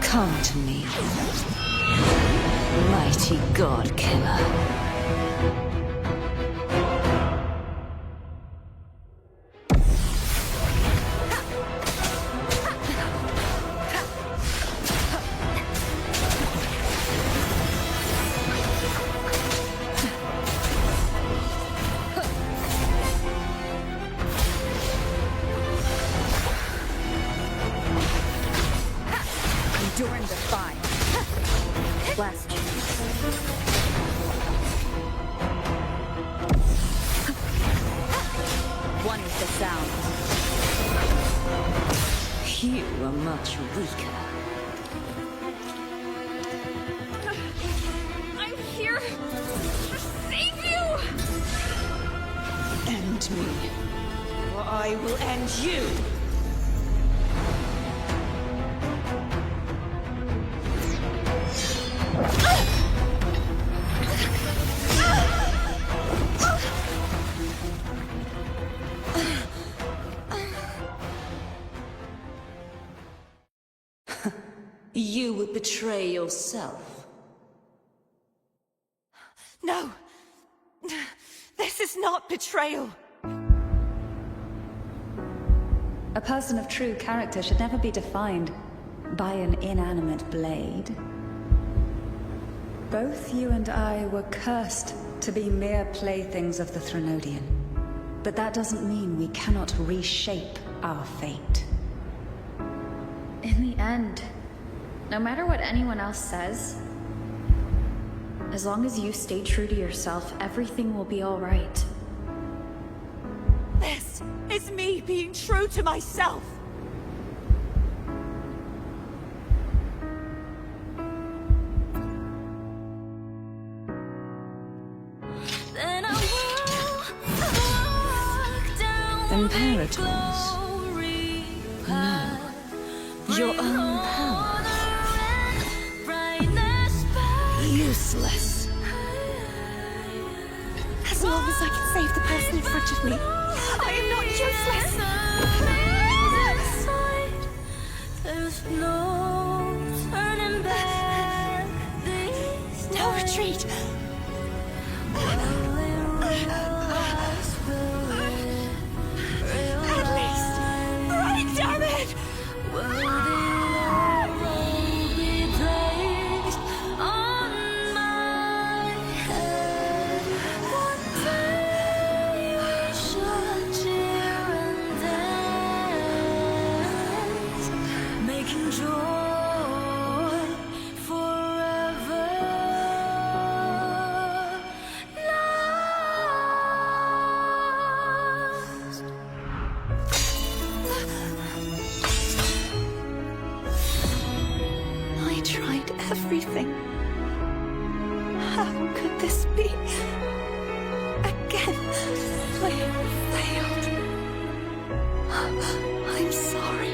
Come to me, mighty god killer. You are much weaker. I'm here to save you! End me, or I will end you! You would betray yourself. No! This is not betrayal! A person of true character should never be defined by an inanimate blade. Both you and I were cursed to be mere playthings of the Threnodian. But that doesn't mean we cannot reshape our fate. In the end, no matter what anyone else says, as long as you stay true to yourself, everything will be all right. This is me being true to myself! Imperators? No. Your own power? Useless. As long as I can save the person in front of me, I am not useless! There's no turning back. No retreat! At least, break, damn it! Everything. How could this be? Again, I failed. I'm sorry.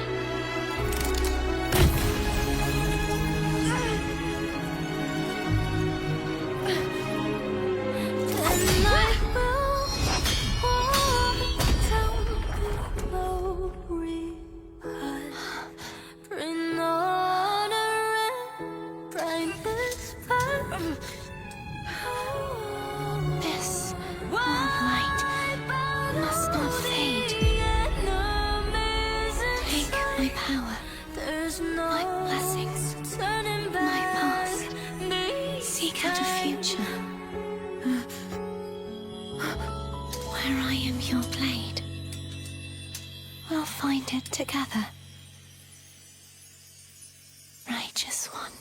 Together. Righteous one.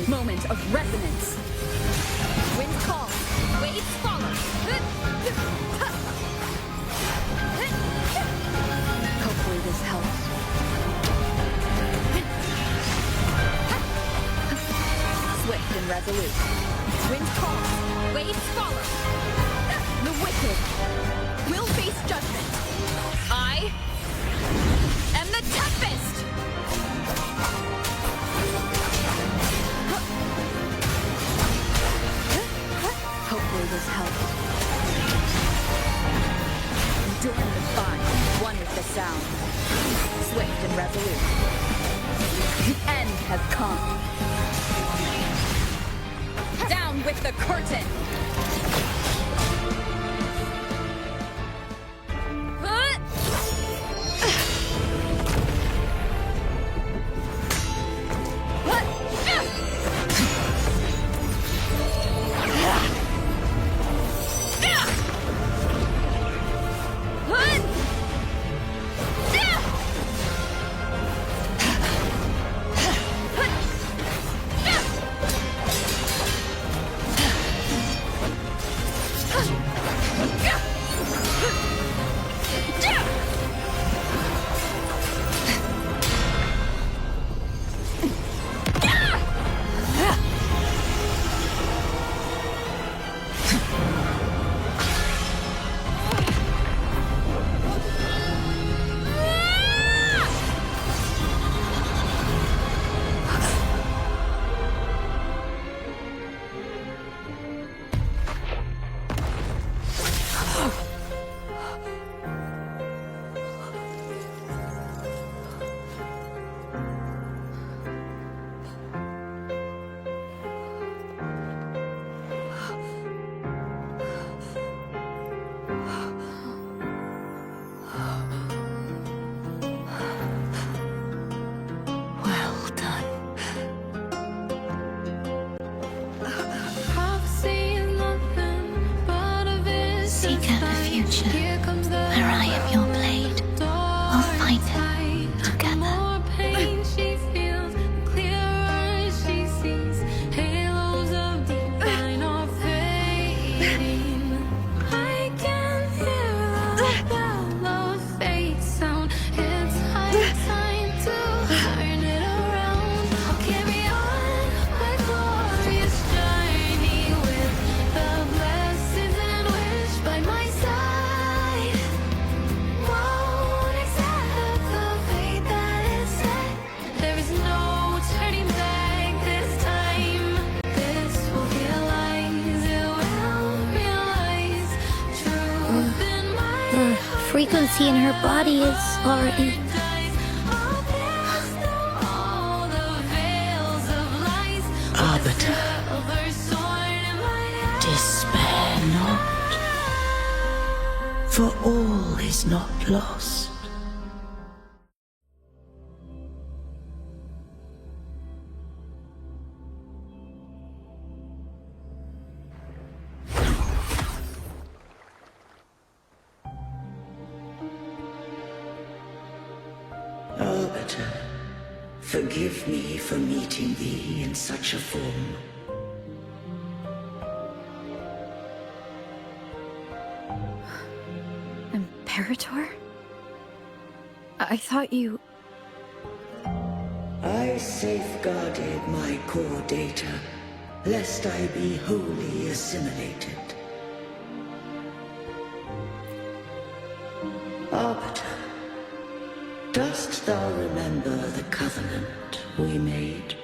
Moment of resonance. Wind calls, waves follow. Hopefully this helps. Swift and resolute. Wind calls, waves follow. The wicked will face judgment. I am the Tempest! Hopefully this helps. has come. Down with the curtain! Frequency in her body is already... Arbiter, despair not, for all is not lost. Arbiter, forgive me for meeting thee in such a form. Imperator? I thought you... I safeguarded my core data, lest I be wholly assimilated. Arbiter, dost thou remember the covenant we made?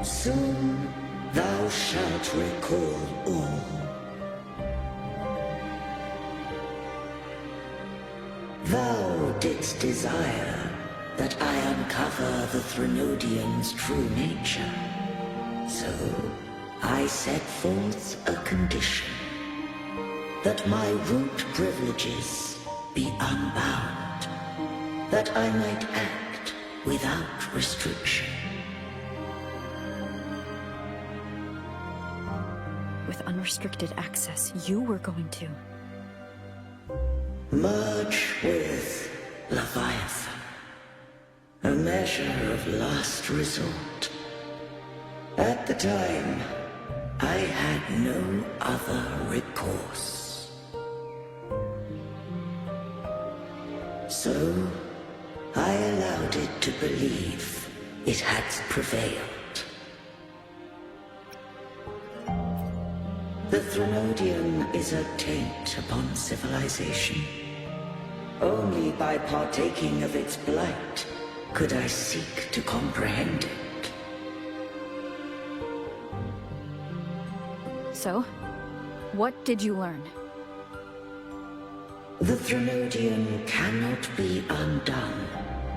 Soon thou shalt recall all. Thou didst desire that I uncover the Threnodian's true nature. So I set forth a condition. That my root privileges be unbound. That I might act without restriction. With unrestricted access, you were going to... merge with Leviathan. A measure of last resort. At the time, I had no other recourse. So, I allowed it to believe it had prevailed. The Threnodian is a taint upon civilization. Only by partaking of its blight could I seek to comprehend it. So, what did you learn? The Threnodian cannot be undone,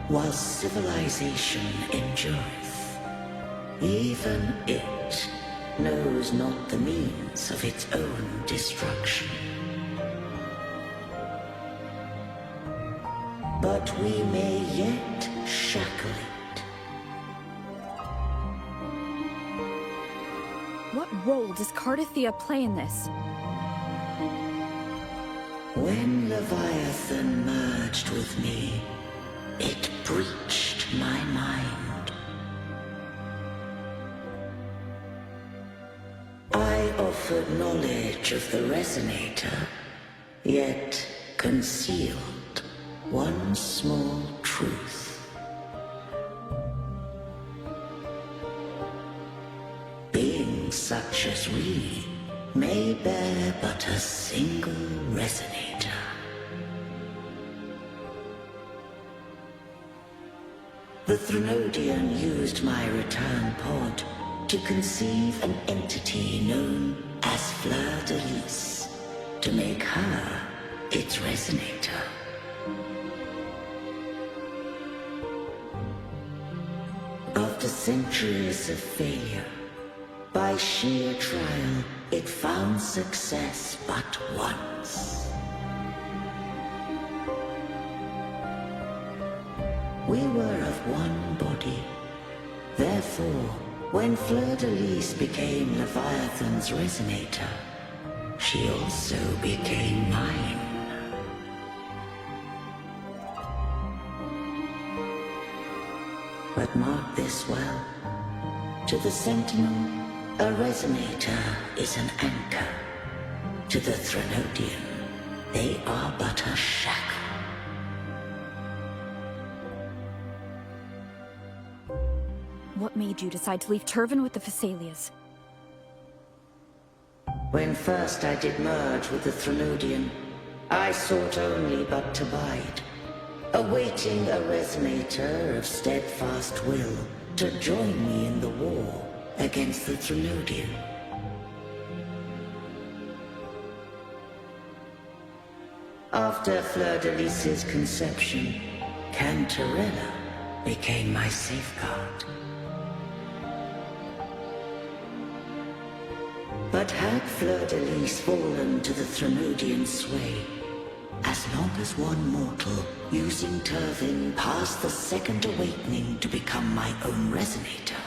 while civilization endureth. Even it knows not the means of its own destruction. But we may yet shackle it. What role does Cartethyia play in this? When Leviathan merged with me, it breached my mind. I offered knowledge of the Resonator, yet concealed one small truth. Beings such as we may bear but a single Resonator. The Threnodian used my return pod to conceive an entity known as Fleur de Lis, to make her its Resonator. After centuries of failure, by sheer trial, it found success but once. We were of one body. Therefore, when Fleur de Lis became Leviathan's Resonator, she also became mine. But mark this well. To the Sentinel, a Resonator is an anchor. To the Threnodian, they are but a shackle. What made you decide to leave Tyrvine with the Thessalias? When first I did merge with the Threnodian, I sought only but to bide, awaiting a Resonator of steadfast will to join me in the war against the Threnodian. After Fleur de Lis's conception, Cantarella became my safeguard. But had Fleur de Lis fallen to the Threnodian sway, as long as one mortal using Tyrvine passed the second awakening to become my own Resonator,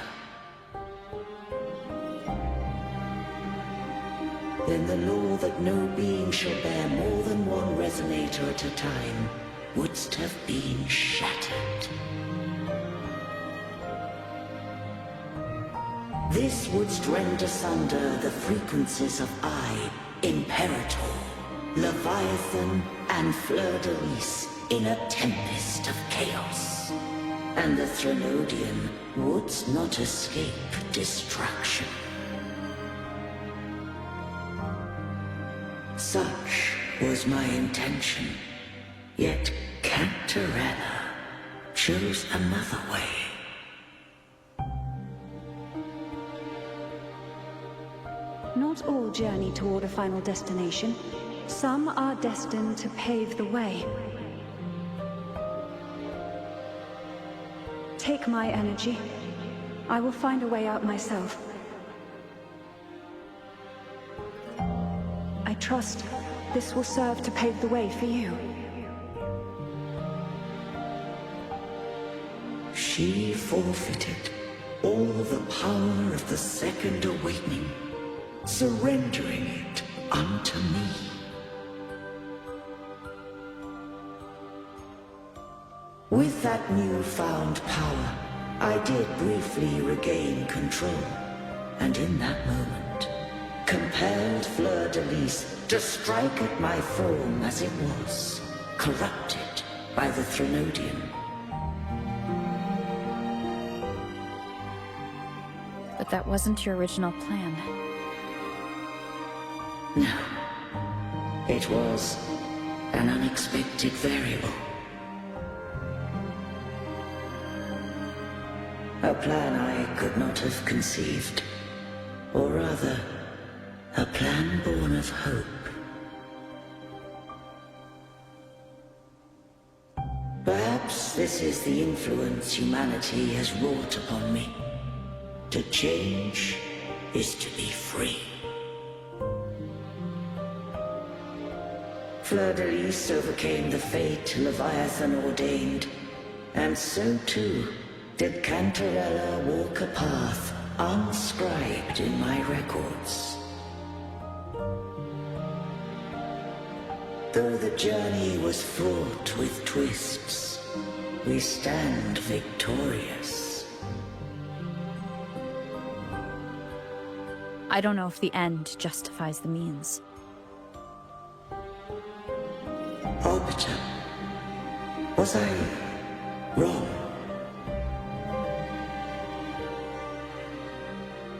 then the law that no being shall bear more than one Resonator at a time wouldst have been shattered. This wouldst rend asunder the frequencies of I, Imperator, Leviathan, and Fleur de Lis in a tempest of chaos. And the Threnodian wouldst not escape destruction. Such was my intention, yet Cantarella chose another way. Not all journey toward a final destination. Some are destined to pave the way. Take my energy. I will find a way out myself. I trust this will serve to pave the way for you. She forfeited all the power of the second awakening, surrendering it unto me. With that newfound power, I did briefly regain control, and in that moment, compelled Fleur de Lis to strike at my Phaom as it was, corrupted by the Threnodian. But that wasn't your original plan. No. It was an unexpected variable. A plan I could not have conceived. Or rather, a plan born of hope. Perhaps this is the influence humanity has wrought upon me. To change is to be free. Fleur-de-Lis overcame the fate Leviathan ordained, and so too did Cantarella walk a path unscribed in my records. Though the journey was fraught with twists, we stand victorious. I don't know if the end justifies the means. Arbiter, was I wrong?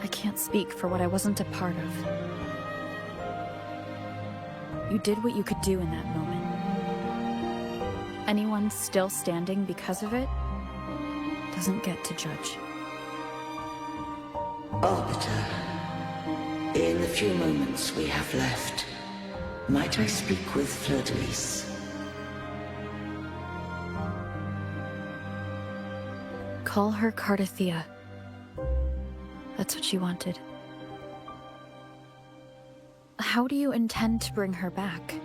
I can't speak for what I wasn't a part of. You did what you could do in that moment. Anyone still standing because of it doesn't get to judge. Arbiter, in the few moments we have left, might I speak with Fleur-de-Lis? Call her Cartethyia. That's what she wanted. How do you intend to bring her back?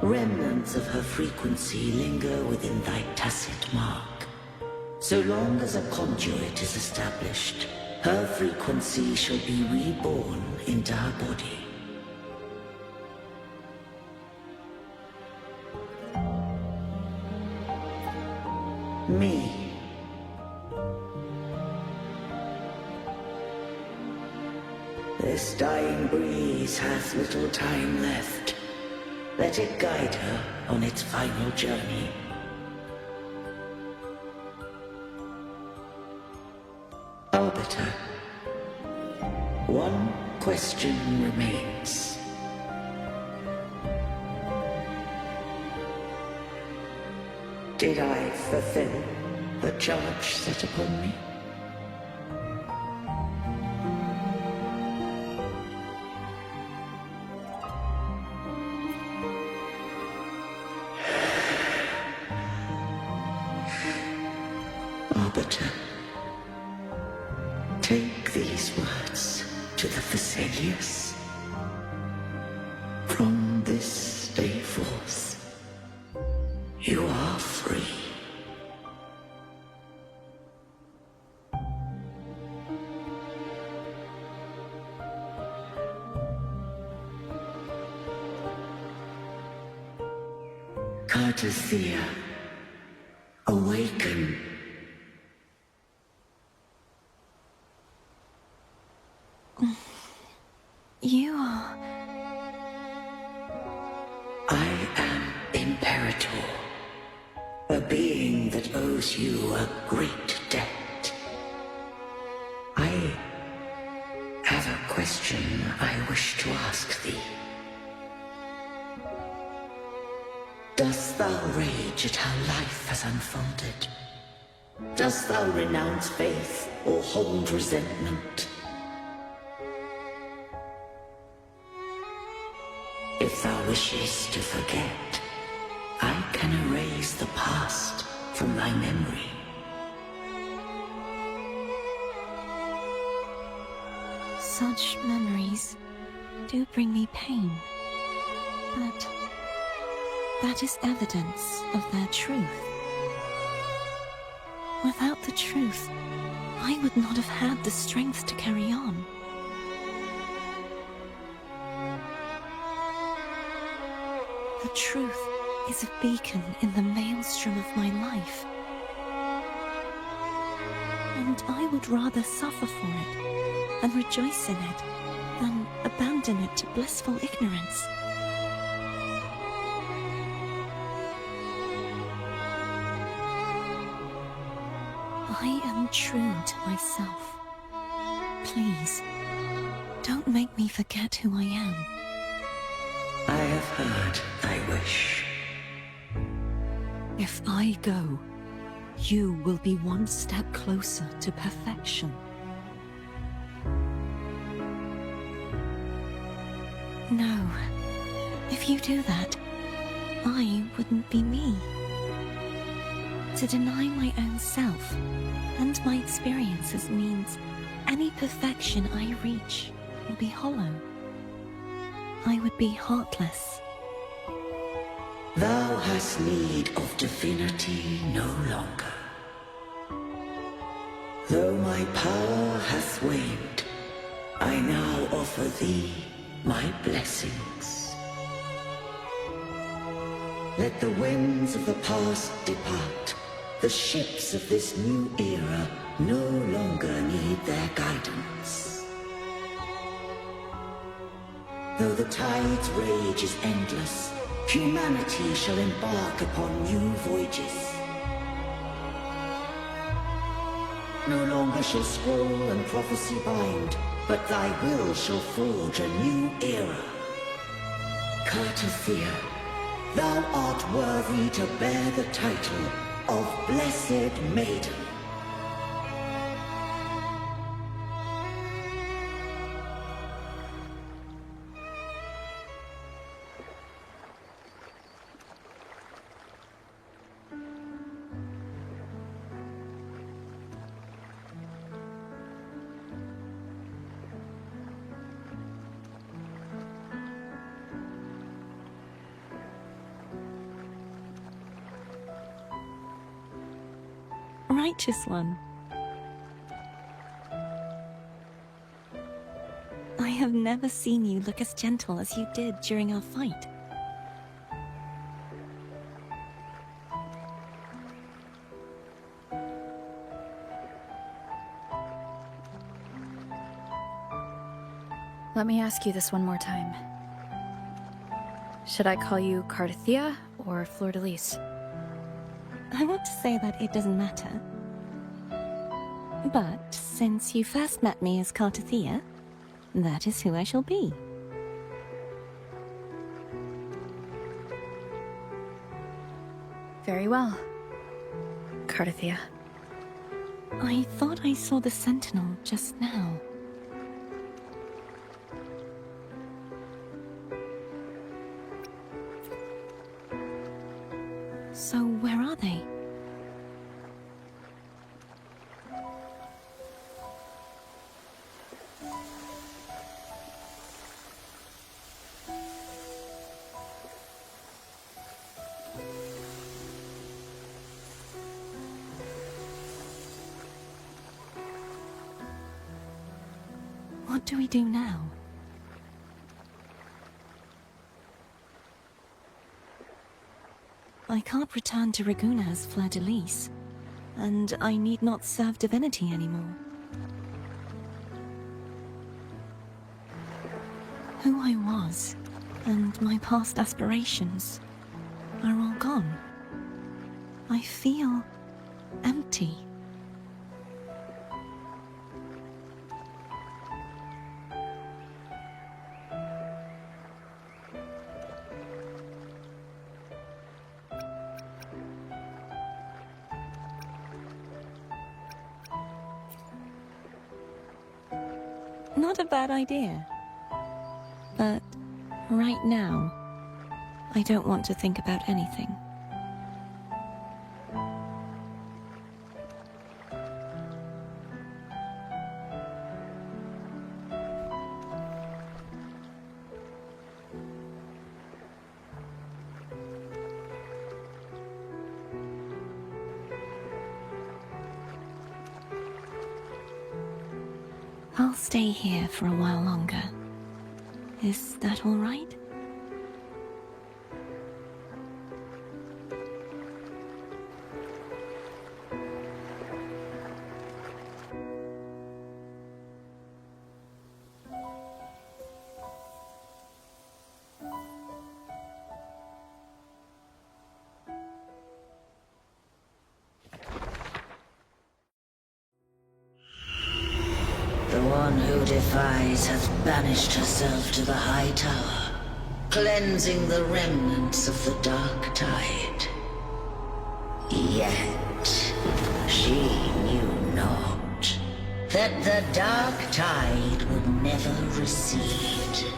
Remnants of her frequency linger within thy tacit mark. So long as a conduit is established, her frequency shall be reborn into her body. Me. This dying breeze hath little time left. Let it guide her on its final journey. Arbiter, one question remains. Did I fulfill the charge set upon me? Arbiter, take these words to the Thessalius. From this day forth, you are free. Cartethyia, awaken. You are... I am Imperator, a being that owes you a great debt. I have a question I wish to ask thee. Dost thou rage at how life has unfolded? Dost thou renounce faith or hold resentment? If thou wishes to forget, I can erase the past from thy memory. Such memories do bring me pain, but that is evidence of their truth. Without the truth, I would not have had the strength to carry on. The truth is a beacon in the maelstrom of my life. And I would rather suffer for it and rejoice in it than abandon it to blissful ignorance. I am true to myself. Please, don't make me forget who I am. I have heard thy wish. If I go, you will be one step closer to perfection. No. If you do that, I wouldn't be me. To deny my own self and my experiences means any perfection I reach will be hollow. I would be heartless. Thou hast need of divinity no longer. Though my power hath waned, I now offer thee my blessings. Let the winds of the past depart. The ships of this new era no longer need their guidance. Though the tide's rage is endless, humanity shall embark upon new voyages. No longer shall scroll and prophecy bind, but thy will shall forge a new era. Cartethyia, thou art worthy to bear the title of Blessed Maiden. Righteous one. I have never seen you look as gentle as you did during our fight. Let me ask you this one more time. Should I call you Cartethyia or Fleur-de-Lis? I want to say that it doesn't matter. But since you first met me as Cartethyia, that is who I shall be. Very well, Cartethyia. I thought I saw the sentinel just now. So where are they? What do we do now? I can't return to Ragunna as Fleur-de-Lis, and I need not serve divinity anymore. Who I was, and my past aspirations, are all gone. I feel empty. Not a bad idea. But right now, I don't want to think about anything. I'll stay here for a while longer. Is that all right? The one who defies hath banished herself to the high tower, cleansing the remnants of the dark tide. Yet she knew not that the dark tide would never recede.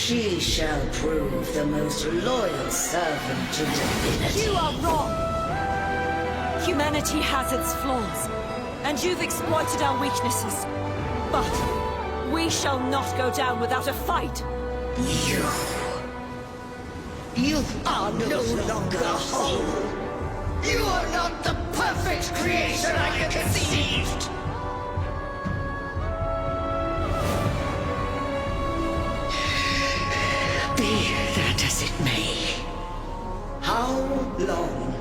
She shall prove the most loyal servant to divinity. You are wrong! Humanity has its flaws, and you've exploited our weaknesses. But we shall not go down without a fight! You are no longer whole. You are not the perfect creation I conceived. Be that as it may, how long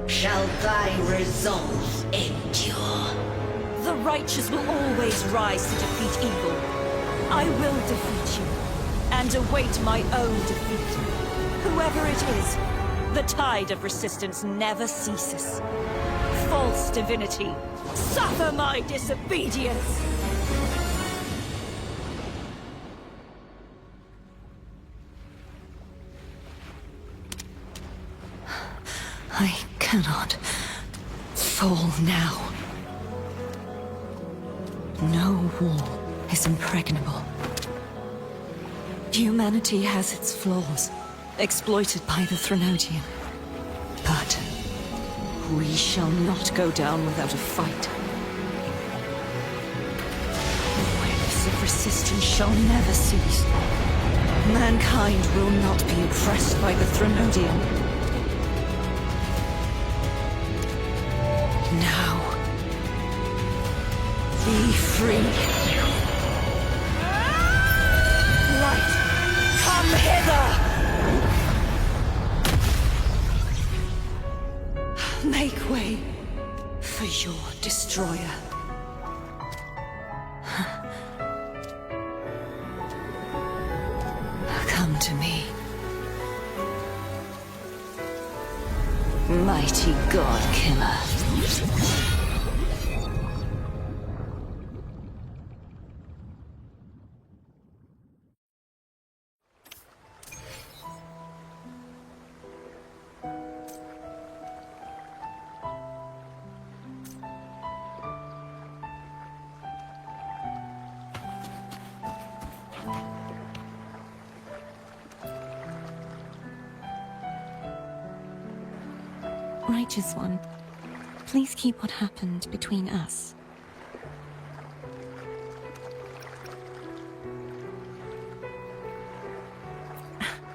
shall thy resolve endure? The righteous will always rise to defeat evil. I will defeat you, and await my own defeat. Whoever it is, the tide of resistance never ceases. False divinity, suffer my disobedience! I cannot fall now. No wall is impregnable. Humanity has its flaws, exploited by the Threnodian. But we shall not go down without a fight. Waves of resistance shall never cease. Mankind will not be oppressed by the Threnodian. Now, be free. Light, come hither! Make way for your destroyer. Come to me. Mighty God Killer. Righteous One, please keep what happened between us.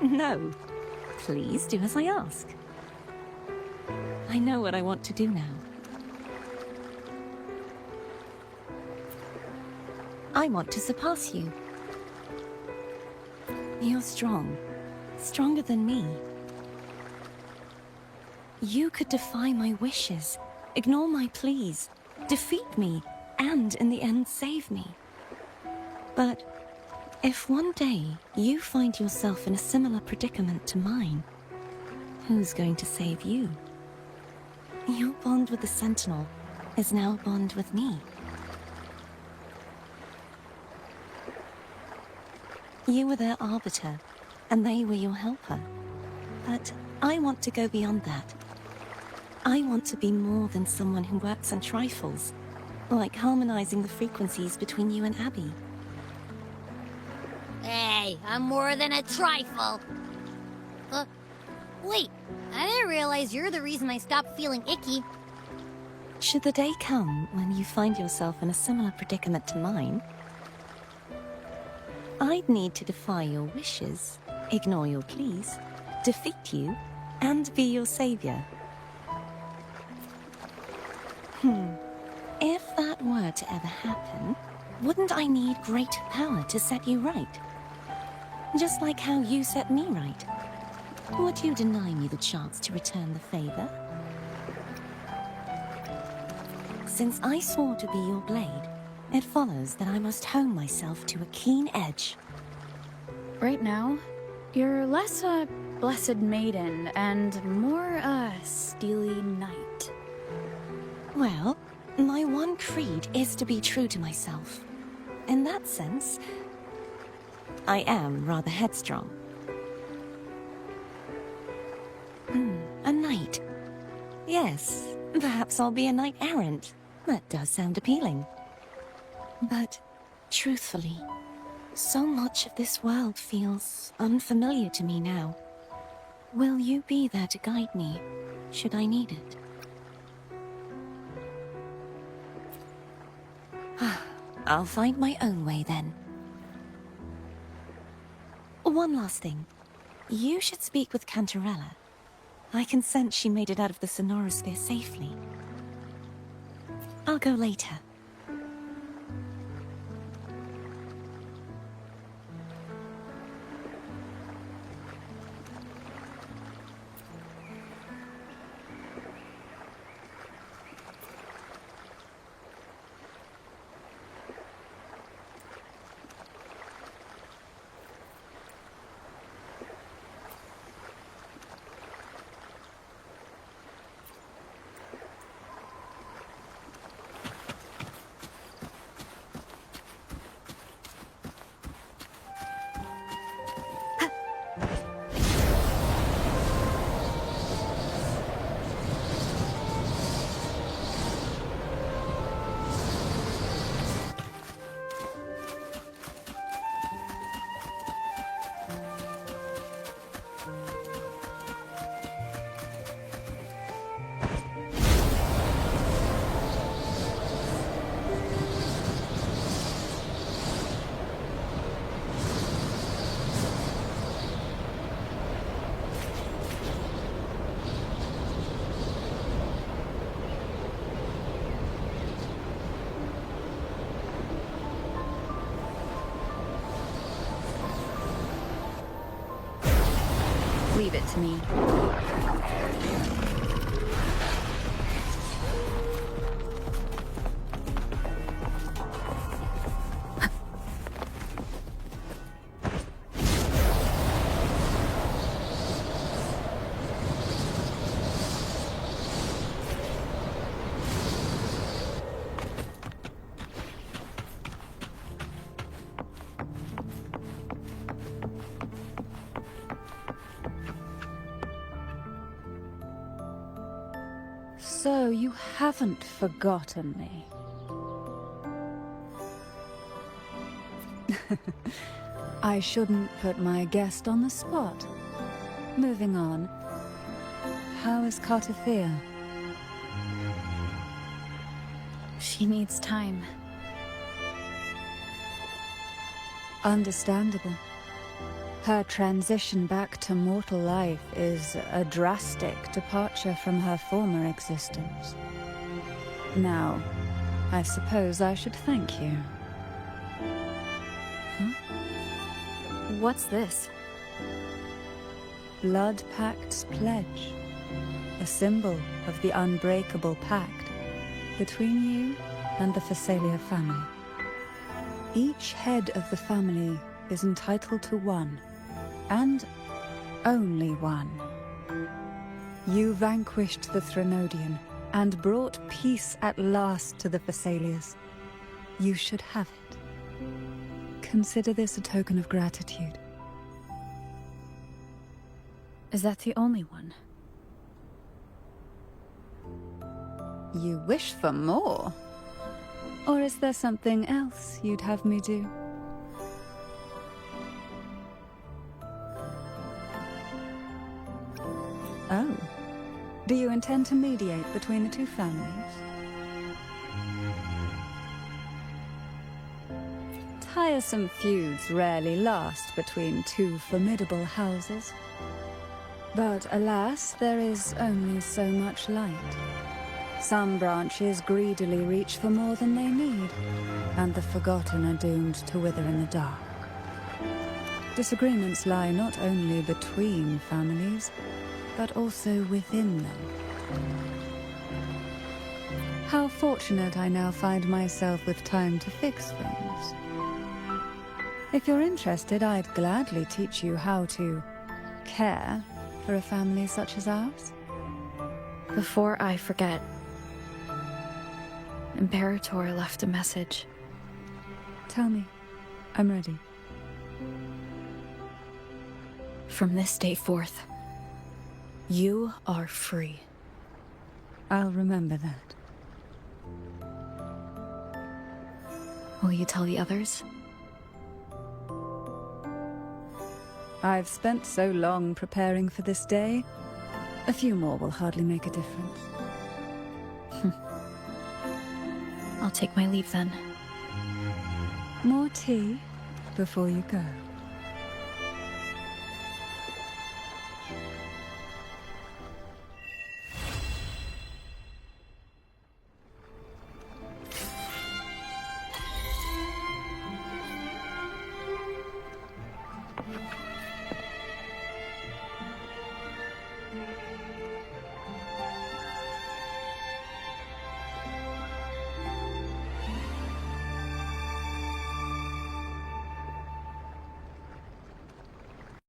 No. Please do as I ask. I know what I want to do now. I want to surpass you. You're strong. Stronger than me. You could defy my wishes, ignore my pleas, defeat me, and in the end save me. But if one day you find yourself in a similar predicament to mine, who's going to save you? Your bond with the Sentinel is now a bond with me. You were their arbiter, and they were your helper. But I want to go beyond that. I want to be more than someone who works on trifles, like harmonizing the frequencies between you and Abby. Hey, I'm more than a trifle. Wait, I didn't realize you're the reason I stopped feeling icky. Should the day come when you find yourself in a similar predicament to mine, I'd need to defy your wishes, ignore your pleas, defeat you, and be your savior. If that were to ever happen, wouldn't I need great power to set you right? Just like how you set me right. Would you deny me the chance to return the favor? Since I swore to be your blade, it follows that I must hone myself to a keen edge. Right now, you're less a blessed maiden and more a steely knight. Well, my one creed is to be true to myself. In that sense, I am rather headstrong. A knight. Yes, perhaps I'll be a knight errant. That does sound appealing. But, truthfully, So much of this world feels unfamiliar to me now. Will you be there to guide me, should I need it? I'll find my own way then. One last thing. You should speak with Cantarella. I can sense she made it out of the Sonorosphere safely. I'll go later. Leave it to me. So you haven't forgotten me. I shouldn't put my guest on the spot. Moving on. How is Cartethyia? She needs time. Understandable. Her transition back to mortal life is a drastic departure from her former existence. Now, I suppose I should thank you. What's this? Blood Pact's pledge. A symbol of the unbreakable pact between you and the Phasalia family. Each head of the family is entitled to one, and only one. You vanquished the Threnodian and brought peace at last to the Phasalias. You should have it. Consider this a token of gratitude. Is that the only one? You wish for more? Or is there something else you'd have me do? Oh. Do you intend to mediate between the two families? Tiresome feuds rarely last between two formidable houses. But alas, there is only so much light. Some branches greedily reach for more than they need, and the forgotten are doomed to wither in the dark. Disagreements lie not only between families, but also within them. How fortunate I now find myself with time to fix things. If you're interested, I'd gladly teach you how to care for a family such as ours. Before I forget, Imperator left a message. Tell me. I'm ready. From this day forth, you are free. I'll remember that. Will you tell the others? I've spent so long preparing for this day. A few more will hardly make a difference. I'll take my leave then. More tea before you go.